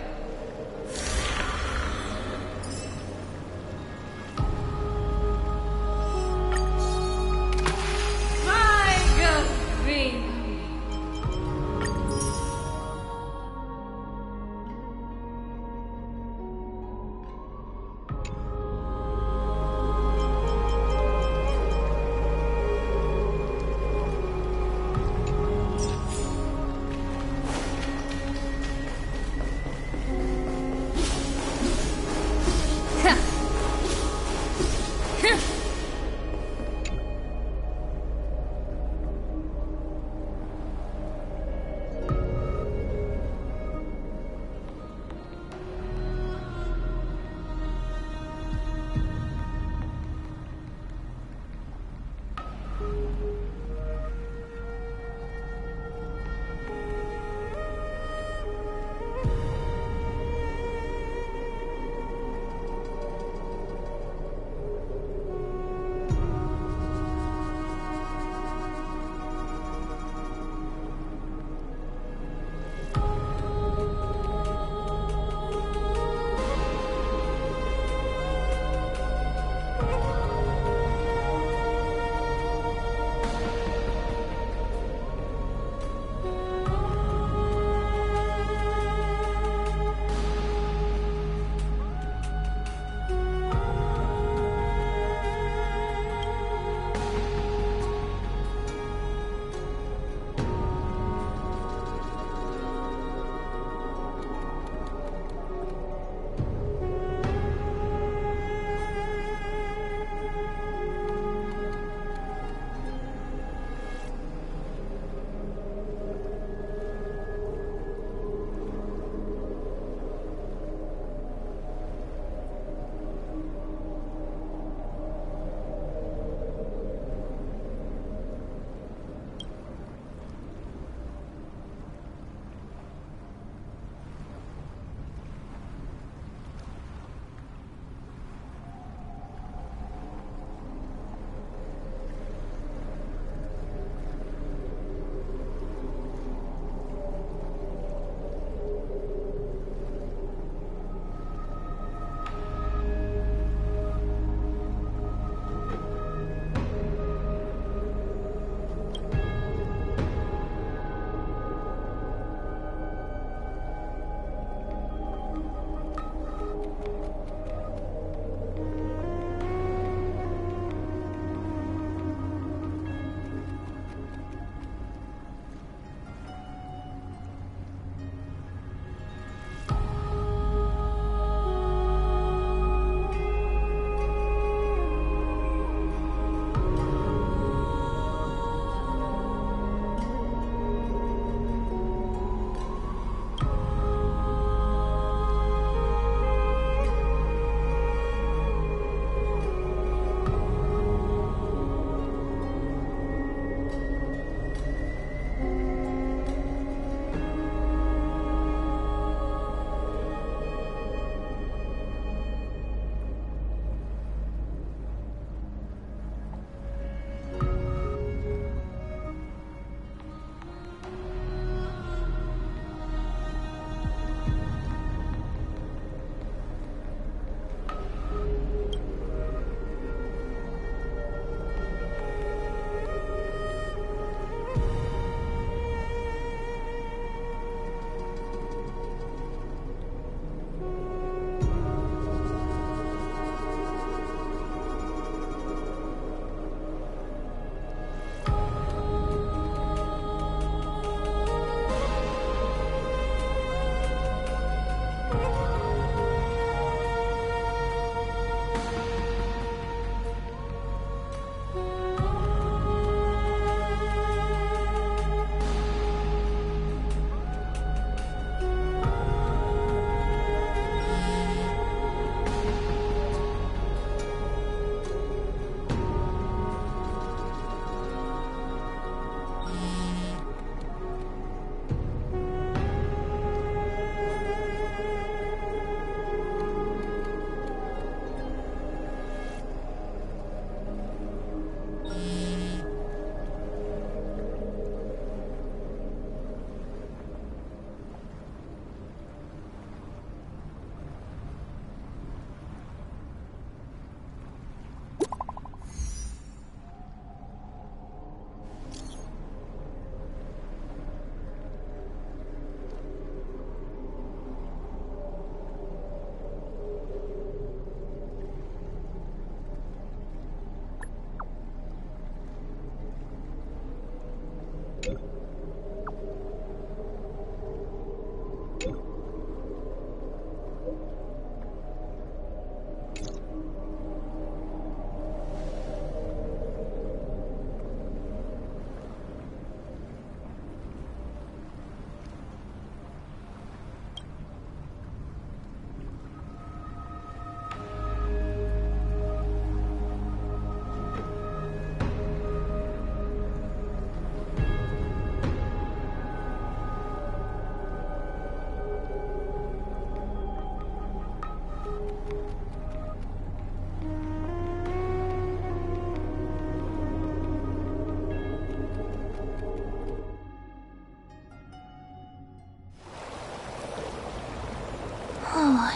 Oh,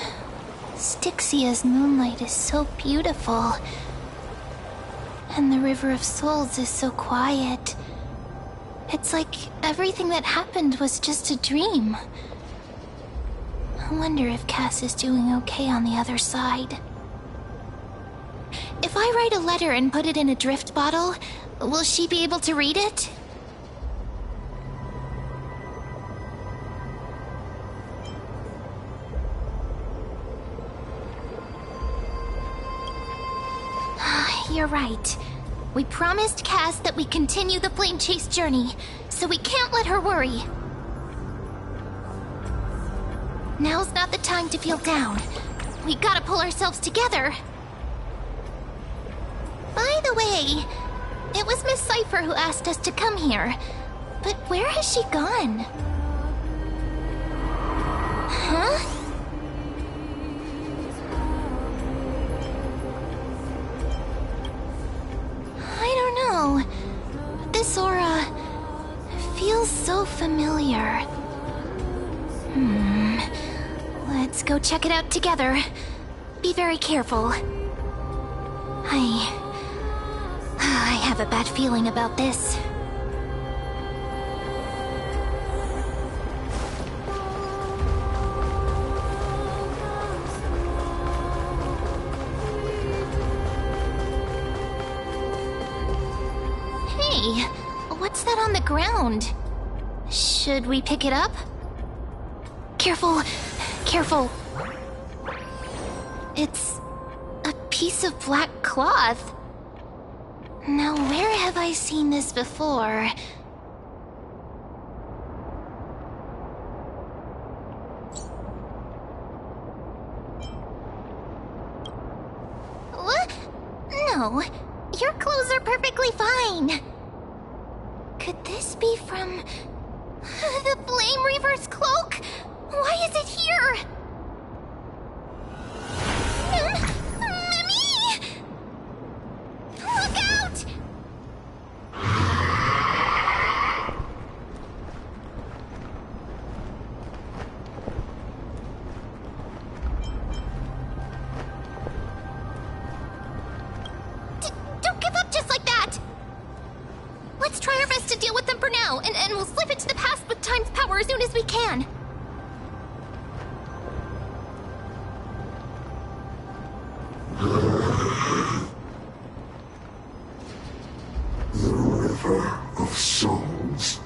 Styxia's moonlight is so beautiful. And the River of Souls is so quiet. It's like everything that happened was just a dream. I wonder if Cass is doing okay on the other side. If I write a letter and put it in a drift bottle, will she be able to read it? You're right. We promised Cass that we continue the plane chase journey, so we can't let her worry. Now's not the time to feel down. We gotta pull ourselves together. By the way, it was Miss Cypher who asked us to come here. But where has she gone? Huh? This aura feels so familiar. Let's go check it out together. Be very careful. I have a bad feeling about this. What's that on the ground? Should we pick it up? Careful, careful. It's a piece of black cloth. Now, where have I seen this before? What? No, your clothes are perfectly fine. Could this be from the Flame Reaver's cloak? Why is it here? Mimi! Look out! Don't give up just like that! Let's try our best to deal with them for now, and we'll slip into the past with Time's power as soon as we can. The River of Souls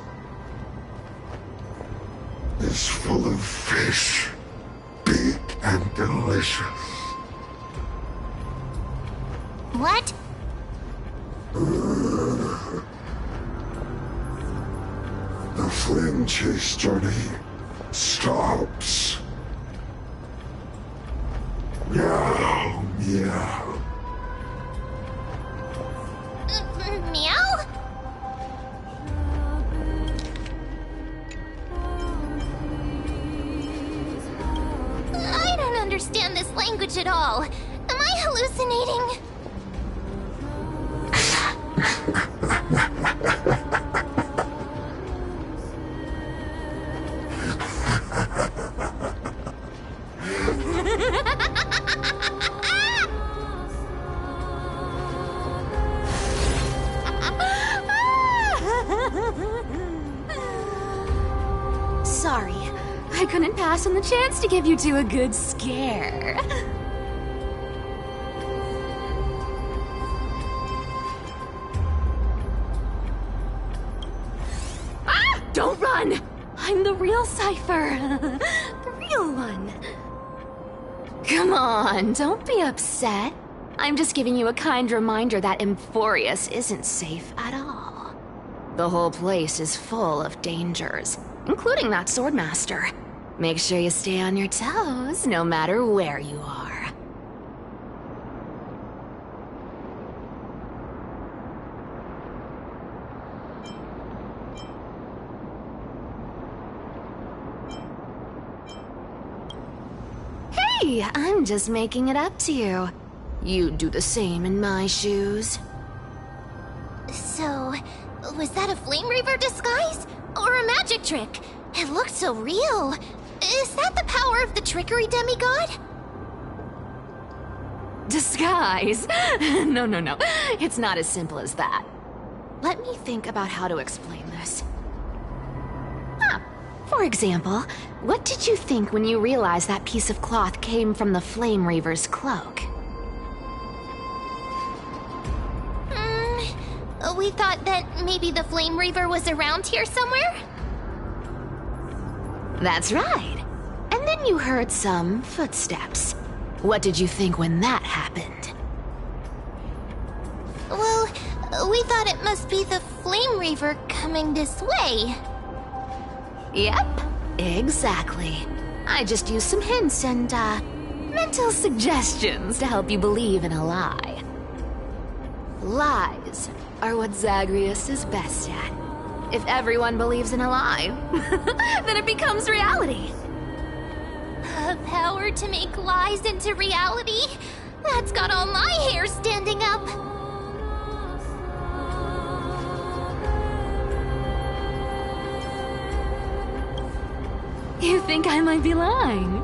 is full of fish, big and delicious. What? The flame chase journey stops. Meow, meow. Meow? I don't understand this language at all. Am I hallucinating? Sorry, I couldn't pass on the chance to give you two a good scare. Don't run! I'm the real Cypher. The real one. Come on, don't be upset. I'm just giving you a kind reminder that Emphorius isn't safe at all. The whole place is full of dangers, including that Swordmaster. Make sure you stay on your toes, no matter where you are. Hey, I'm just making it up to you. You'd do the same in my shoes. So, was that a Flame Reaver disguise? Or a magic trick? It looked so real. Is that the power of the trickery demigod? Disguise? No. It's not as simple as that. Let me think about how to explain this. For example, what did you think when you realized that piece of cloth came from the Flame Reaver's cloak? We thought that maybe the Flame Reaver was around here somewhere? That's right. And then you heard some footsteps. What did you think when that happened? Well, we thought it must be the Flame Reaver coming this way. Yep, exactly. I just used some hints and, mental suggestions to help you believe in a lie. Lies are what Zagreus is best at. If everyone believes in a lie, then it becomes reality. A power to make lies into reality? That's got all my hair standing up. You think I might be lying?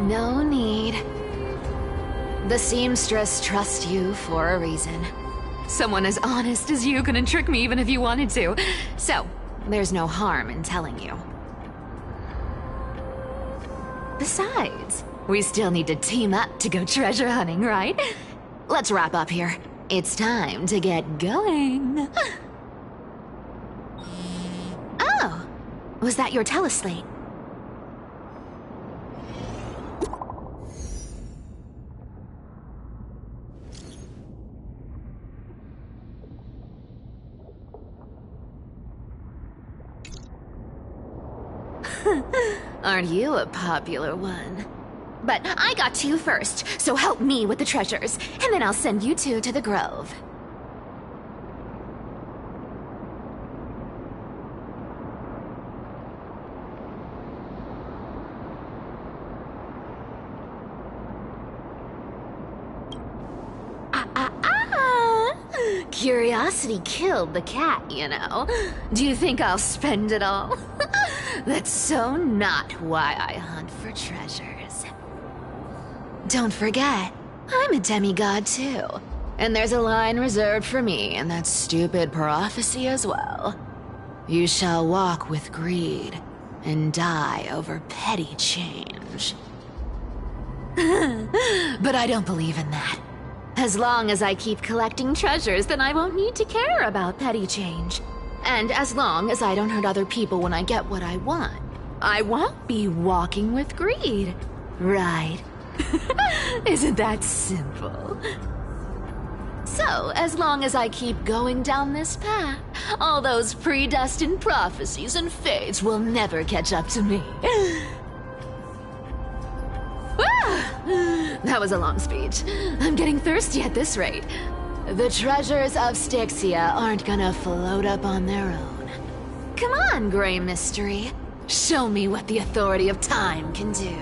No need. The seamstress trusts you for a reason. Someone as honest as you couldn't trick me even if you wanted to. So, there's no harm in telling you. Besides, we still need to team up to go treasure hunting, right? Let's wrap up here. It's time to get going. Oh, was that your teleslate? Aren't you a popular one? But I got 2 first, so help me with the treasures, and then I'll send you 2 to the Grove. Curiosity killed the cat, you know. Do you think I'll spend it all? That's so not why I hunt for treasures. Don't forget, I'm a demigod too. And there's a line reserved for me in that stupid prophecy as well. You shall walk with greed and die over petty change. But I don't believe in that. As long as I keep collecting treasures, then I won't need to care about petty change. And as long as I don't hurt other people when I get what I want, I won't be walking with greed. Right? Isn't that simple? So, as long as I keep going down this path, all those predestined prophecies and fates will never catch up to me. That was a long speech. I'm getting thirsty at this rate. The treasures of Styxia aren't gonna float up on their own. Come on, Grey Mystery. Show me what the authority of time can do.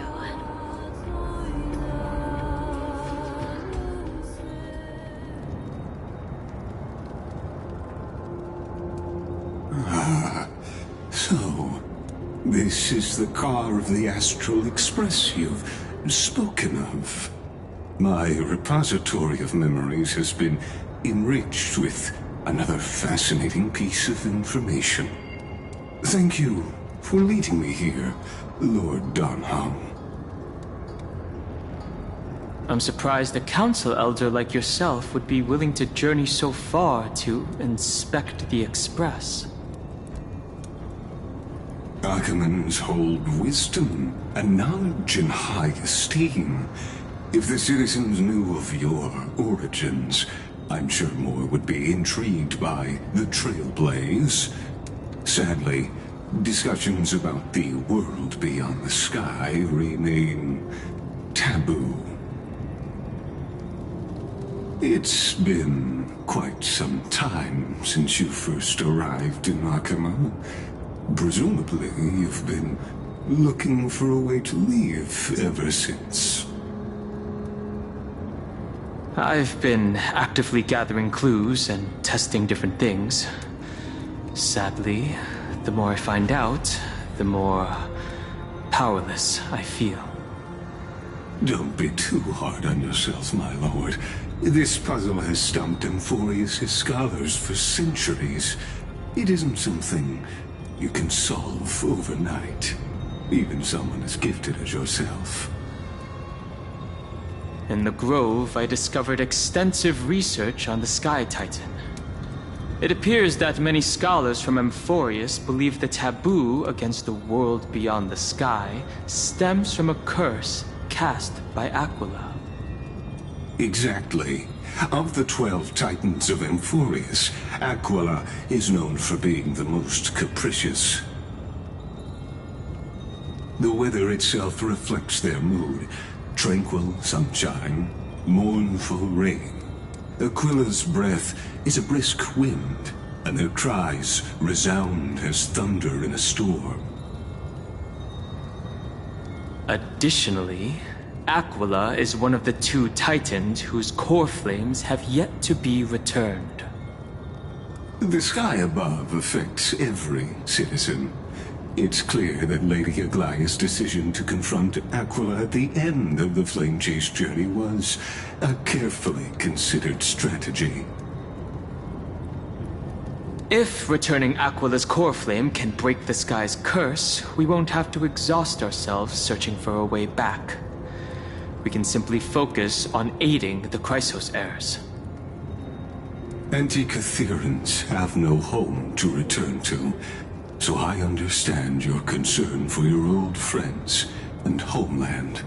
So, this is the car of the Astral Express you've spoken of. My repository of memories has been enriched with another fascinating piece of information. Thank you for leading me here, Lord Donham. I'm surprised a council elder like yourself would be willing to journey so far to inspect the Express. Ackermans hold wisdom and knowledge in high esteem. If the citizens knew of your origins, I'm sure more would be intrigued by the Trailblaze. Sadly, discussions about the world beyond the sky remain taboo. It's been quite some time since you first arrived in Akama. Presumably, you've been looking for a way to leave ever since. I've been actively gathering clues and testing different things. Sadly, the more I find out, the more powerless I feel. Don't be too hard on yourself, my lord. This puzzle has stumped Amphorius' scholars for centuries. It isn't something you can solve overnight, even someone as gifted as yourself. In the Grove, I discovered extensive research on the Sky Titan. It appears that many scholars from Amphorius believe the taboo against the world beyond the sky stems from a curse cast by Aquila. Exactly. Of the 12 Titans of Amphorius, Aquila is known for being the most capricious. The weather itself reflects their mood. Tranquil sunshine, mournful rain. Aquila's breath is a brisk wind, and their cries resound as thunder in a storm. Additionally, Aquila is one of the 2 Titans whose core flames have yet to be returned. The sky above affects every citizen. It's clear that Lady Aglaya's decision to confront Aquila at the end of the Flame Chase journey was a carefully considered strategy. If returning Aquila's core flame can break the sky's curse, we won't have to exhaust ourselves searching for a way back. We can simply focus on aiding the Chrysos heirs. Anti-Catherians have no home to return to, so I understand your concern for your old friends and homeland.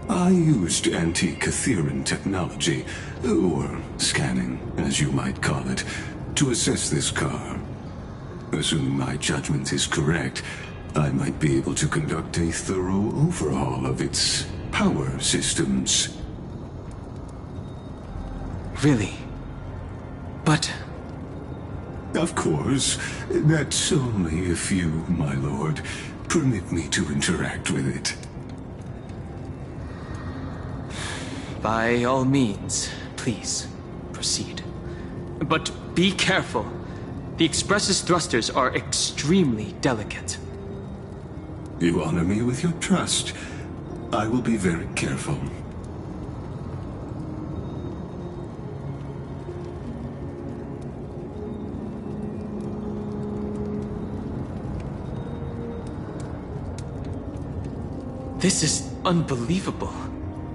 I used anti-Catherian technology, or scanning, as you might call it, to assess this car. Assuming my judgment is correct, I might be able to conduct a thorough overhaul of its power systems. Really? But... Of course. That's only if you, my lord, permit me to interact with it. By all means, please, proceed. But be careful. The Express's thrusters are extremely delicate. You honor me with your trust. I will be very careful. This is unbelievable.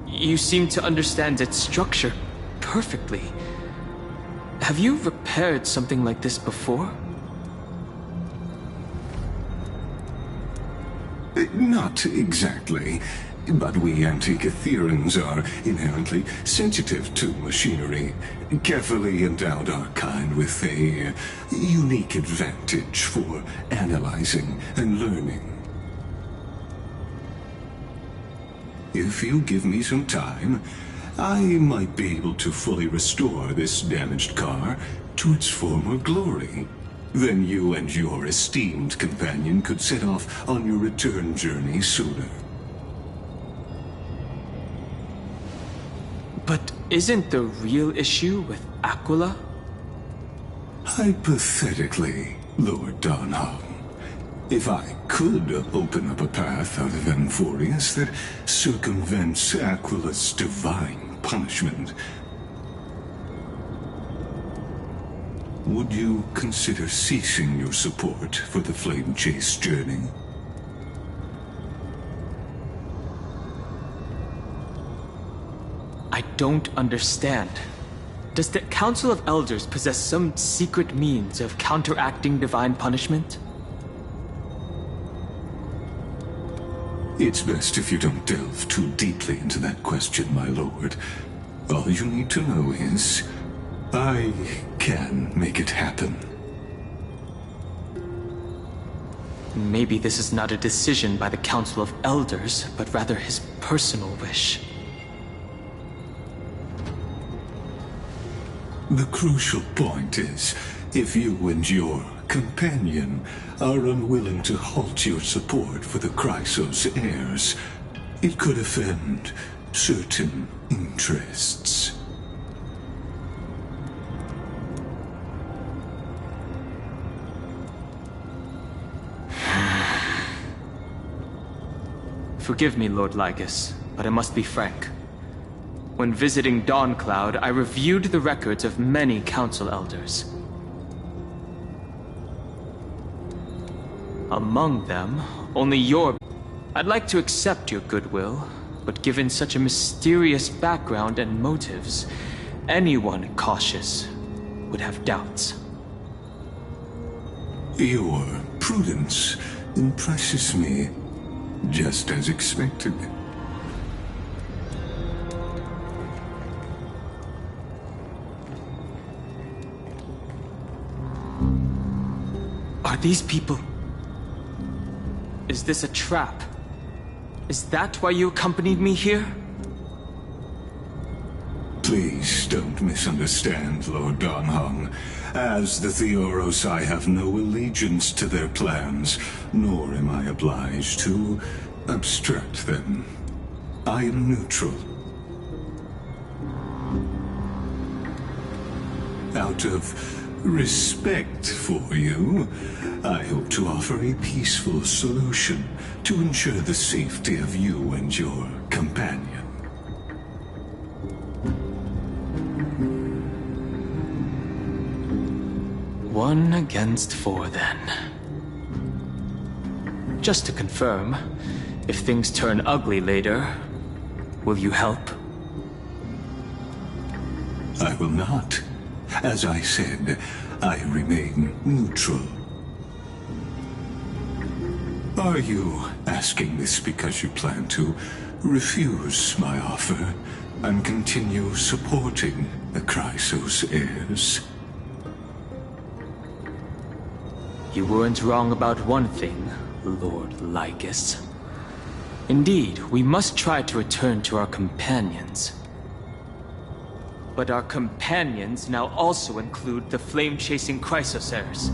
You seem to understand its structure perfectly. Have you repaired something like this before? Not exactly. But we Anti-Catherians are inherently sensitive to machinery. Carefully endowed our kind with a unique advantage for analyzing and learning. If you give me some time, I might be able to fully restore this damaged car to its former glory. Then you and your esteemed companion could set off on your return journey sooner. But isn't the real issue with Aquila? Hypothetically, Lord Donham. If I could open up a path out of Amphorius that circumvents Aquila's divine punishment, would you consider ceasing your support for the Flame Chase journey? don't understand. Does the Council of Elders possess some secret means of counteracting divine punishment? It's best if you don't delve too deeply into that question, my lord. All you need to know is, I can make it happen. Maybe this is not a decision by the Council of Elders, but rather his personal wish. The crucial point is, if you and your companion are unwilling to halt your support for the Chrysos heirs, it could offend certain interests. Forgive me, Lord Lygus, but I must be frank. When visiting Dawncloud, I reviewed the records of many council elders. Among them, only your... I'd like to accept your goodwill, but given such a mysterious background and motives, anyone cautious would have doubts. Your prudence impresses me, just as expected. Are these people... Is this a trap? Is that why you accompanied me here? Please don't misunderstand, Lord Donghong. As the Theoros, I have no allegiance to their plans, nor am I obliged to obstruct them. I am neutral. Out of respect for you, I hope to offer a peaceful solution to ensure the safety of you and your companion. One against four, then. Just to confirm, if things turn ugly later, will you help? I will not. As I said, I remain neutral. Are you asking this because you plan to refuse my offer and continue supporting the Chrysos heirs? You weren't wrong about one thing, Lord Lygus. Indeed, we must try to return to our companions. But our companions now also include the flame-chasing Chrysos heirs.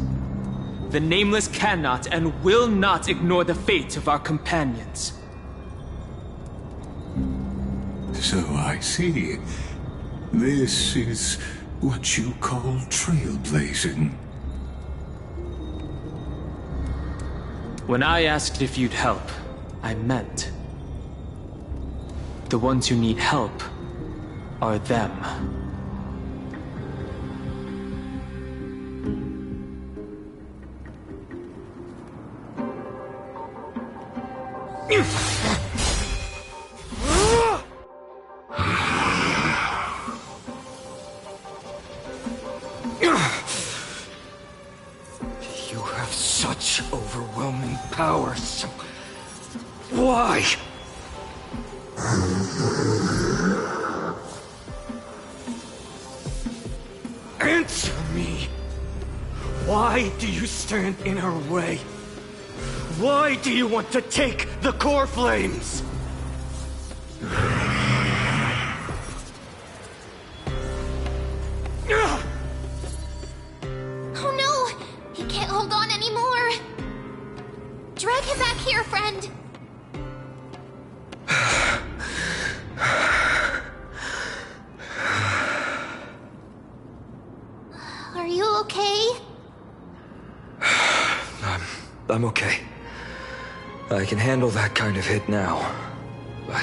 The Nameless cannot and will not ignore the fate of our companions. So I see. This is what you call trailblazing. When I asked if you'd help, I meant the ones who need help are them. You have such overwhelming power, so... Why? Answer me! Why do you stand in our way? Why do you want to take the core flames? Oh no! He can't hold on anymore! Drag him back here, friend! Are you okay? I'm okay. I can handle that kind of hit now. But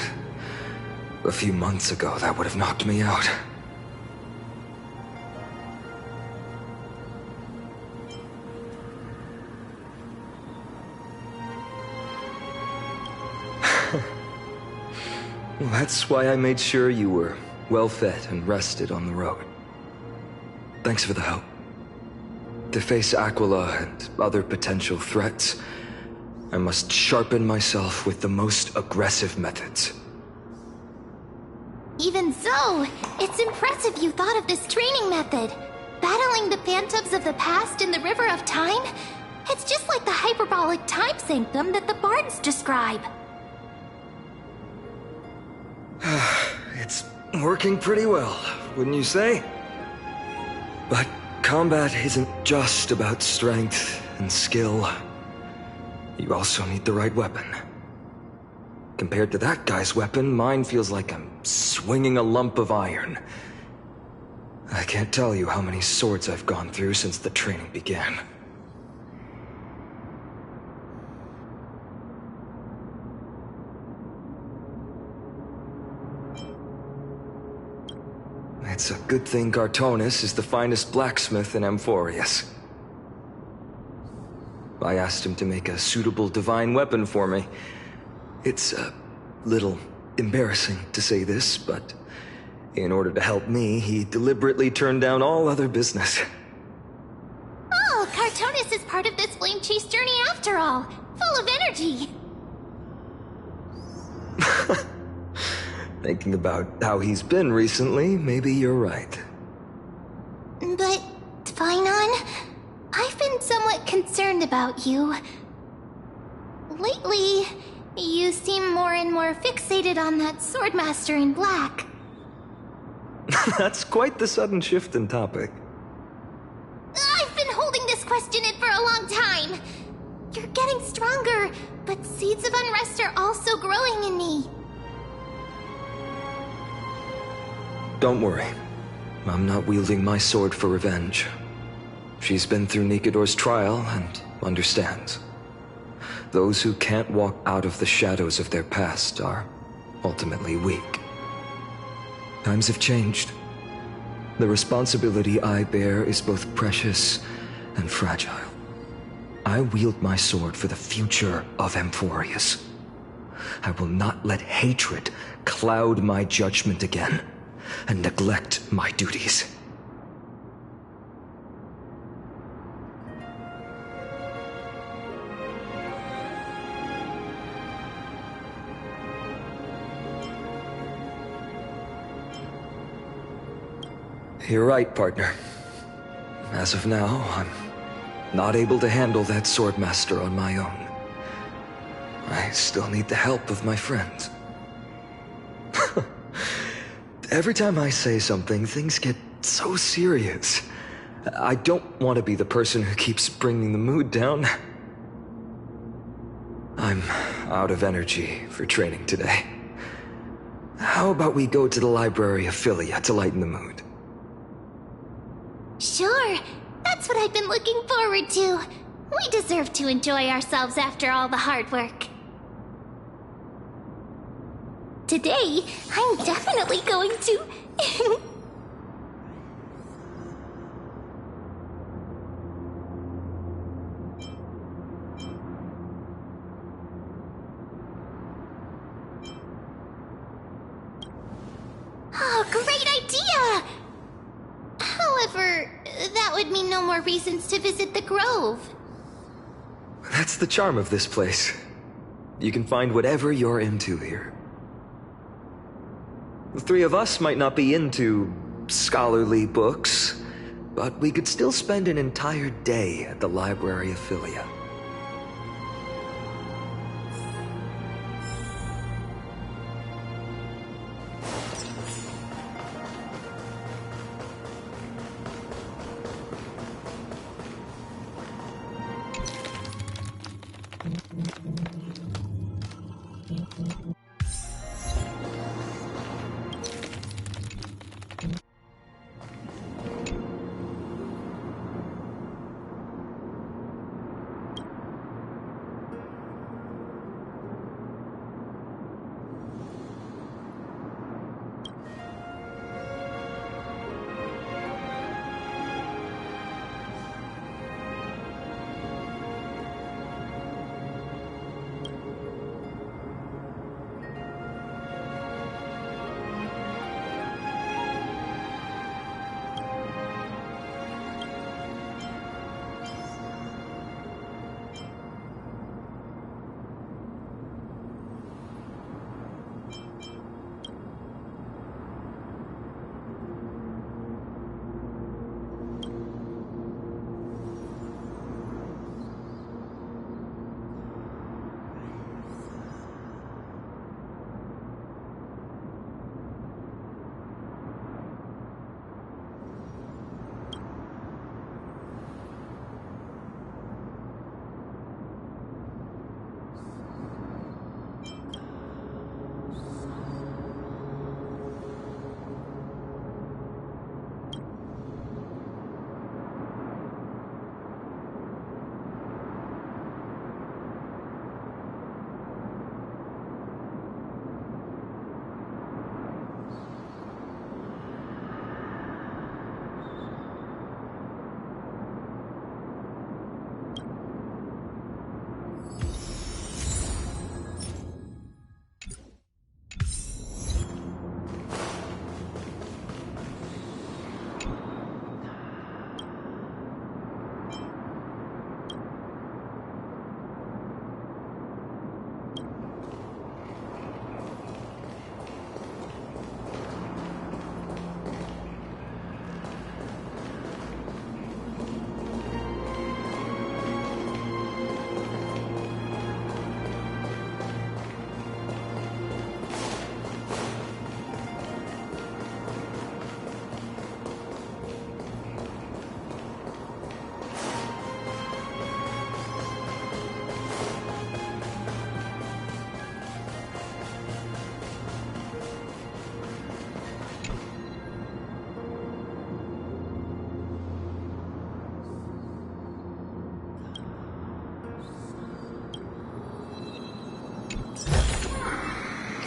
a few months ago, that would have knocked me out. Well, that's why I made sure you were well fed and rested on the road. Thanks for the help. To face Aquila and other potential threats, I must sharpen myself with the most aggressive methods. Even so, it's impressive you thought of this training method. Battling the phantoms of the past in the River of Time? It's just like the hyperbolic time sanctum that the bards describe. It's working pretty well, wouldn't you say? But combat isn't just about strength and skill. You also need the right weapon. Compared to that guy's weapon, mine feels like I'm swinging a lump of iron. I can't tell you how many swords I've gone through since the training began. It's a good thing Cartonis is the finest blacksmith in Amphorius. I asked him to make a suitable divine weapon for me. It's a little embarrassing to say this, but in order to help me, he deliberately turned down all other business. Oh, Cartonis is part of this flame chase journey after all. Full of energy. Thinking about how he's been recently, maybe you're right. But, Phainon, I've been somewhat concerned about you. Lately, you seem more and more fixated on that Swordmaster in black. That's quite the sudden shift in topic. I've been holding this question in for a long time. You're getting stronger, but seeds of unrest are also growing in me. Don't worry. I'm not wielding my sword for revenge. She's been through Nikador's trial and understands. Those who can't walk out of the shadows of their past are ultimately weak. Times have changed. The responsibility I bear is both precious and fragile. I wield my sword for the future of Amphorius. I will not let hatred cloud my judgment again and neglect my duties. You're right, partner. As of now, I'm not able to handle that Swordmaster on my own. I still need the help of my friends. Every time I say something, things get so serious. I don't want to be the person who keeps bringing the mood down. I'm out of energy for training today. How about we go to the Library of Philia to lighten the mood? Sure, that's what I've been looking forward to. We deserve to enjoy ourselves after all the hard work. Today, I'm definitely going to... Oh, great idea! However, that would mean no more reasons to visit the Grove. That's the charm of this place. You can find whatever you're into here. The three of us might not be into scholarly books, but we could still spend an entire day at the Library of Philia.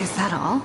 Is that all?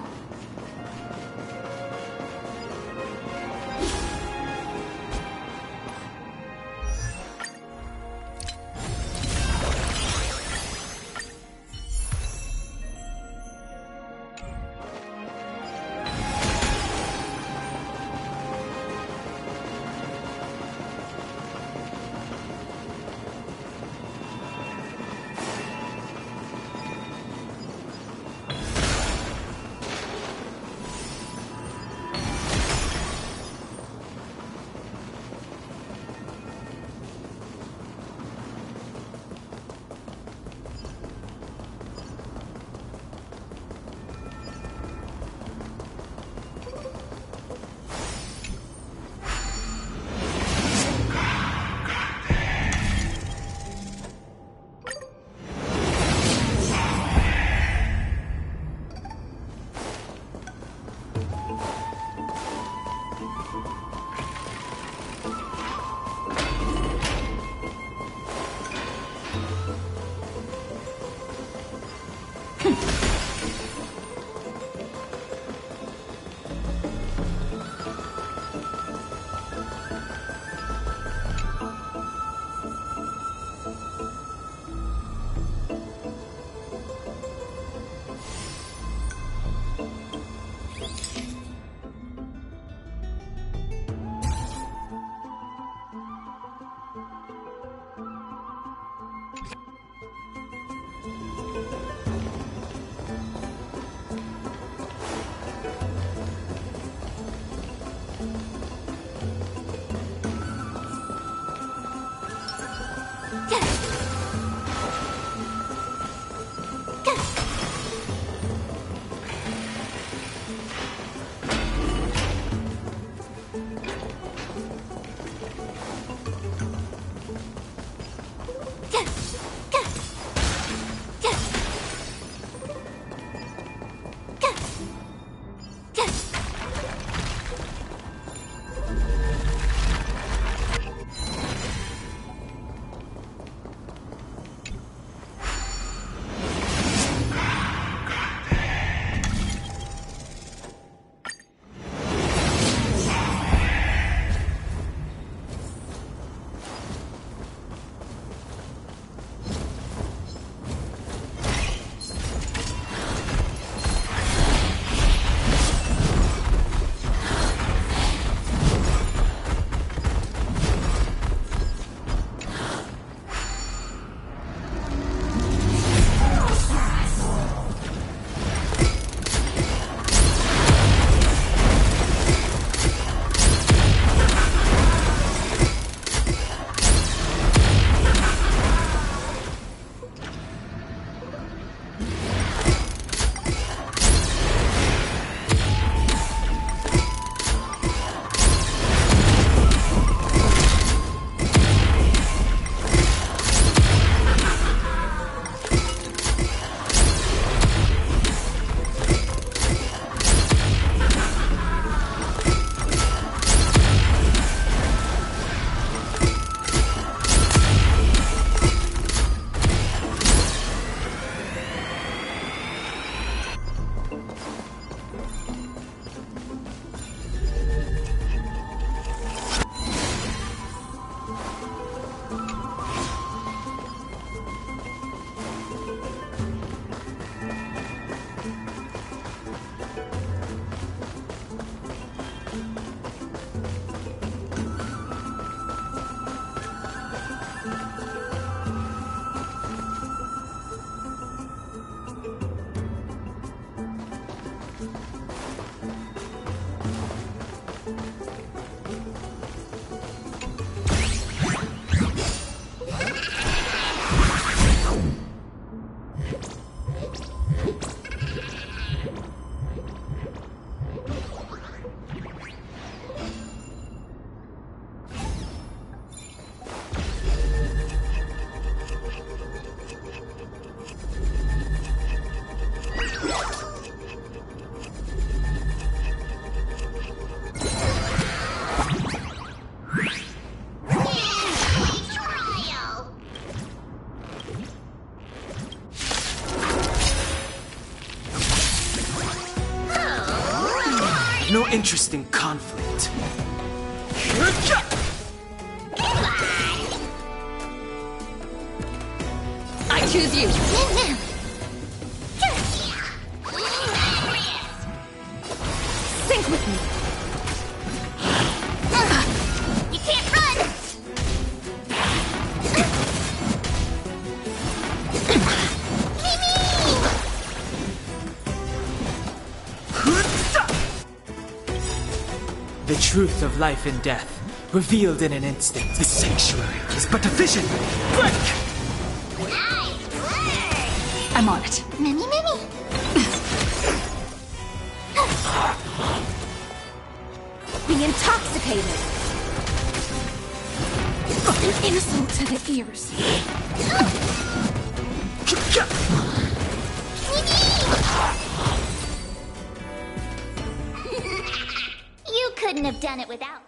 have no interest in conflict. I choose you. Sync with me. You can't run. The truth of life and death, revealed in an instant. The sanctuary is but a vision. Break! I'm on it. Mimi. Be intoxicated. Insult to the ears. You couldn't have done it without me.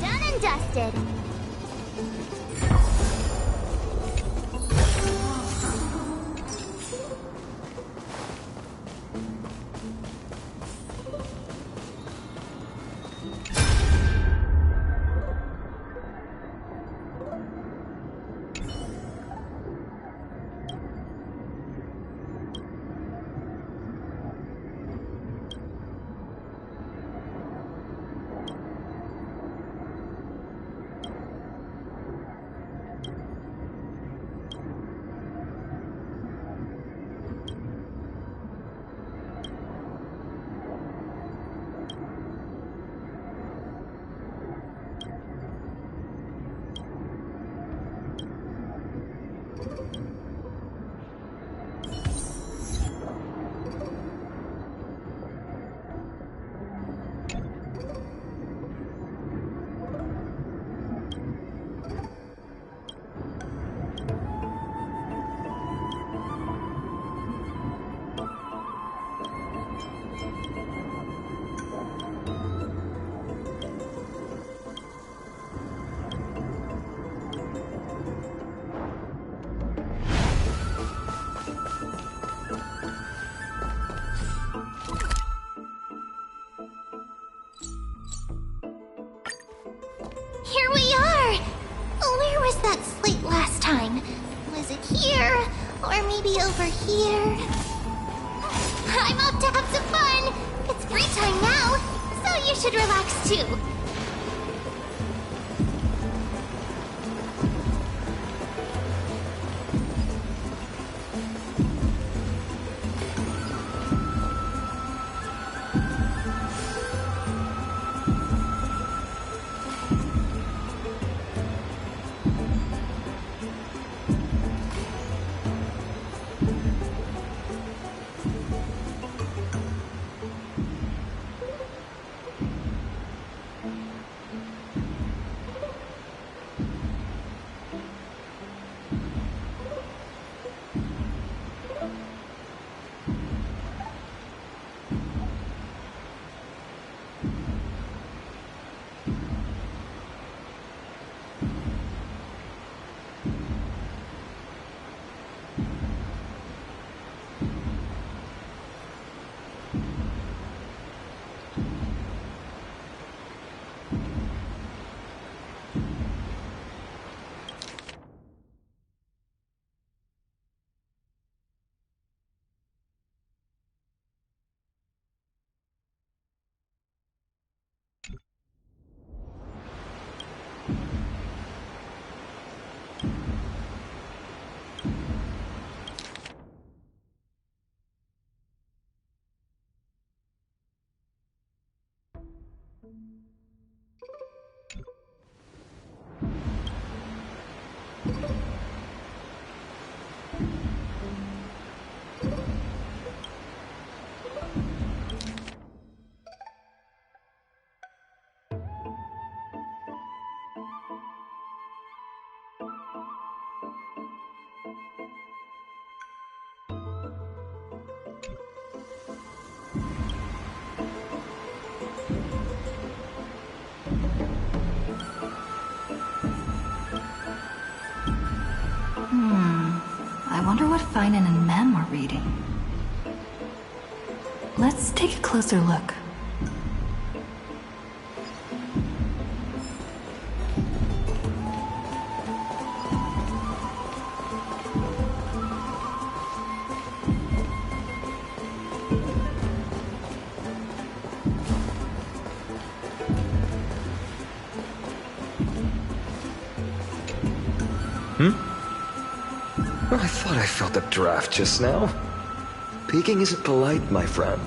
Done and dusted. Here we are! Where was that slate last time? Was it here? Or maybe over here? I'm up to have some fun! It's free time now, so you should relax too. I wonder what Finan and Mem are reading. Let's take a closer look. I thought I felt a draft just now. Peeking isn't polite, my friend.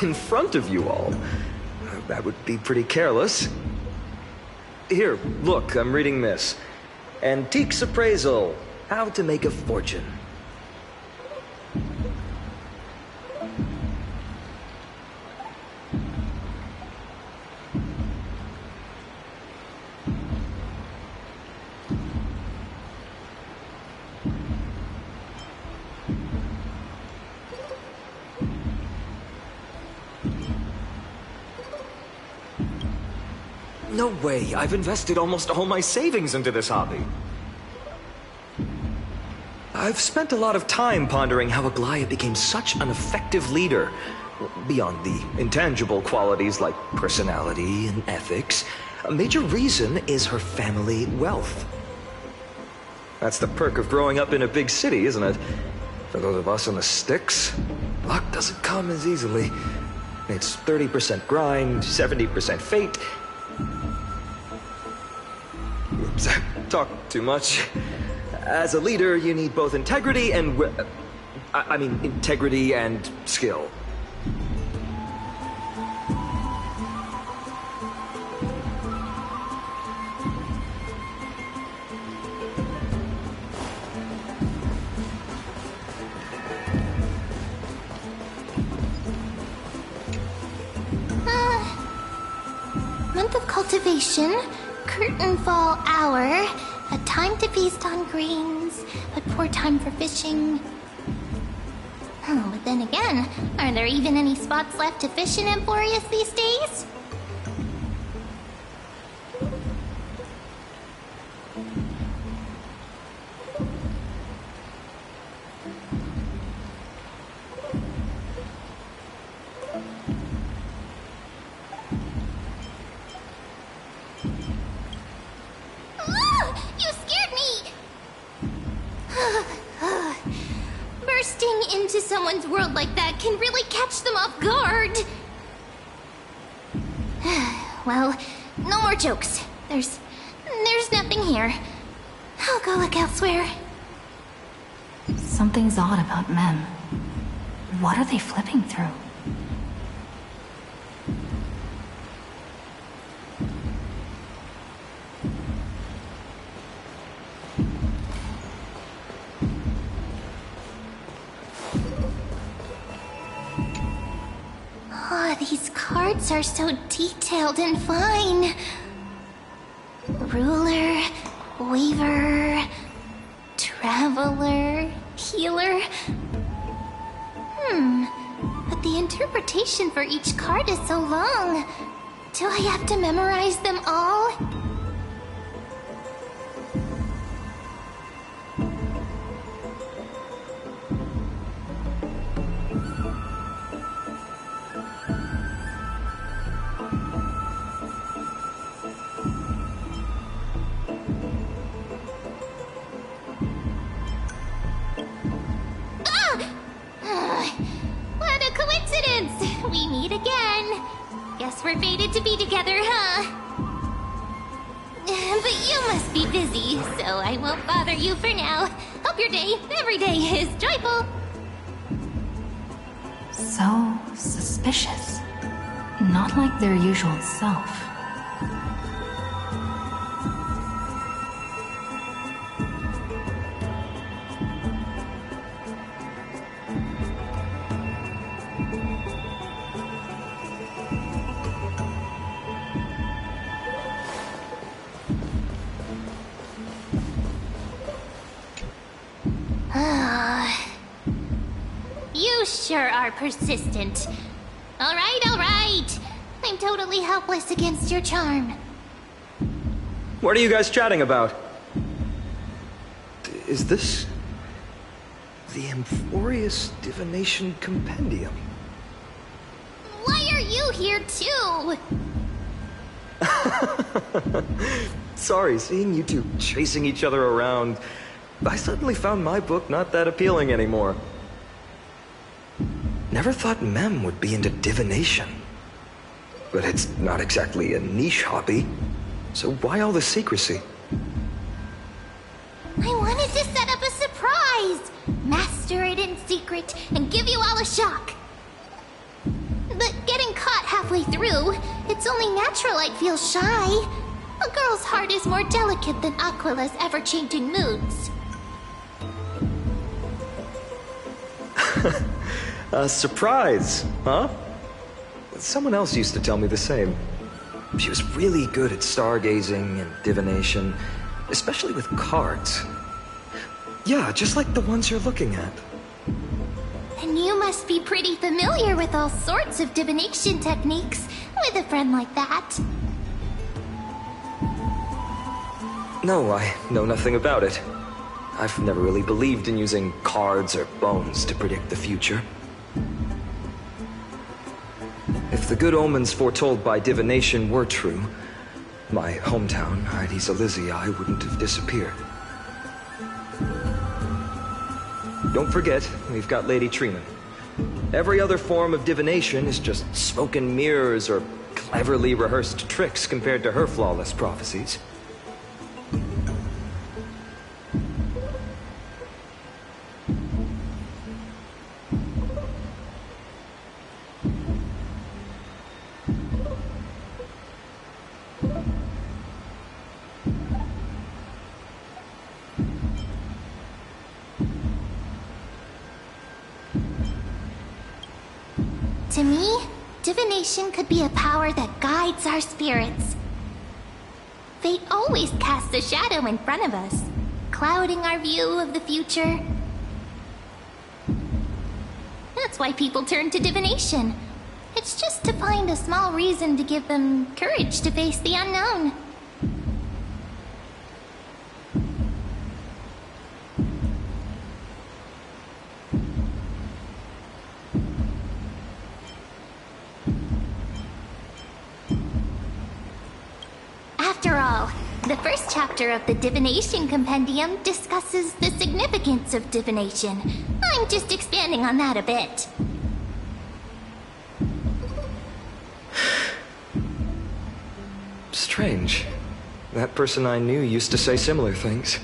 In front of you all? That would be pretty careless. Here, look, I'm reading this. Antiques Appraisal. How to Make a Fortune. No way, I've invested almost all my savings into this hobby. I've spent a lot of time pondering how Aglaya became such an effective leader. Beyond the intangible qualities like personality and ethics, a major reason is her family wealth. That's the perk of growing up in a big city, isn't it? For those of us in the sticks, luck doesn't come as easily. It's 30% grind, 70% fate. Oops, talk too much. As a leader, you need both integrity and integrity and skill. Month of cultivation, curtain fall hour, a time to feast on grains, but poor time for fishing. Oh, but then again, are there even any spots left to fish in Emporius these days? Bursting into someone's world like that can really catch them off guard. Well, no more jokes. There's nothing here. I'll go look elsewhere. Something's odd about Mem. What are they flipping through? Oh, these cards are so detailed and fine. Ruler, Weaver, Traveler, Healer. But the interpretation for each card is so long. Do I have to memorize them all? What a coincidence! We meet again. Guess we're fated to be together, huh? But you must be busy, so I won't bother you for now. Hope your day, every day, is joyful. So suspicious. Not like their usual self. You sure are persistent. All right. I'm totally helpless against your charm. What are you guys chatting about? Is this... the Amphorius Divination Compendium? Why are you here too? Sorry, seeing you two chasing each other around, I suddenly found my book not that appealing anymore. Never thought Mem would be into divination. But it's not exactly a niche hobby, so why all the secrecy? I wanted to set up a surprise! Master it in secret and give you all a shock. But getting caught halfway through, it's only natural I'd feel shy. A girl's heart is more delicate than Aquila's ever-changing moods. A surprise, huh? Someone else used to tell me the same. She was really good at stargazing and divination, especially with cards. Yeah, just like the ones you're looking at. And you must be pretty familiar with all sorts of divination techniques with a friend like that. No, I know nothing about it. I've never really believed in using cards or bones to predict the future. If the good omens foretold by divination were true, my hometown, Hydes Elysiae, wouldn't have disappeared. Don't forget, we've got Lady Trina. Every other form of divination is just smoke and mirrors or cleverly rehearsed tricks compared to her flawless prophecies. To me, divination could be a power that guides our spirits. Fate always casts a shadow in front of us, clouding our view of the future. That's why people turn to divination. It's just to find a small reason to give them courage to face the unknown. After all, The first chapter of the Divination Compendium discusses the significance of divination. I'm just expanding on that a bit. Strange. That person I knew used to say similar things.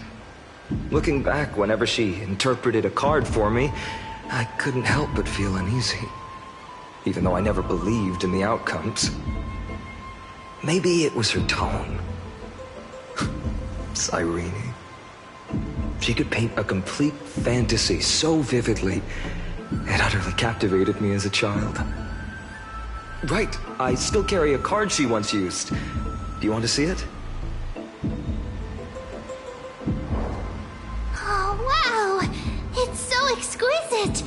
Looking back, whenever she interpreted a card for me, I couldn't help but feel uneasy. Even though I never believed in the outcomes. Maybe it was her tone. Cyrene. She could paint a complete fantasy so vividly, it utterly captivated me as a child. Right, I still carry a card she once used. Do you want to see it? Oh, wow! It's so exquisite!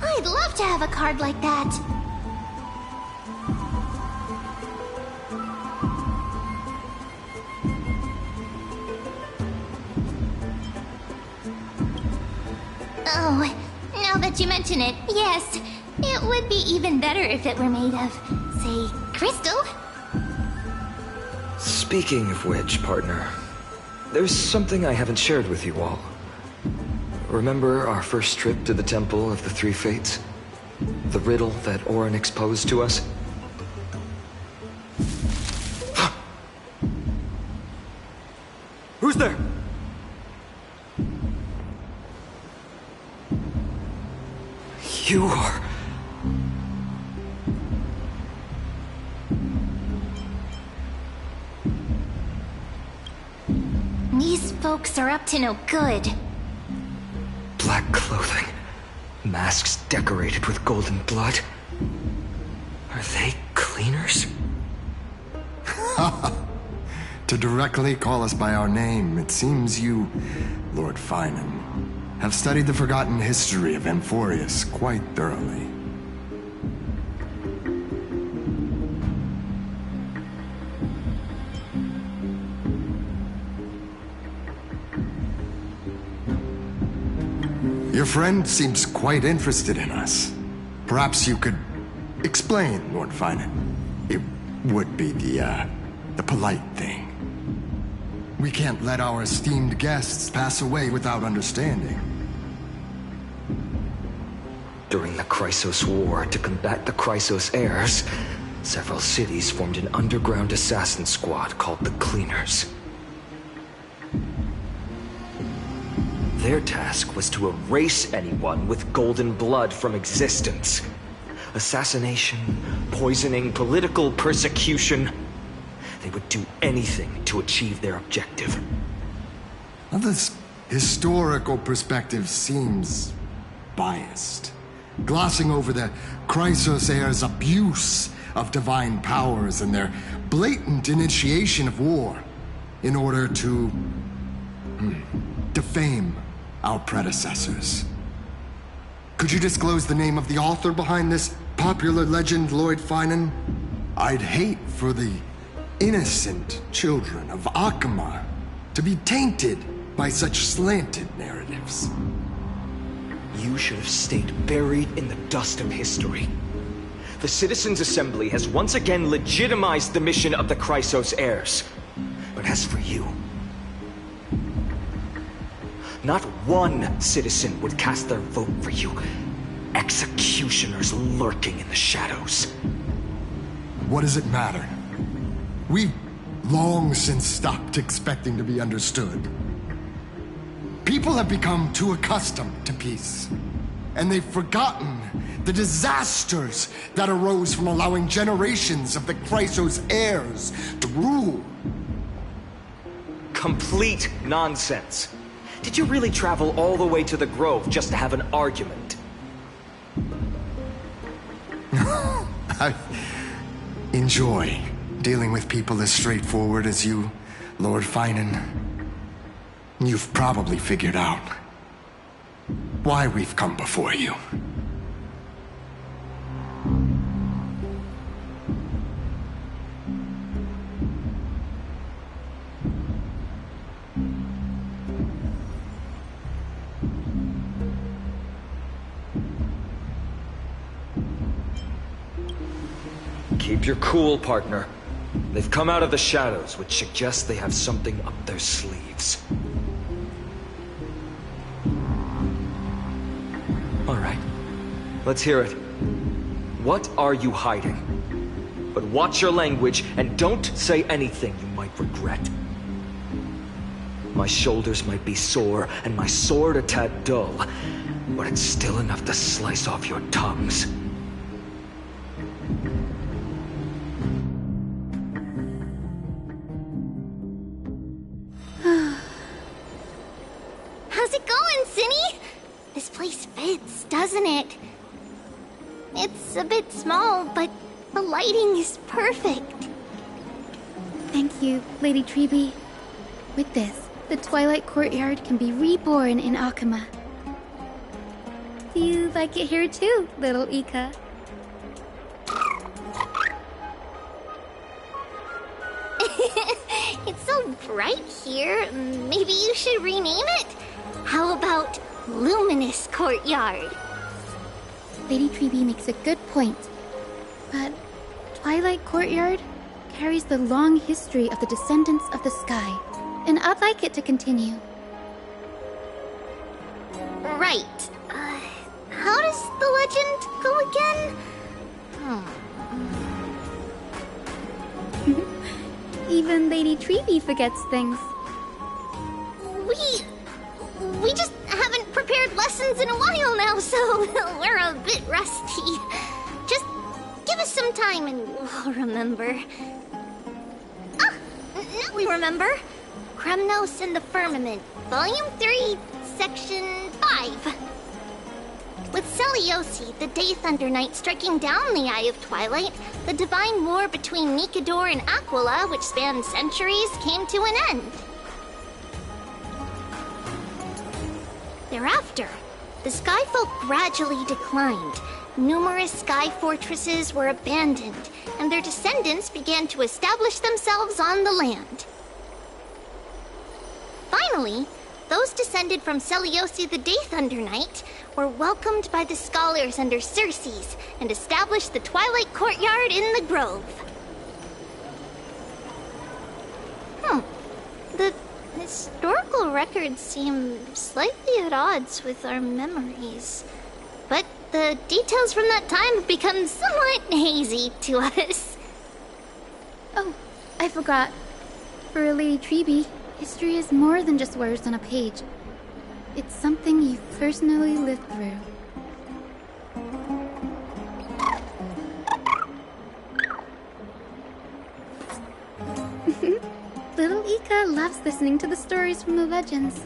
I'd love to have a card like that. Oh, now that you mention it, yes. It would be even better if it were made of, say, crystal. Speaking of which, partner, there's something I haven't shared with you all. Remember our first trip to the Temple of the Three Fates? The riddle that Orin exposed to us? Who's there? You are... These folks are up to no good. Black clothing, masks decorated with golden blood. Are they cleaners? To directly call us by our name, it seems you, Lord Finan, have studied the forgotten history of Amphorius quite thoroughly. Your friend seems quite interested in us. Perhaps you could explain, Lord Finan. It would be the polite thing. We can't let our esteemed guests pass away without understanding. During the Chrysos War, to combat the Chrysos heirs, several cities formed an underground assassin squad called the Cleaners. Their task was to erase anyone with golden blood from existence. Assassination, poisoning, political persecution. They would do anything to achieve their objective. Well, this historical perspective seems biased, glossing over the Chrysos heirs' abuse of divine powers and their blatant initiation of war in order to defame our predecessors. Could you disclose the name of the author behind this popular legend, Lord Finan? I'd hate for the innocent children of Akama to be tainted by such slanted narratives. You should have stayed buried in the dust of history. The Citizens' Assembly has once again legitimized the mission of the Chrysos heirs. But as for you, not one citizen would cast their vote for you. Executioners lurking in the shadows. What does it matter? We've long since stopped expecting to be understood. People have become too accustomed to peace, and they've forgotten the disasters that arose from allowing generations of the Chrysos heirs to rule. Complete nonsense. Did you really travel all the way to the Grove just to have an argument? I enjoy dealing with people as straightforward as you, Lord Finan. You've probably figured out why we've come before you. Keep your cool, partner. They've come out of the shadows, which suggests they have something up their sleeves. All right, let's hear it. What are you hiding? But watch your language and don't say anything you might regret. My shoulders might be sore and my sword a tad dull, but it's still enough to slice off your tongues. How's it going, Cinny? This place fits, doesn't it? It's a bit small, but the lighting is perfect. Thank you, Lady Treby. With this, the Twilight Courtyard can be reborn in Akama. Do you like it here too, little Ika? It's so bright here. Maybe you should rename it? How about Luminous Courtyard? Lady Treby makes a good point. But Twilight Courtyard carries the long history of the descendants of the sky, and I'd like it to continue. Right. How does the legend go again? Even Lady Treby forgets things. We just haven't prepared lessons in a while now, so we're a bit rusty. Just give us some time and we'll remember. Ah, now we remember. Kremnos and the Firmament, Volume 3, Section 5. With Seliosi, the Day Thunder Knight, striking down the Eye of Twilight, the divine war between Nikador and Aquila, which spanned centuries, came to an end. Thereafter, the Skyfolk gradually declined. Numerous sky fortresses were abandoned, and their descendants began to establish themselves on the land. Finally, those descended from Seliosi the Day Thunder Knight were welcomed by the scholars under Circes and established the Twilight Courtyard in the Grove. The historical records seem slightly at odds with our memories, but the details from that time have become somewhat hazy to us. Oh, I forgot. For Lady Treby, history is more than just words on a page. It's something you've personally lived through. Little Ika loves listening to the stories from the legends.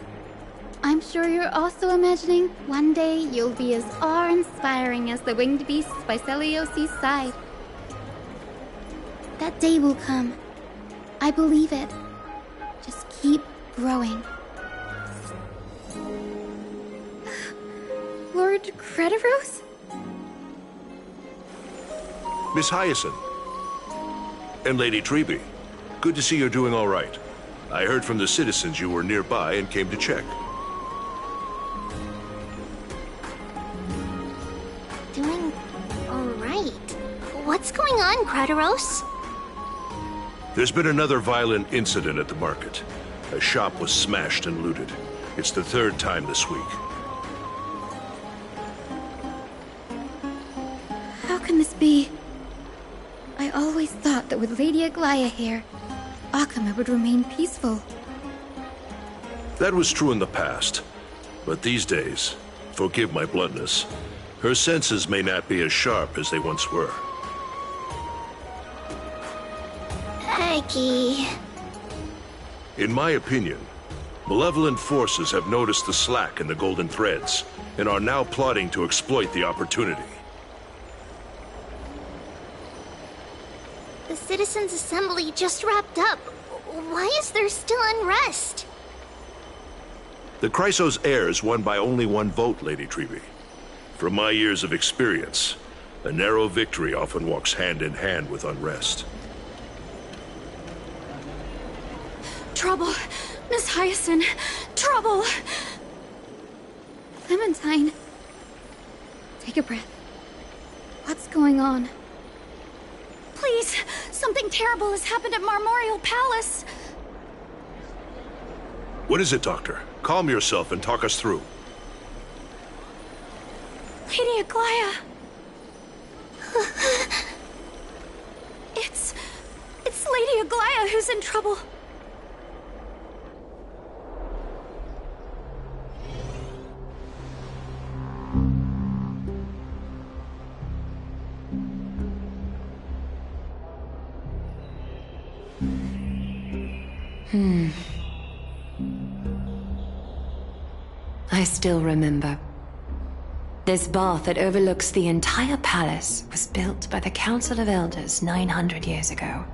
I'm sure you're also imagining one day you'll be as awe-inspiring as the winged beasts by Seliosi's side. That day will come. I believe it. Just keep growing. Lord Crediros? Miss Hyacinth. And Lady Treby. Good to see you're doing all right. I heard from the citizens you were nearby and came to check. Doing all right. What's going on, Crediros? There's been another violent incident at the market. A shop was smashed and looted. It's the third time this week. How can this be? I always thought that with Lady Aglaya here, Akama would remain peaceful. That was true in the past. But these days, forgive my bluntness, her senses may not be as sharp as they once were. Aggie. In my opinion, malevolent forces have noticed the slack in the Golden Threads and are now plotting to exploit the opportunity. The Citizens' Assembly just wrapped up. Why is there still unrest? The Chrysos heirs won by only one vote, Lady Treby. From my years of experience, a narrow victory often walks hand in hand with unrest. Trouble! Miss Hyacinth! Trouble! Clementine! Take a breath. What's going on? Please, Something terrible has happened at Marmorial Palace. What is it, Doctor? Calm yourself and talk us through. Lady Aglaya. It's Lady Aglaya who's in trouble. I still remember. This bath that overlooks the entire palace was built by the Council of Elders 900 years ago.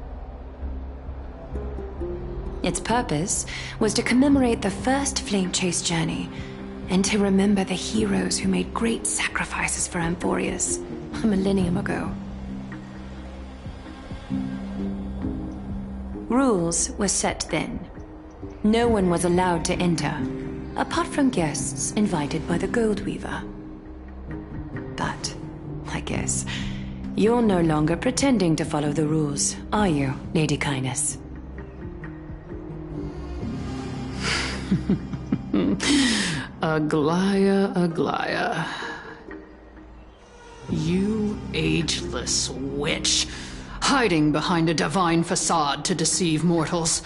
Its purpose was to commemorate the first flame chase journey and to remember the heroes who made great sacrifices for Amphorius a millennium ago. Rules were set then. No one was allowed to enter, apart from guests invited by the Goldweaver. But, I guess, you're no longer pretending to follow the rules, are you, Lady Kindness? Aglaya. You ageless witch, hiding behind a divine facade to deceive mortals.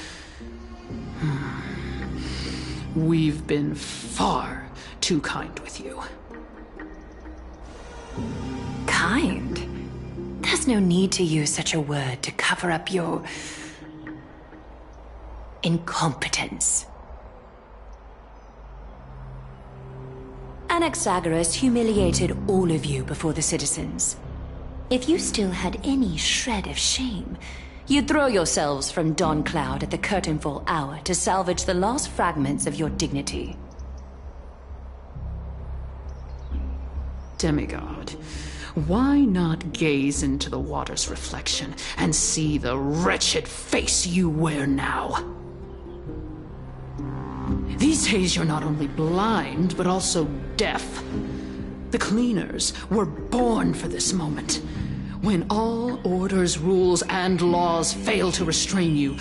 We've been far too kind with you. Kind? There's no need to use such a word to cover up your incompetence. Anaxagoras humiliated all of you before the citizens. If you still had any shred of shame, you'd throw yourselves from dawn cloud at the curtainfall hour to salvage the last fragments of your dignity. Demigod, why not gaze into the water's reflection and see the wretched face you wear now? These days you're not only blind, but also deaf. The cleaners were born for this moment. When all orders, rules, and laws fail to restrain you,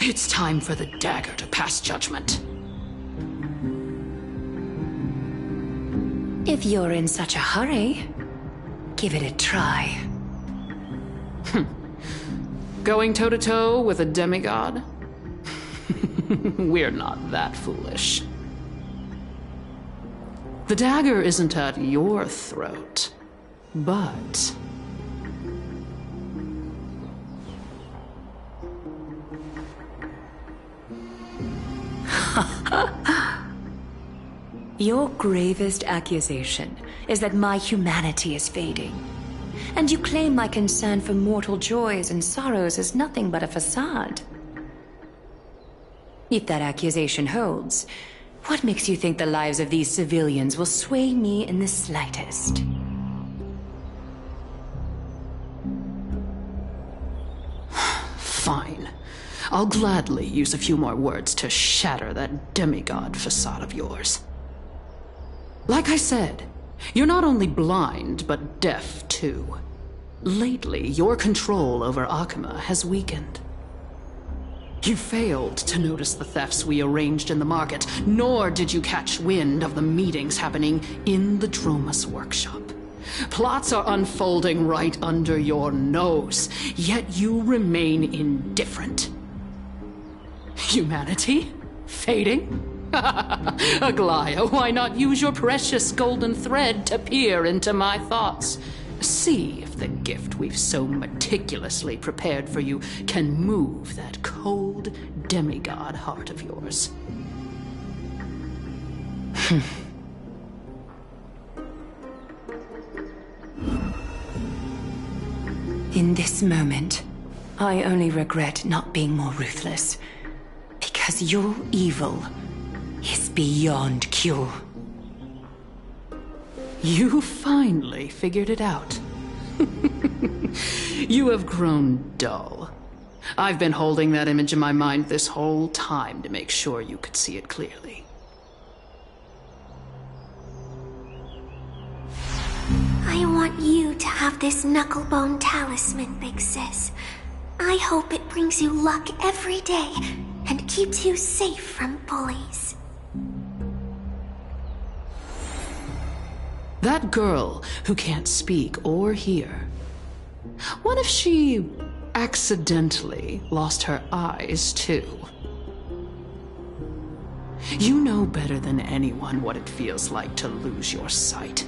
it's time for the dagger to pass judgment. If you're in such a hurry, give it a try. Going toe-to-toe with a demigod? We're not that foolish. The dagger isn't at your throat, but... Your gravest accusation is that my humanity is fading. And you claim my concern for mortal joys and sorrows is nothing but a facade. If that accusation holds, what makes you think the lives of these civilians will sway me in the slightest? Fine. I'll gladly use a few more words to shatter that demigod facade of yours. Like I said, you're not only blind, but deaf too. Lately, your control over Akama has weakened. You failed to notice the thefts we arranged in the market, nor did you catch wind of the meetings happening in the Dromus workshop. Plots are unfolding right under your nose, yet you remain indifferent. Humanity? Fading? Aglaya, why not use your precious golden thread to peer into my thoughts? See if the gift we've so meticulously prepared for you can move that cold demigod heart of yours. In this moment, I only regret not being more ruthless. Because your evil is beyond cure. You finally figured it out. You have grown dull. I've been holding that image in my mind this whole time to make sure you could see it clearly. I want you to have this knucklebone talisman, Big Sis. I hope it brings you luck every day and keeps you safe from bullies. That girl who can't speak or hear. What if she accidentally lost her eyes, too? You know better than anyone what it feels like to lose your sight.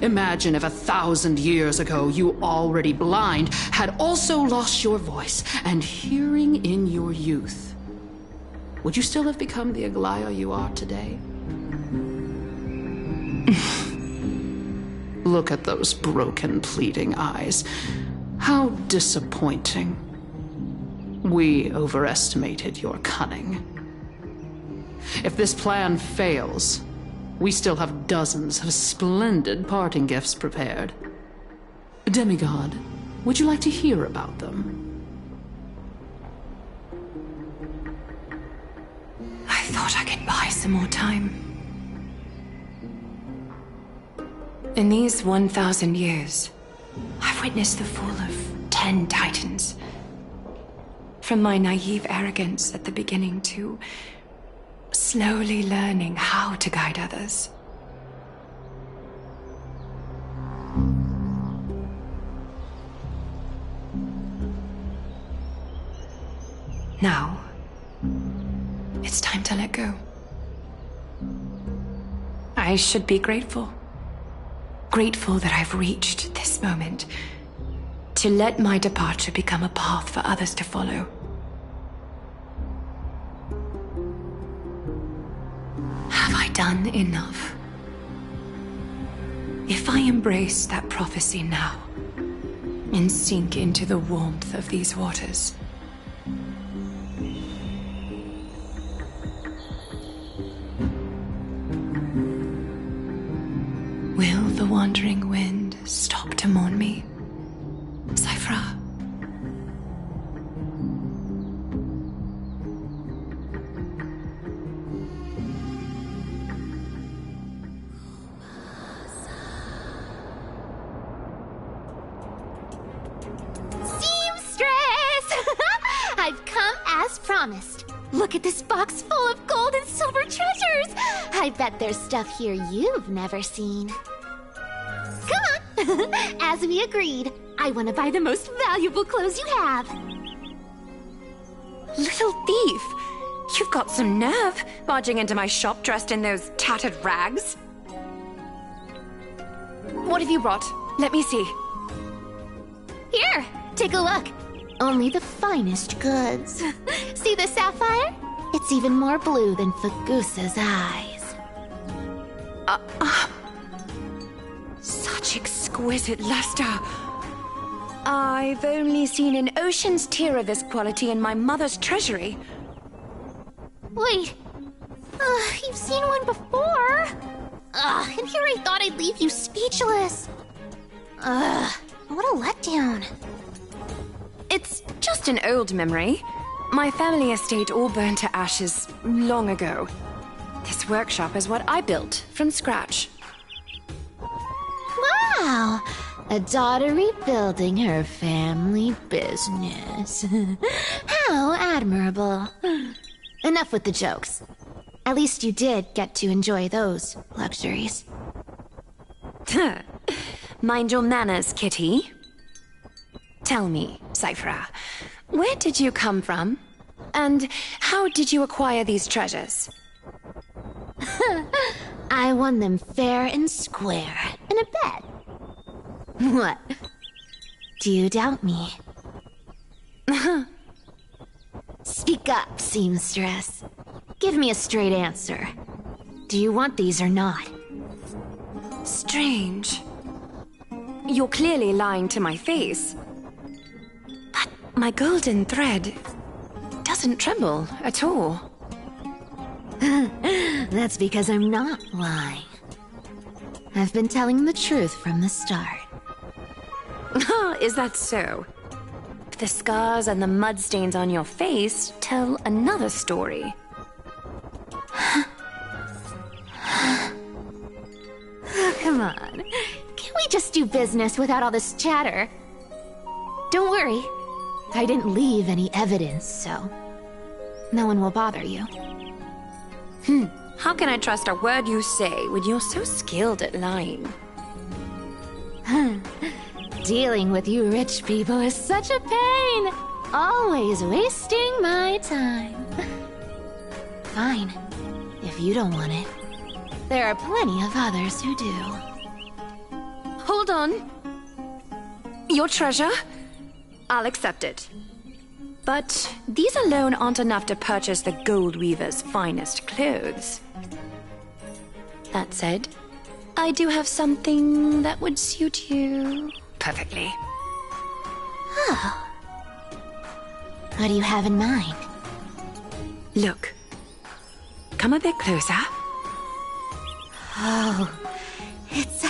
Imagine if 1,000 years ago you, already blind, had also lost your voice and hearing in your youth. Would you still have become the Aglaya you are today? Look at those broken, pleading eyes. How disappointing. We overestimated your cunning. If this plan fails, we still have dozens of splendid parting gifts prepared. Demigod, would you like to hear about them? I thought I could buy some more time. In these 1,000 years, I've witnessed the fall of 10 titans. From my naive arrogance at the beginning to slowly learning how to guide others. Now, it's time to let go. I should be grateful. Grateful that I've reached this moment. To let my departure become a path for others to follow. Have I done enough? If I embrace that prophecy now, and sink into the warmth of these waters, will the wandering wind stop to mourn me, Cyphra? I've come as promised. Look at this box full of gold and silver treasures. I bet there's stuff here you've never seen. Come on. As we agreed, I want to buy the most valuable clothes you have. Little thief! You've got some nerve, barging into my shop dressed in those tattered rags. What have you brought? Let me see. Here, take a look. Only the finest goods. See the sapphire? It's even more blue than Fagusa's eyes. Such exquisite luster. I've only seen an ocean's tear of this quality in my mother's treasury. Wait. You've seen one before. And here I thought I'd leave you speechless. What a letdown. It's just an old memory. My family estate all burned to ashes long ago. This workshop is what I built from scratch. Wow! A daughter rebuilding her family business. How admirable. Enough with the jokes. At least you did get to enjoy those luxuries. Mind your manners, kitty. Tell me, Cyphra, where did you come from? And how did you acquire these treasures? I won them fair and square in a bet. What? Do you doubt me? Speak up, seamstress. Give me a straight answer. Do you want these or not? Strange. You're clearly lying to my face. But my golden thread doesn't tremble at all. That's because I'm not lying. I've been telling the truth from the start. Is that so? The scars and the mud stains on your face tell another story. Come on. Can we just do business without all this chatter? Don't worry. I didn't leave any evidence, so no one will bother you. How can I trust a word you say when you're so skilled at lying? Dealing with you rich people is such a pain. Always wasting my time. Fine, if you don't want it. There are plenty of others who do. Hold on. Your treasure? I'll accept it. But these alone aren't enough to purchase the Gold Weaver's finest clothes. That said, I do have something that would suit you perfectly. Oh. What do you have in mind? Look. Come a bit closer. Oh, it's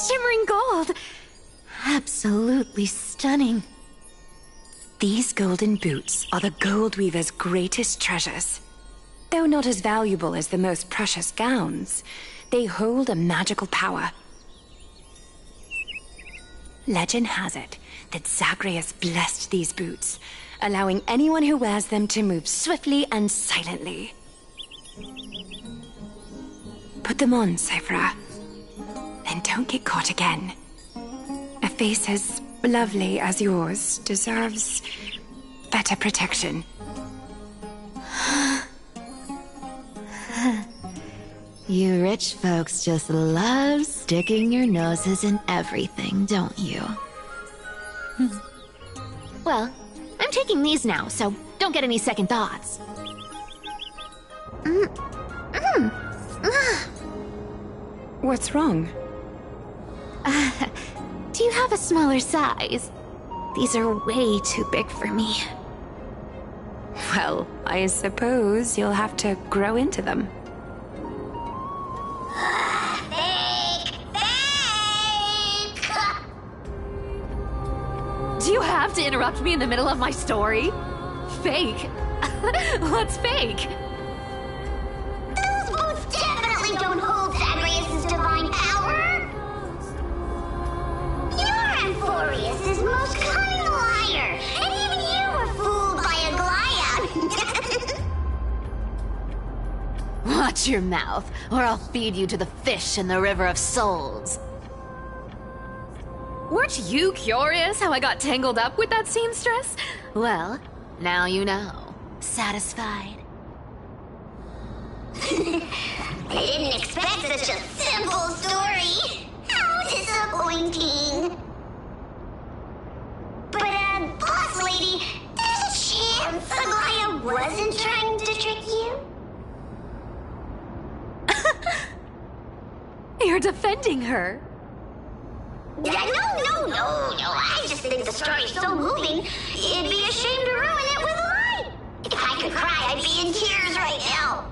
shimmering gold. Absolutely stunning. These golden boots are the Gold Weaver's greatest treasures. Though not as valuable as the most precious gowns, they hold a magical power. Legend has it that Zagreus blessed these boots, allowing anyone who wears them to move swiftly and silently. Put them on, Cyphra. Then don't get caught again. A face as lovely as yours deserves better protection. You rich folks just love sticking your noses in everything, don't you? Well, I'm taking these now, so don't get any second thoughts. What's wrong? Do you have a smaller size? These are way too big for me. Well, I suppose you'll have to grow into them. Do you have to interrupt me in the middle of my story? Fake? What's fake? Those boots definitely don't hold Zagreus' divine power! You're Amphorius' most cunning liar, and even you were fooled by Aglaya! Watch your mouth, or I'll feed you to the fish in the River of Souls. Weren't you curious how I got tangled up with that seamstress? Well, now you know. Satisfied? I didn't expect such a simple story. How disappointing. But, boss lady, there's a chance Aglaya wasn't trying to trick you? You're defending her. No. I just think the story's so moving, it'd be a shame to ruin it with a lie. If I could cry, I'd be in tears right now.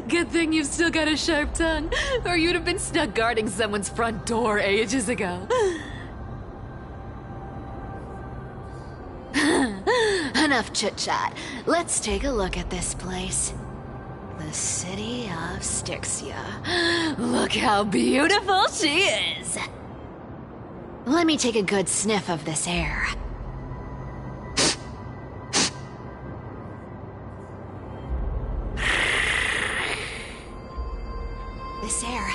Good thing you've still got a sharp tongue, or you'd have been stuck guarding someone's front door ages ago. Enough chit-chat. Let's take a look at this place. The city of Styxia. Look how beautiful she is! Let me take a good sniff of this air. This air,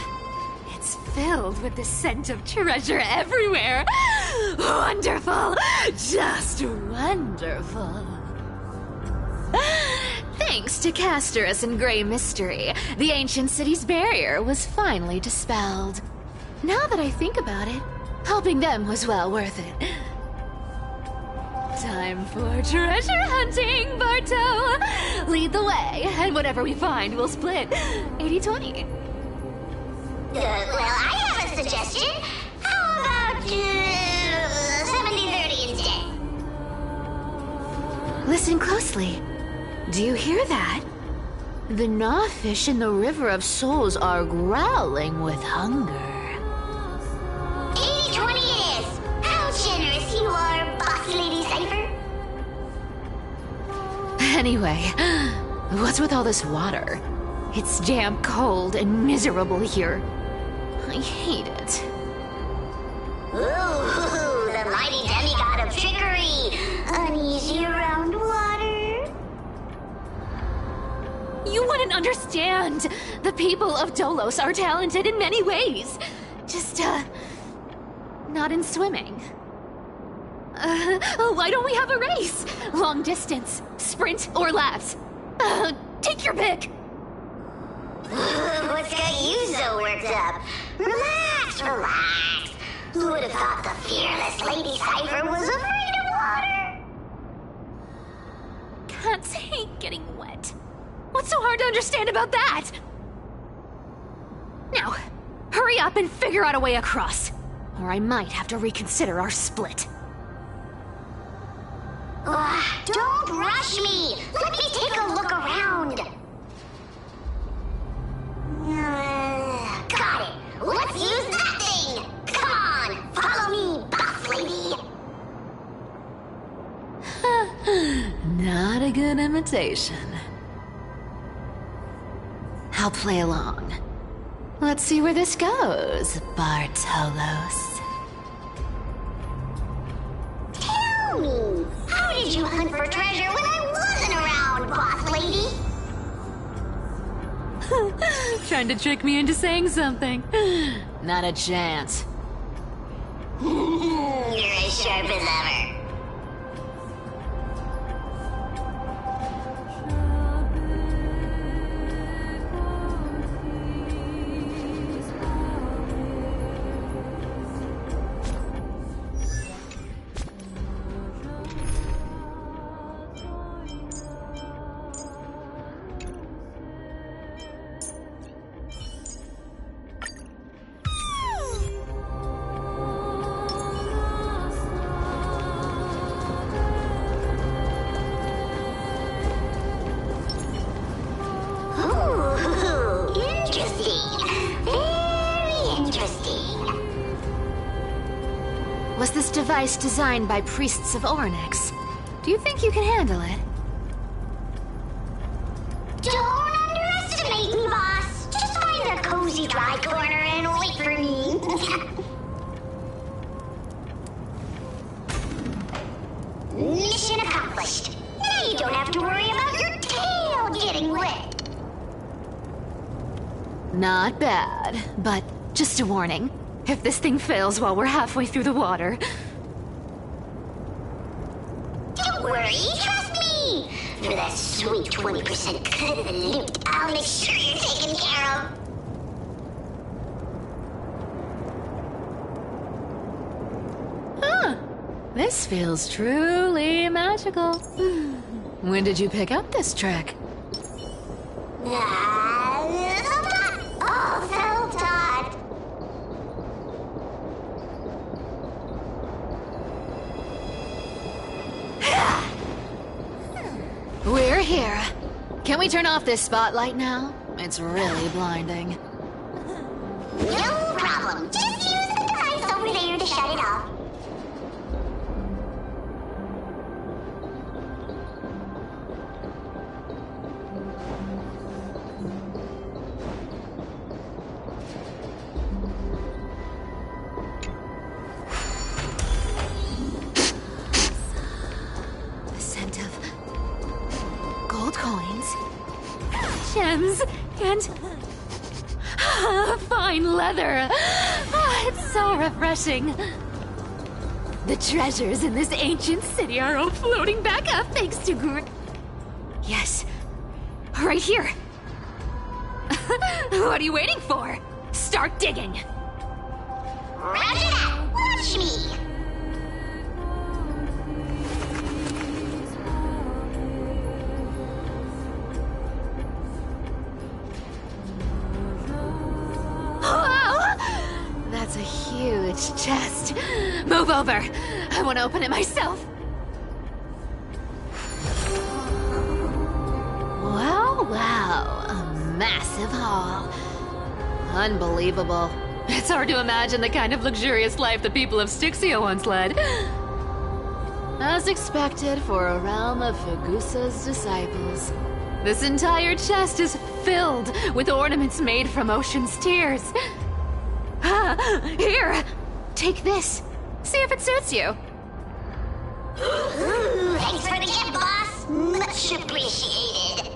it's filled with the scent of treasure everywhere. Wonderful! Just wonderful. Thanks to Castorus and Grey Mystery, the ancient city's barrier was finally dispelled. Now that I think about it, helping them was well worth it. Time for treasure hunting, Barto! Lead the way, and whatever we find, we'll split 80-20. Well, I have a suggestion. How about 70-30 instead? Listen closely. Do you hear that? The gnawfish in the River of Souls are growling with hunger. 80-20 it is! How generous you are, Boss Lady Cypher! Anyway, what's with all this water? It's damp, cold, and miserable here. I hate it. Ooh, the mighty demigod of trickery. Uneasy around water. You wouldn't understand. The people of Dolos are talented in many ways. Just, not in swimming. Why don't we have a race? Long distance, sprint, or laps? Take your pick. What's got you so worked up? Relax, relax. Who would have thought the fearless Lady Cypher was afraid of water? Can't take getting wet. What's so hard to understand about that? Now, hurry up and figure out a way across. Or I might have to reconsider our split. Don't rush me! Let me take a look around! Got it! Let's use that thing! Come on! Follow me, boss lady! Not a good imitation. I'll play along. Let's see where this goes, Bartolos. Tell me, how did you hunt for treasure when I wasn't around, boss lady? Trying to trick me into saying something. Not a chance. You're as sharp as ever. Was this device designed by priests of Ornyx? Do you think you can handle it? Don't underestimate me, boss. Just find a cozy dry corner and wait for me. Mission accomplished. Now you don't have to worry about your tail getting wet. Not bad, but just a warning. If this thing fails while we're halfway through the water... Don't worry, trust me! For that sweet 20% cut of the loot, I'll make sure you're taken care of. Huh. This feels truly magical. When did you pick up this trick? Self-taught! Oh, self-taught! We're here. Can we turn off this spotlight now? It's really blinding. No problem. Just use the device over there to shut it off. The scent of gold coins, gems, and fine leather. It's so refreshing. The treasures in this ancient city are all floating back up thanks to Yes, right here. What are you waiting for? Start digging. Roger that! Watch me! Wow! That's a huge chest. Move over. I want to open it myself. Wow, wow. A massive haul. Unbelievable. It's hard to imagine the kind of luxurious life the people of Styxia once led. As expected for a realm of Fagusa's disciples. This entire chest is filled with ornaments made from ocean's tears. Here! take this. See if it suits you. Ooh, thanks for the gift, boss. Much appreciated.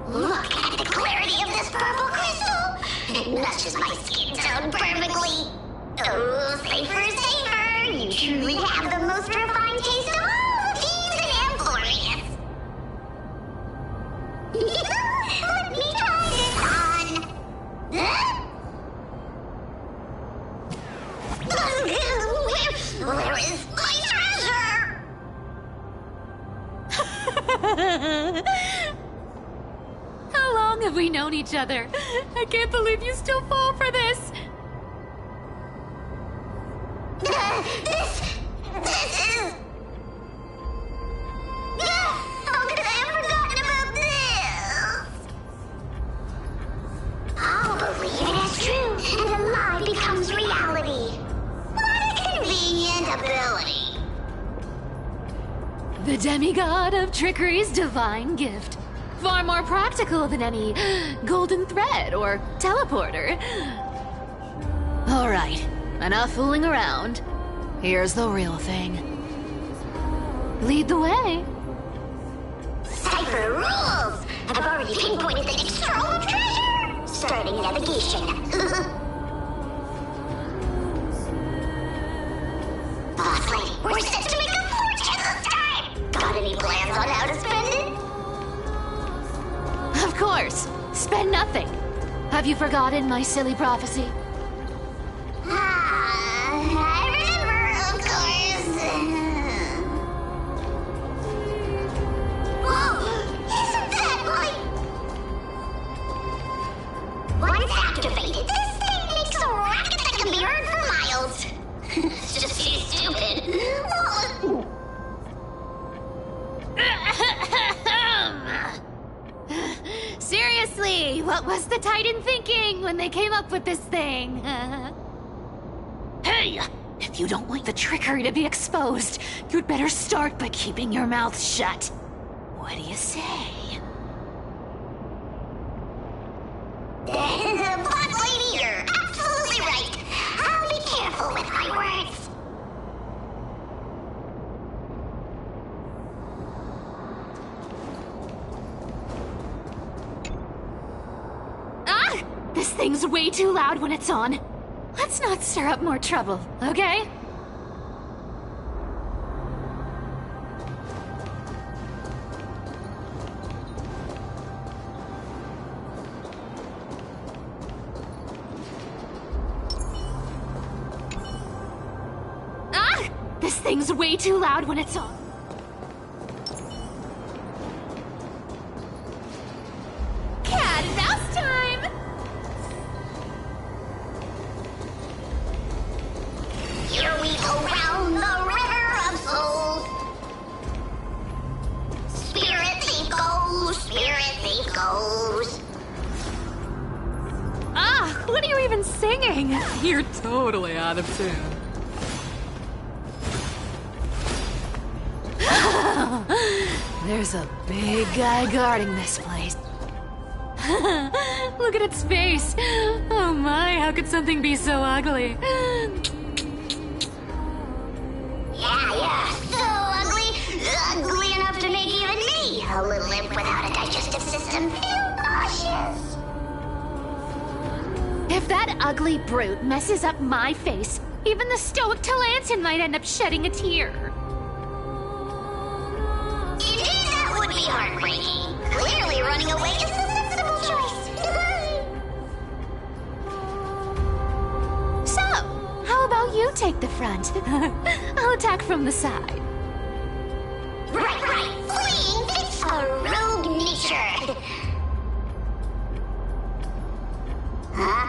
Look at the clarity of this purple crystal. It matches my skin tone perfectly. Oh, safer, safer. You truly have the most refined taste of all the thieves in Amphorius. Let me try this on. Huh? Where is my treasure? How long have we known each other? I can't believe you still fall for this. This is... How could I have forgotten about this? I'll believe it is true, and a lie becomes reality. What a convenient ability. The demigod of trickery's divine gift. Far more practical than any golden thread or teleporter. Alright, enough fooling around. Here's the real thing. Lead the way. Cipher rules! I've already pinpointed the next trove of treasure! Starting navigation. Boss lady, we're set to make a fortune this time! Got any plans on how to spend it? Of course. Spend nothing. Have you forgotten my silly prophecy? I remember, of course. Whoa! Isn't that like... Once activated, this thing makes a racket that can be heard for miles. It's just too stupid. Seriously, what was the Titan thinking when they came up with this thing? Hey! If you don't want the trickery to be exposed, you'd better start by keeping your mouth shut. What do you say? Boss lady, you're absolutely right. I'll be careful with my words. Ah! This thing's way too loud when it's on. Let's not stir up more trouble, okay? Ah! This thing's way too loud when it's on. Cat and mouse time! Here we go round the river of souls. Spirit thief goes. Ah, what are you even singing? You're totally out of tune. There's a big guy guarding this place. Look at its face. Oh my, how could something be so ugly? Yeah, so ugly. Ugly enough to make even me, a little imp without a digestive system, feel nauseous. If that ugly brute messes up my face, even the stoic Talantin might end up shedding a tear. Indeed, that would be heartbreaking. Clearly running away is the sensible choice. So, how about you take the front? I'll attack from the side. Right. Fleeing fits a rogue nature. Huh?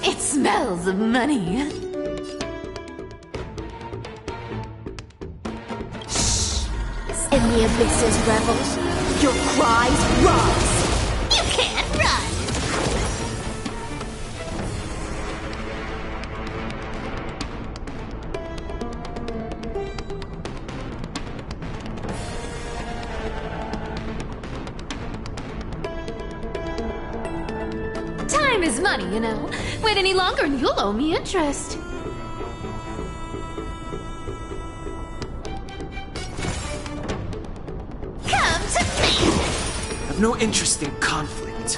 It smells of money. In the abyss's revels, your cries rise. You can't run! Time is money, you know. Wait any longer and you'll owe me interest. Come to me! I've no interest in conflict.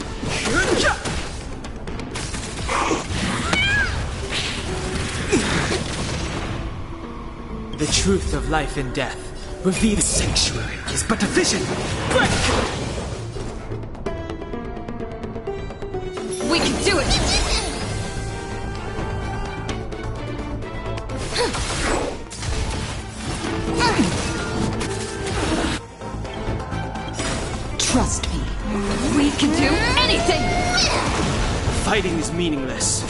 The truth of life and death. Reveal the sanctuary is but a vision. Break! We can do it! Trust me. We can do anything! Fighting is meaningless.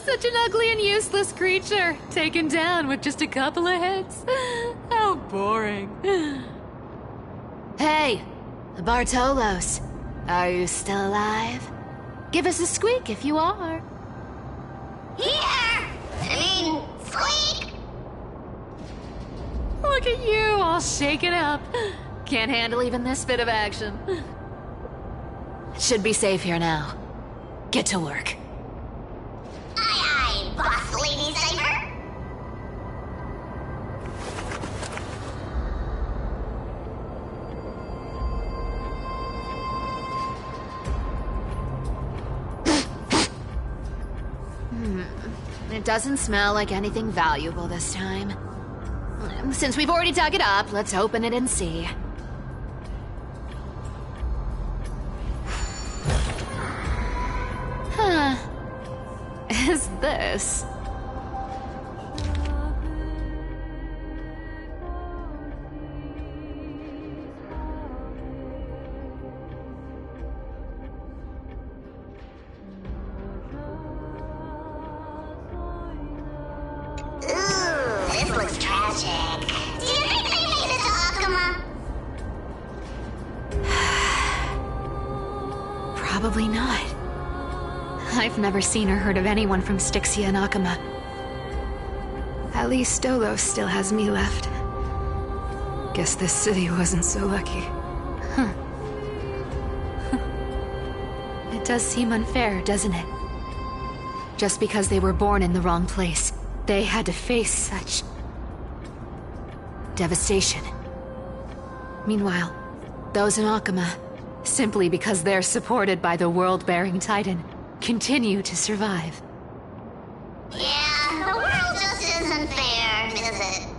Such an ugly and useless creature, taken down with just a couple of hits. How boring. Hey, Bartolos, are you still alive? Give us a squeak if you are. Squeak! Look at you, all shaken up. Can't handle even this bit of action. It should be safe here now. Get to work. Aye, boss lady Cypher. It doesn't smell like anything valuable this time. Since we've already dug it up, let's open it and see. Huh. Is this? This looks tragic. Do you think they made it to Akuma? Probably not. I've never seen or heard of anyone from Styxia and Akuma. At least Stolos still has me left. Guess this city wasn't so lucky. Huh. It does seem unfair, doesn't it? Just because they were born in the wrong place, they had to face such devastation. Meanwhile, those in Akuma, simply because they're supported by the world-bearing Titan, continue to survive. Yeah, the world just isn't fair, is it?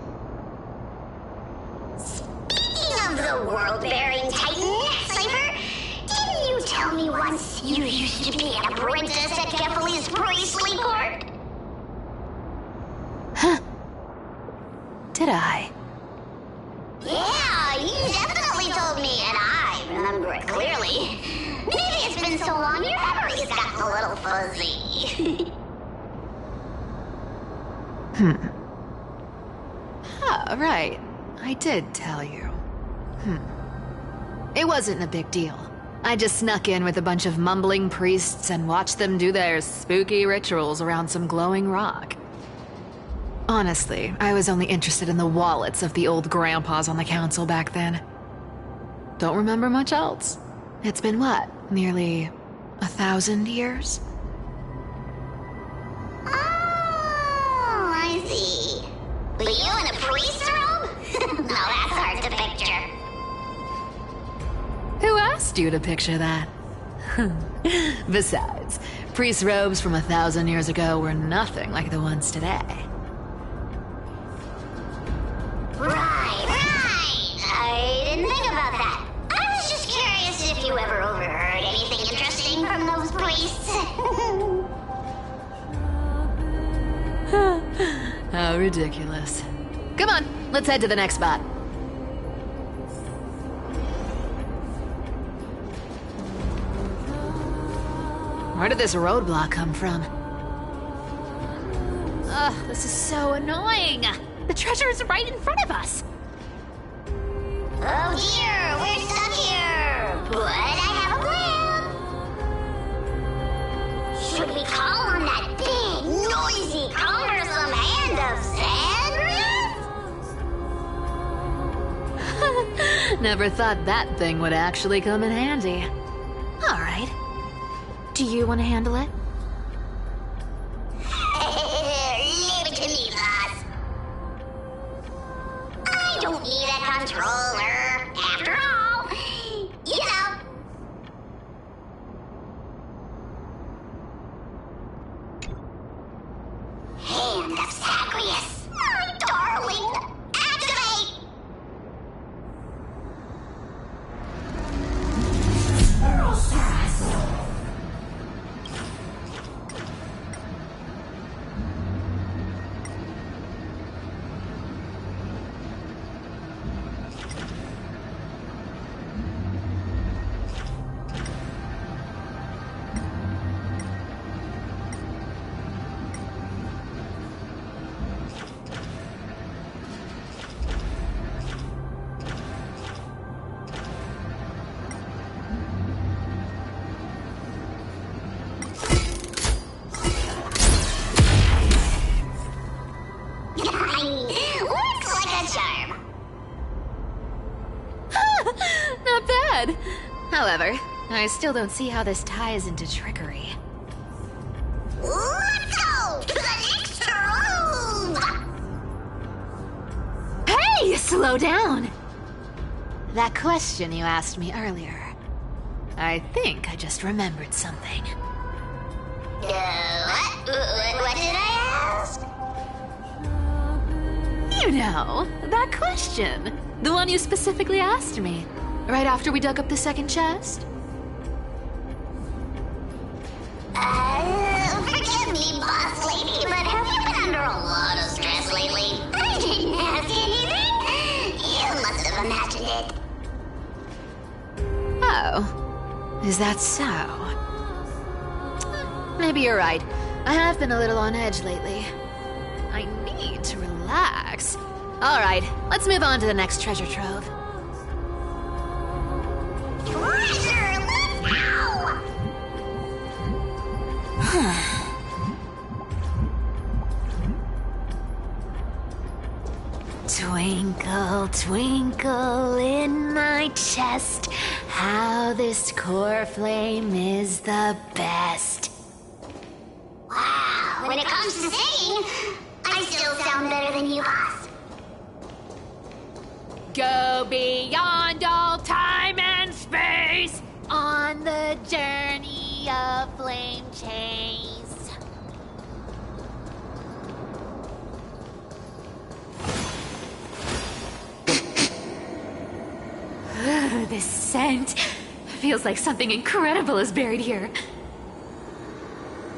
Speaking of the world-bearing Titan, Cypher, didn't you tell me once you used to be an apprentice at Kefali's priestly court? Huh. Did I? Yeah, you definitely told me, and I remember it clearly. Maybe it's been so long your memory's gotten a little fuzzy. Ah, right. I did tell you. It wasn't a big deal. I just snuck in with a bunch of mumbling priests and watched them do their spooky rituals around some glowing rock. Honestly, I was only interested in the wallets of the old grandpas on the council back then. Don't remember much else. It's been what, nearly 1,000 years? Oh, I see. But you in a priest's robe? Now that's hard to picture. Who asked you to picture that? Besides, priest robes from 1,000 years ago were nothing like the ones today. Right. I didn't think about that. I was just curious if you ever overheard anything interesting from those priests. How ridiculous. Come on, let's head to the next spot. Where did this roadblock come from? Ugh, this is so annoying. The treasure is right in front of us. Oh dear, we're stuck here. But I have a Should we call on that big, noisy, cumbersome hand of Xandrius? Never thought that thing would actually come in handy. All right. Do you want to handle it? Leave it to me, boss. I don't need a controller. After all, you know. Hand of Zagreus, my darling. Activate! Looks like a charm. Not bad. However, I still don't see how this ties into trickery. Let's go to the next room. Hey, slow down! That question you asked me earlier. I think I just remembered something. What did I ask? You know, that question. The one you specifically asked me. Right after we dug up the second chest. Forgive me, boss lady, but have you been under a lot of stress lately? I didn't ask anything. You must have imagined it. Oh, is that so? Maybe you're right. I have been a little on edge lately. I need to relax. All right, let's move on to the next treasure trove. Treasure, let's go! Twinkle, twinkle in my chest, how this core flame is the best. Wow, when it comes to singing, I still sound better than you, boss. Go beyond all time and space on the journey of flame chase. This scent feels like something incredible is buried here.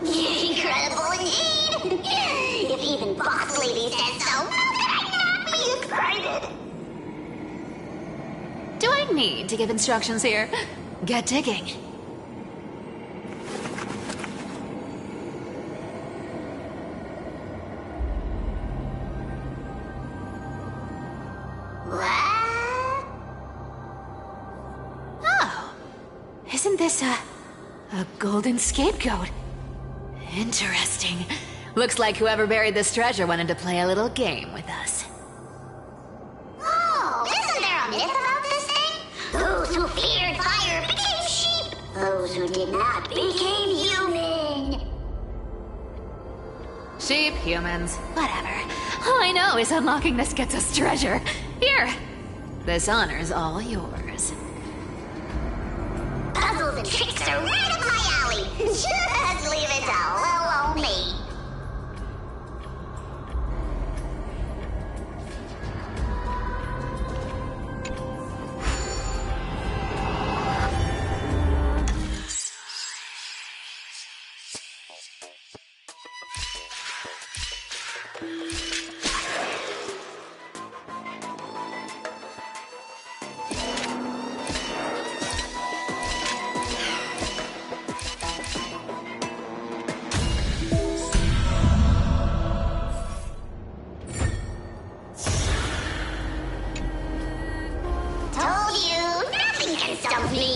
Incredible indeed! If even Boss Lady says so, how could I not be excited? Do I need to give instructions here? Get digging. What? Oh, isn't this a golden scapegoat? Interesting. Looks like whoever buried this treasure wanted to play a little game with us. Oh, isn't there a myth about this thing? Those who feared fire became sheep. Those who did not became human. Sheep, humans, whatever. All I know is unlocking this gets us treasure. Here, this honor's all yours. Puzzles and tricks are right up my alley. Just leave it to little old me. Told you, nothing can stump me.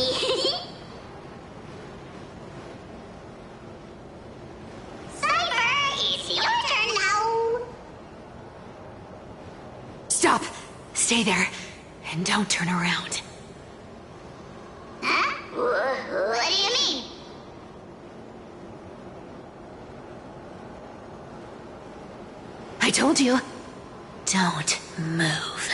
Stop! Stay there, and don't turn around. Huh? What do you mean? I told you, don't move.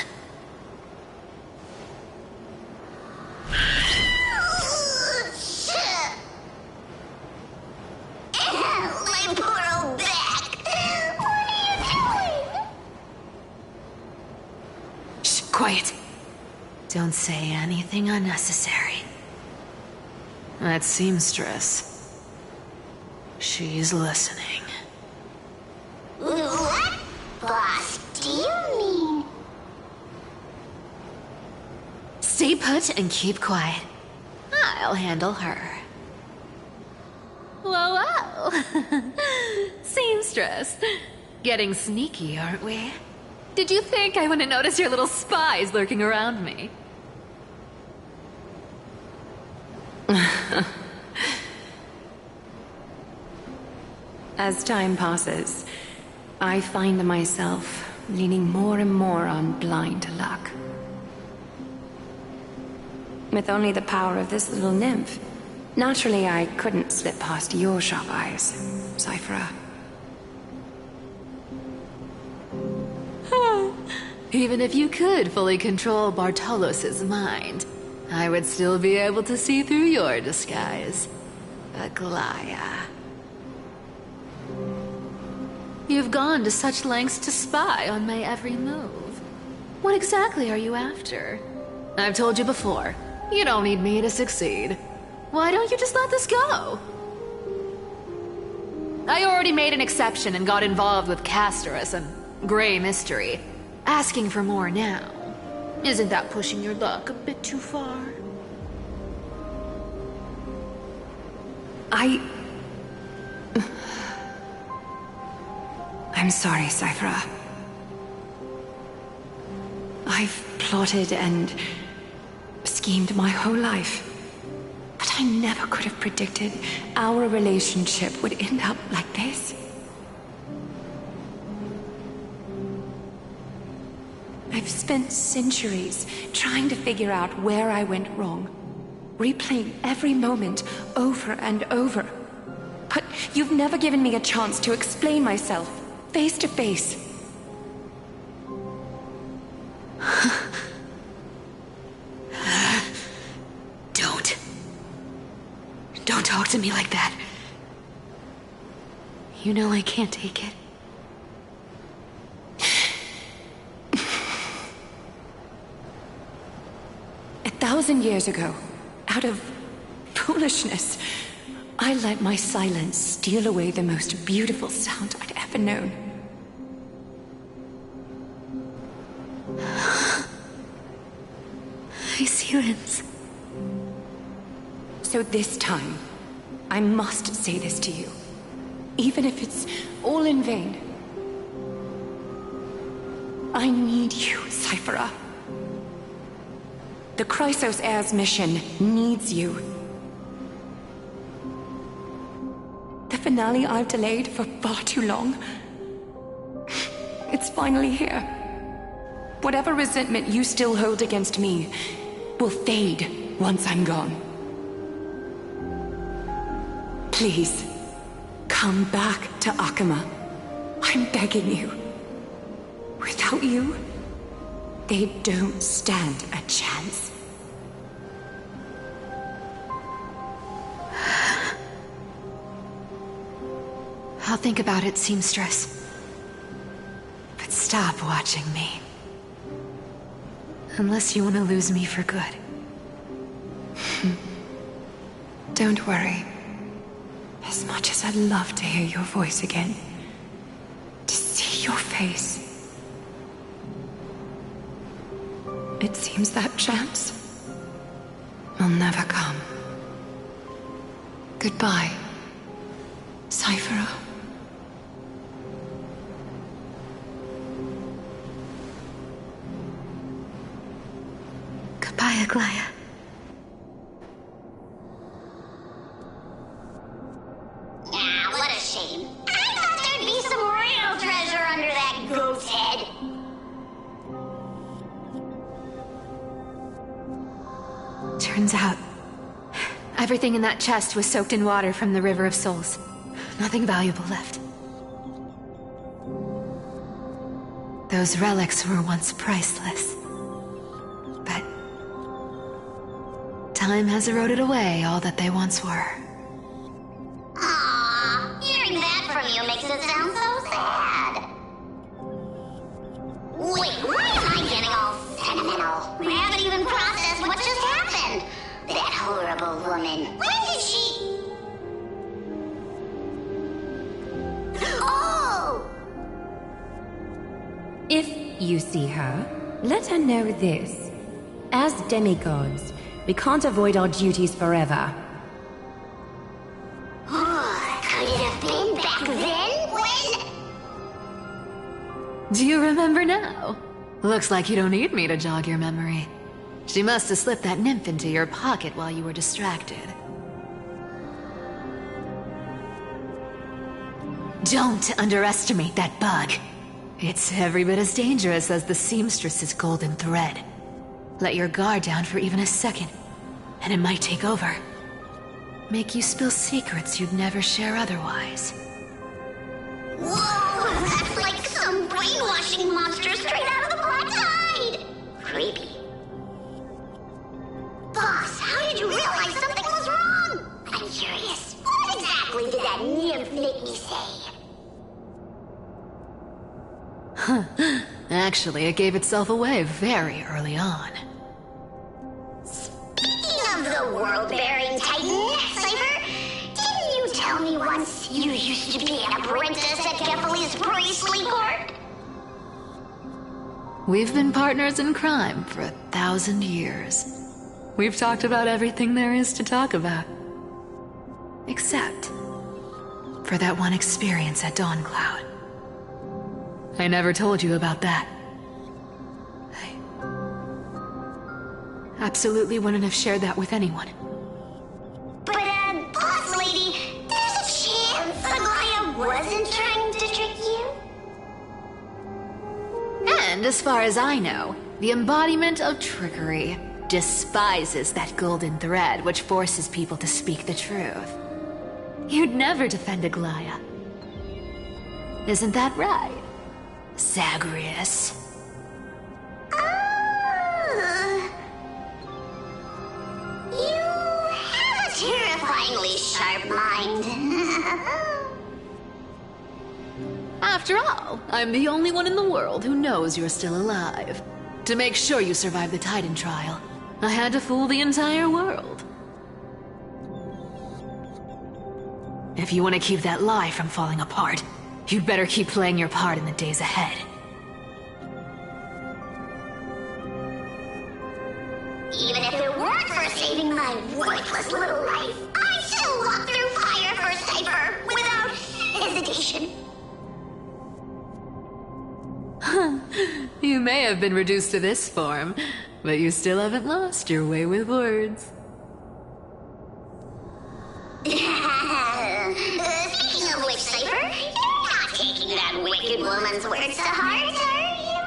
My poor old back. What are you doing? Shh, quiet. Don't say anything unnecessary. That seamstress. She's listening. What, boss, do you mean? Stay put and keep quiet. I'll handle her. Whoa, whoa. Seamstress. Getting sneaky, aren't we? Did you think I wouldn't notice your little spies lurking around me? As time passes, I find myself leaning more and more on blind luck. With only the power of this little nymph, naturally I couldn't slip past your sharp eyes, Cyphera. Even if you could fully control Bartolos's mind, I would still be able to see through your disguise. Aglaya. You've gone to such lengths to spy on my every move. What exactly are you after? I've told you before, you don't need me to succeed. Why don't you just let this go? I already made an exception and got involved with Castorus and Grey Mystery. Asking for more now. Isn't that pushing your luck a bit too far? I'm sorry, Cyphera. I've plotted and schemed my whole life. But I never could have predicted our relationship would end up like this. I've spent centuries trying to figure out where I went wrong, replaying every moment over and over. But you've never given me a chance to explain myself, face to face. Don't talk to me like that. You know I can't take it. 1,000 years ago, out of foolishness, I let my silence steal away the most beautiful sound I'd ever known. My silence. So this time, I must say this to you, even if it's all in vain. I need you, Cyphera. The Chrysos Heir's mission needs you. The finale I've delayed for far too long. It's finally here. Whatever resentment you still hold against me will fade once I'm gone. Please, come back to Akama. I'm begging you. Without you, they don't stand a chance. I'll think about it, seamstress. But stop watching me. Unless you want to lose me for good. Don't worry. As much as I'd love to hear your voice again, to see your face, it seems that chance will never come. Goodbye, Cyphera. Goodbye, Aglaya. Ah, what a shame. I thought there'd be some real treasure under that goat's head. Turns out, everything in that chest was soaked in water from the River of Souls. Nothing valuable left. Those relics were once priceless. But time has eroded away all that they once were. Aww, hearing that from you makes it sound so sad. Wait, why am I getting all sentimental? I haven't even processed what just happened. That horrible woman. When did she... Oh! If you see her, let her know this. As demigods, we can't avoid our duties forever. Could it have been back then when... Do you remember now? Looks like you don't need me to jog your memory. She must have slipped that nymph into your pocket while you were distracted. Don't underestimate that bug. It's every bit as dangerous as the seamstress's golden thread. Let your guard down for even a second, and it might take over. Make you spill secrets you'd never share otherwise. Whoa, that's like some brainwashing monster straight out of the Black Tide! Creepy. Boss, how did you realize something was wrong? I'm curious, what exactly did that nymph make me say? Huh. Actually, it gave itself away very early on. Speaking of the world-bearing titan, Cypher, didn't you tell me once you used to be an apprentice at Kefali's priestly court? We've been partners in crime for 1,000 years. We've talked about everything there is to talk about. Except for that one experience at Dawncloud. I never told you about that. I absolutely wouldn't have shared that with anyone. But, boss lady, there's a chance Aglaya wasn't trying to trick you? And as far as I know, the embodiment of trickery despises that golden thread which forces people to speak the truth. You'd never defend Aglaya. Isn't that right, Zagreus? You have a terrifyingly sharp mind. After all, I'm the only one in the world who knows you're still alive. To make sure you survive the Titan trial, I had to fool the entire world. If you want to keep that lie from falling apart, you'd better keep playing your part in the days ahead. Even if it weren't for saving my worthless little life, I'd still walk through fire for Cypher without hesitation. You may have been reduced to this form, but you still haven't lost your way with words. Speaking of which, Cypher, you're not taking that wicked woman's words to heart, are you?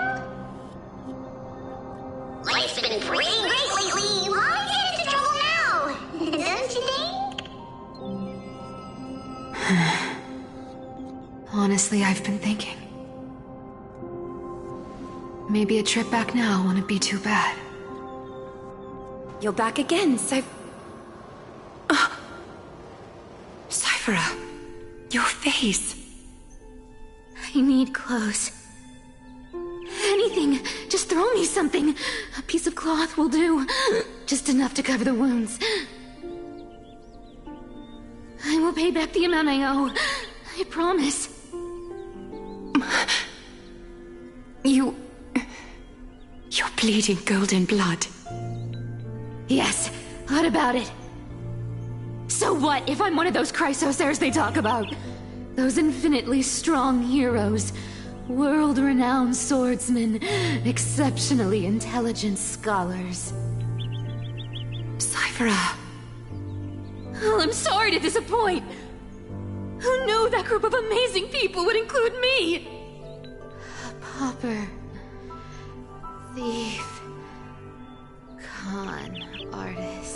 Life's been pretty great lately. Why get into trouble now? Don't you think? Honestly, I've been thinking. Maybe a trip back now wouldn't be too bad. You're back again, Cyphera, your face. I need clothes. Anything. Just throw me something. A piece of cloth will do. Just enough to cover the wounds. I will pay back the amount I owe. I promise. You're bleeding golden blood. Yes, what about it? So what if I'm one of those chrysosairs they talk about? Those infinitely strong heroes, world-renowned swordsmen, exceptionally intelligent scholars. Cyphera. Oh, I'm sorry to disappoint. Who knew that group of amazing people would include me? A pauper, thief, con artist.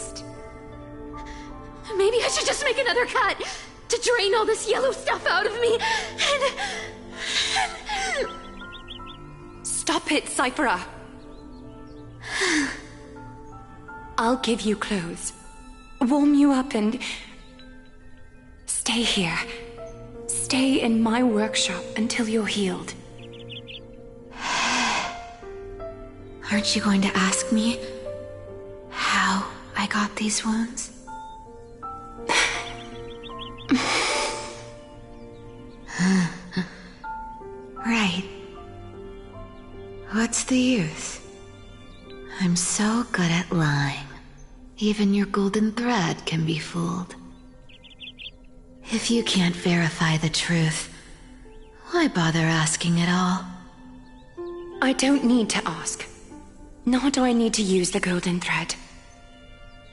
should just make another cut to drain all this yellow stuff out of me. Stop it, Cyphera. I'll give you clothes, warm you up, and stay here. Stay in my workshop until you're healed. Aren't you going to ask me how I got these wounds? Right. What's the use? I'm so good at lying. Even your golden thread can be fooled. If you can't verify the truth, why bother asking at all? I don't need to ask. Nor do I need to use the golden thread.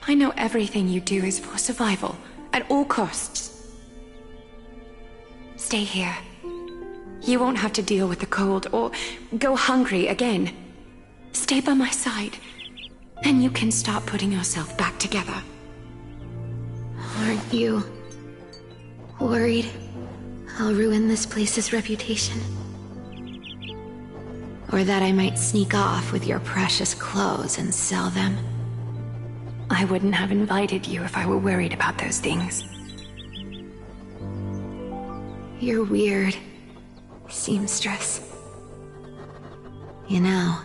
I know everything you do is for survival, at all costs. Stay here. You won't have to deal with the cold or go hungry again. Stay by my side, and you can start putting yourself back together. Aren't you worried I'll ruin this place's reputation? Or that I might sneak off with your precious clothes and sell them? I wouldn't have invited you if I were worried about those things. You're weird, seamstress. You know,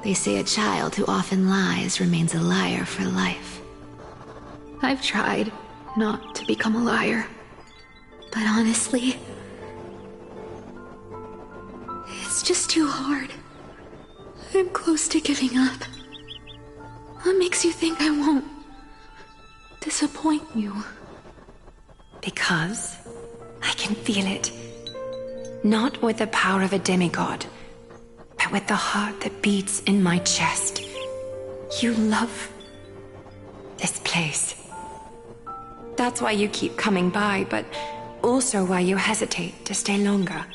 they say a child who often lies remains a liar for life. I've tried not to become a liar, but honestly, it's just too hard. I'm close to giving up. What makes you think I won't disappoint you? Because I can feel it. Not with the power of a demigod, but with the heart that beats in my chest. You love this place. That's why you keep coming by, but also why you hesitate to stay longer.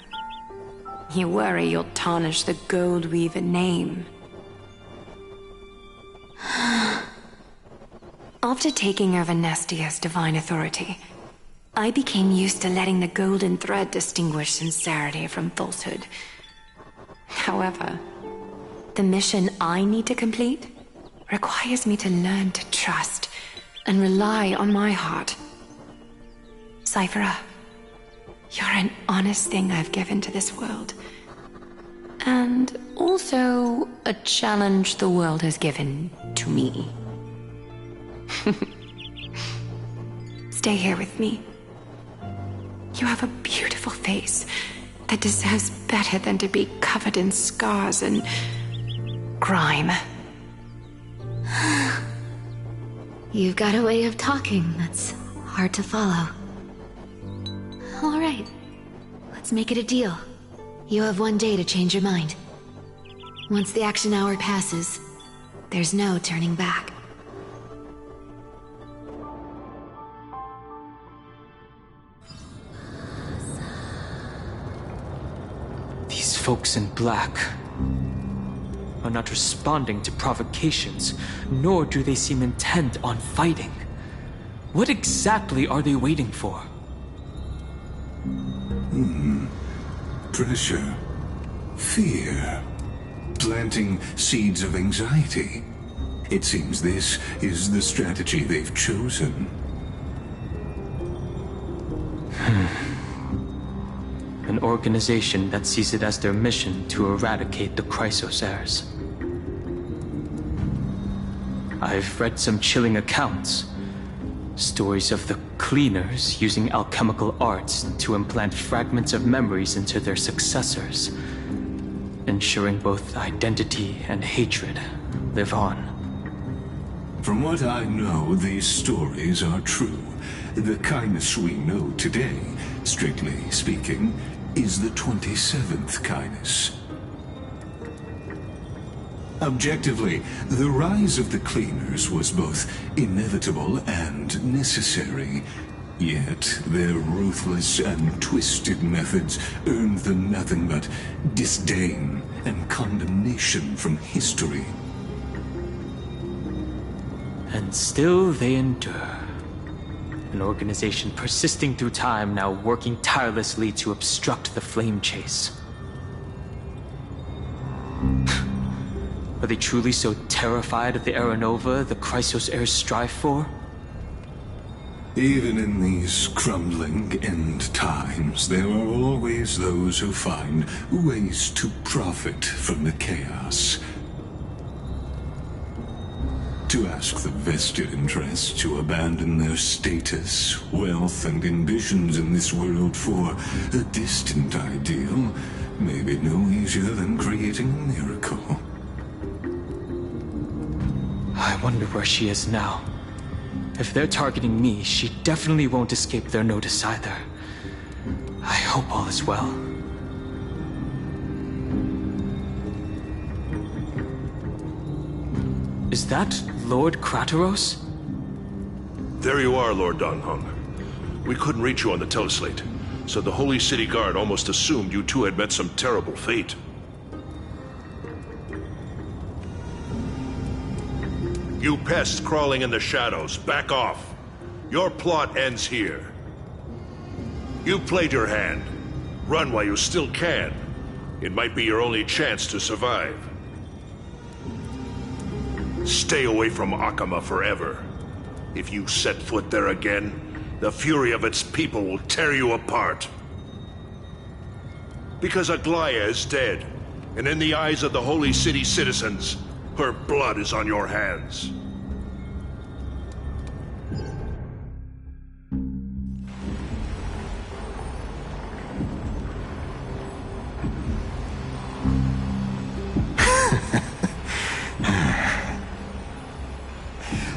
You worry you'll tarnish the Gold Weaver name. After taking over Nestia's divine authority, I became used to letting the golden thread distinguish sincerity from falsehood. However, the mission I need to complete requires me to learn to trust and rely on my heart. Cyphera, you're an honest thing I've given to this world. And also a challenge the world has given to me. Stay here with me. You have a beautiful face that deserves better than to be covered in scars and grime. You've got a way of talking that's hard to follow. All right, let's make it a deal. You have 1 day to change your mind. Once the action hour passes, there's no turning back. These folks in black are not responding to provocations, nor do they seem intent on fighting. What exactly are they waiting for? Pressure. Fear. Planting seeds of anxiety. It seems this is the strategy they've chosen. An organization that sees it as their mission to eradicate the Chrysos heirs. I've read some chilling accounts. Stories of the cleaners using alchemical arts to implant fragments of memories into their successors, ensuring both identity and hatred live on. From what I know, these stories are true. The kindness we know today, strictly speaking, is the 27th kindness. Objectively, the rise of the cleaners was both inevitable and necessary. Yet, their ruthless and twisted methods earned them nothing but disdain and condemnation from history. And still they endure. An organization persisting through time, now working tirelessly to obstruct the flame chase. Are they truly so terrified of the Aeronova the Chrysos heirs strive for? Even in these crumbling end times, there are always those who find ways to profit from the chaos. To ask the vested interests to abandon their status, wealth, and ambitions in this world for a distant ideal may be no easier than creating a miracle. I wonder where she is now. If they're targeting me, she definitely won't escape their notice either. I hope all is well. Is that Lord Krateros? There you are, Lord Donghung. We couldn't reach you on the teleslate, so the Holy City Guard almost assumed you two had met some terrible fate. You pests crawling in the shadows, back off. Your plot ends here. You played your hand. Run while you still can. It might be your only chance to survive. Stay away from Akama forever. If you set foot there again, the fury of its people will tear you apart. Because Aglaya is dead, and in the eyes of the Holy City citizens, her blood is on your hands.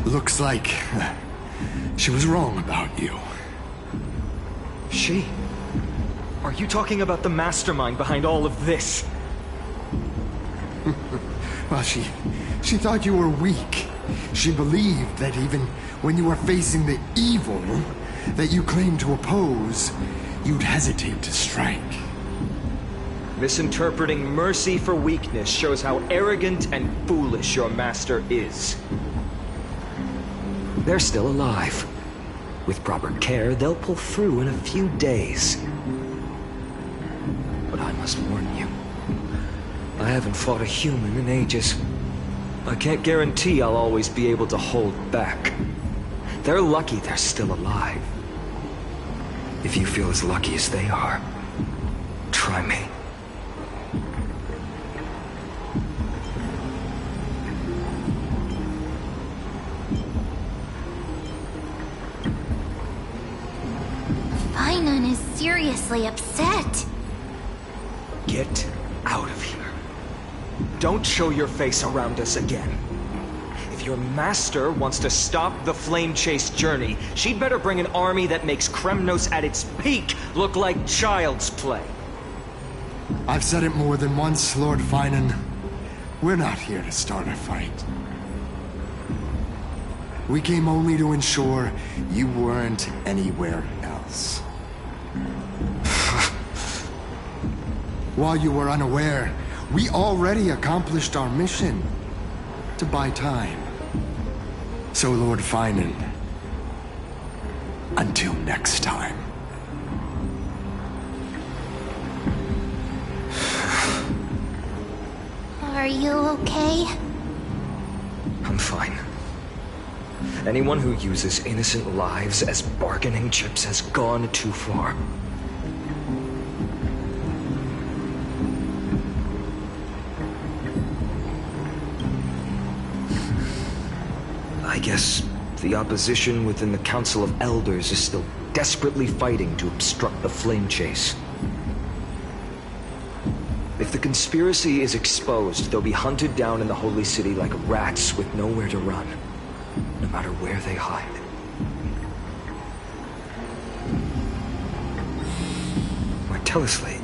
Looks like she was wrong about you. She? Are you talking about the mastermind behind all of this? Well, she thought you were weak. She believed that even when you were facing the evil that you claimed to oppose, you'd hesitate to strike. Misinterpreting mercy for weakness shows how arrogant and foolish your master is. They're still alive. With proper care, they'll pull through in a few days. But I must warn you, I haven't fought a human in ages. I can't guarantee I'll always be able to hold back. They're lucky they're still alive. If you feel as lucky as they are, try me. Fainan is seriously upset. Get out of here. Don't show your face around us again. If your master wants to stop the flame chase journey, she'd better bring an army that makes Kremnos at its peak look like child's play. I've said it more than once, Lord Fainan. We're not here to start a fight. We came only to ensure you weren't anywhere else. While you were unaware, we already accomplished our mission to buy time. So, Lord Fainan, until next time. Are you okay? I'm fine. Anyone who uses innocent lives as bargaining chips has gone too far. I guess the opposition within the Council of Elders is still desperately fighting to obstruct the flame chase. If the conspiracy is exposed, they'll be hunted down in the Holy City like rats with nowhere to run, no matter where they hide. My teleslate.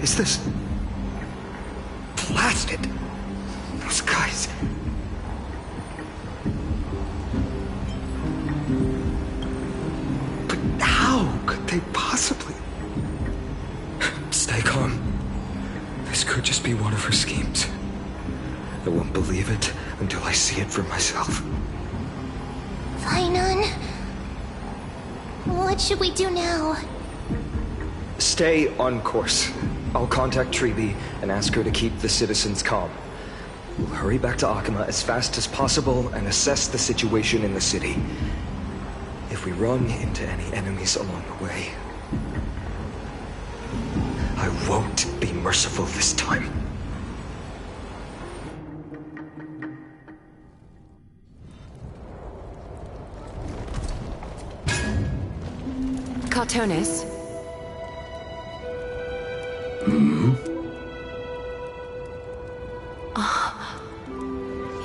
Is this... blasted? Those guys... But how could they possibly... Stay calm. This could just be one of her schemes. I won't believe it until I see it for myself. Fainon, what should we do now? Stay on course. I'll contact Treeby and ask her to keep the citizens calm. We'll hurry back to Akama as fast as possible and assess the situation in the city. If we run into any enemies along the way, I won't be merciful this time. Cartonis? Ah,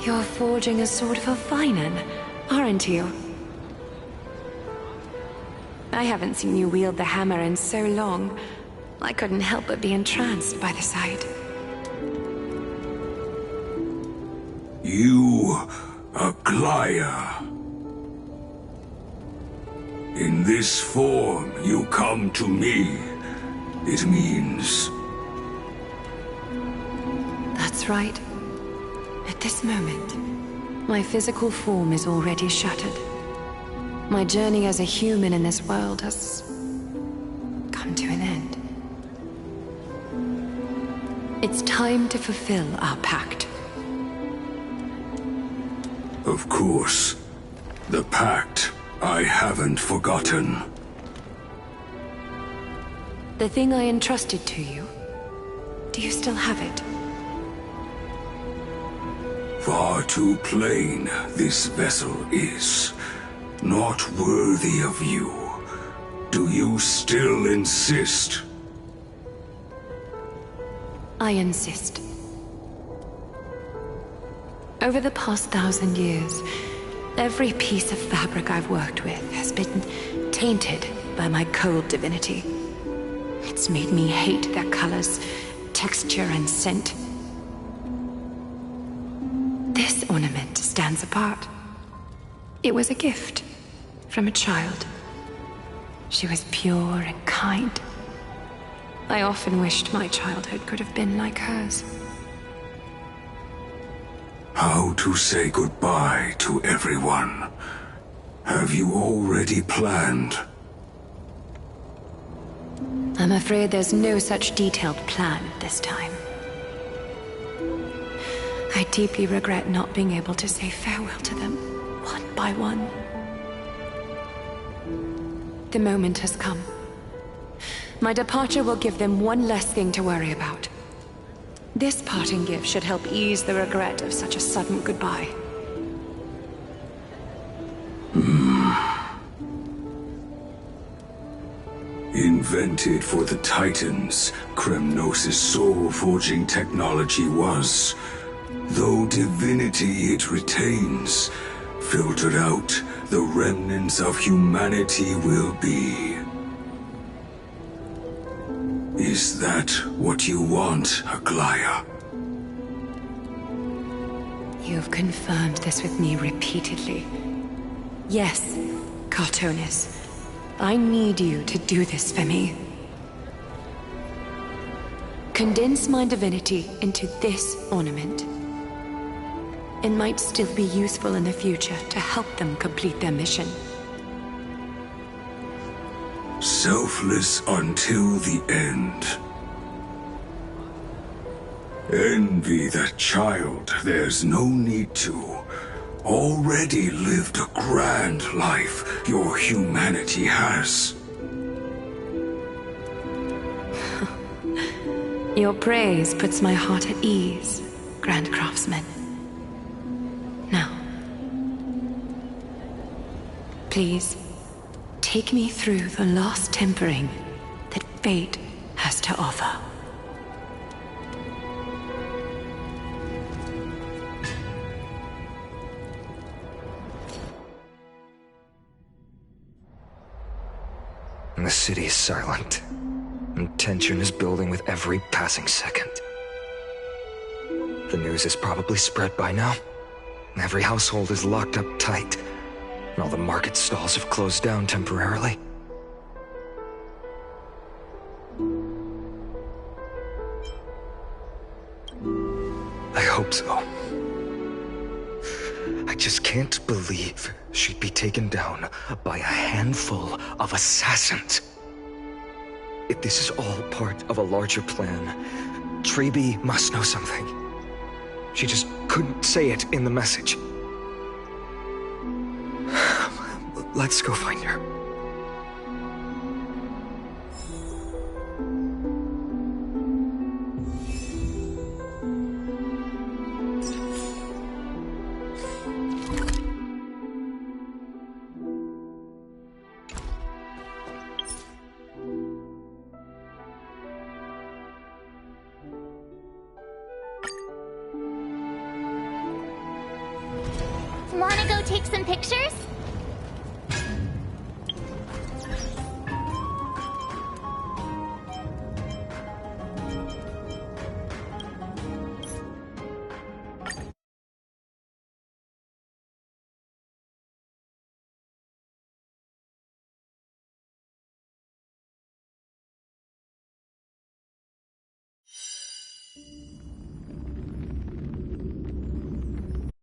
you're forging a sword for Fainon, aren't you? I haven't seen you wield the hammer in so long. I couldn't help but be entranced by the sight. You, Aglaya. In this form, you come to me. It means... That's right. At this moment, my physical form is already shattered. My journey as a human in this world has come to an end. It's time to fulfill our pact. Of course. The pact I haven't forgotten. The thing I entrusted to you, do you still have it? Far too plain this vessel is. Not worthy of you. Do you still insist? I insist. Over the past 1,000 years, every piece of fabric I've worked with has been tainted by my cold divinity. It's made me hate their colors, texture, and scent. This ornament stands apart. It was a gift from a child. She was pure and kind. I often wished my childhood could have been like hers. How to say goodbye to everyone? Have you already planned? I'm afraid there's no such detailed plan this time. I deeply regret not being able to say farewell to them, one by one. The moment has come. My departure will give them one less thing to worry about. This parting gift should help ease the regret of such a sudden goodbye. Invented for the Titans, Kremnos' soul-forging technology was. Though divinity it retains, filtered out, the remnants of humanity will be. Is that what you want, Aglaya? You've confirmed this with me repeatedly. Yes, Cartonis. I need you to do this for me. Condense my divinity into this ornament. It might still be useful in the future to help them complete their mission. Selfless until the end. Envy that child, there's no need to. Already lived a grand life your humanity has. Your praise puts my heart at ease, Grand Craftsman. Now, please, take me through the last tempering that fate has to offer. The city is silent. and tension is building with every passing second. The news is probably spread by now. Every household is locked up tight, and all the market stalls have closed down temporarily. I hope so. I just can't believe she'd be taken down by a handful of assassins. If this is all part of a larger plan, Treby must know something. She just couldn't say it in the message. Let's go find her. Wanna go take some pictures?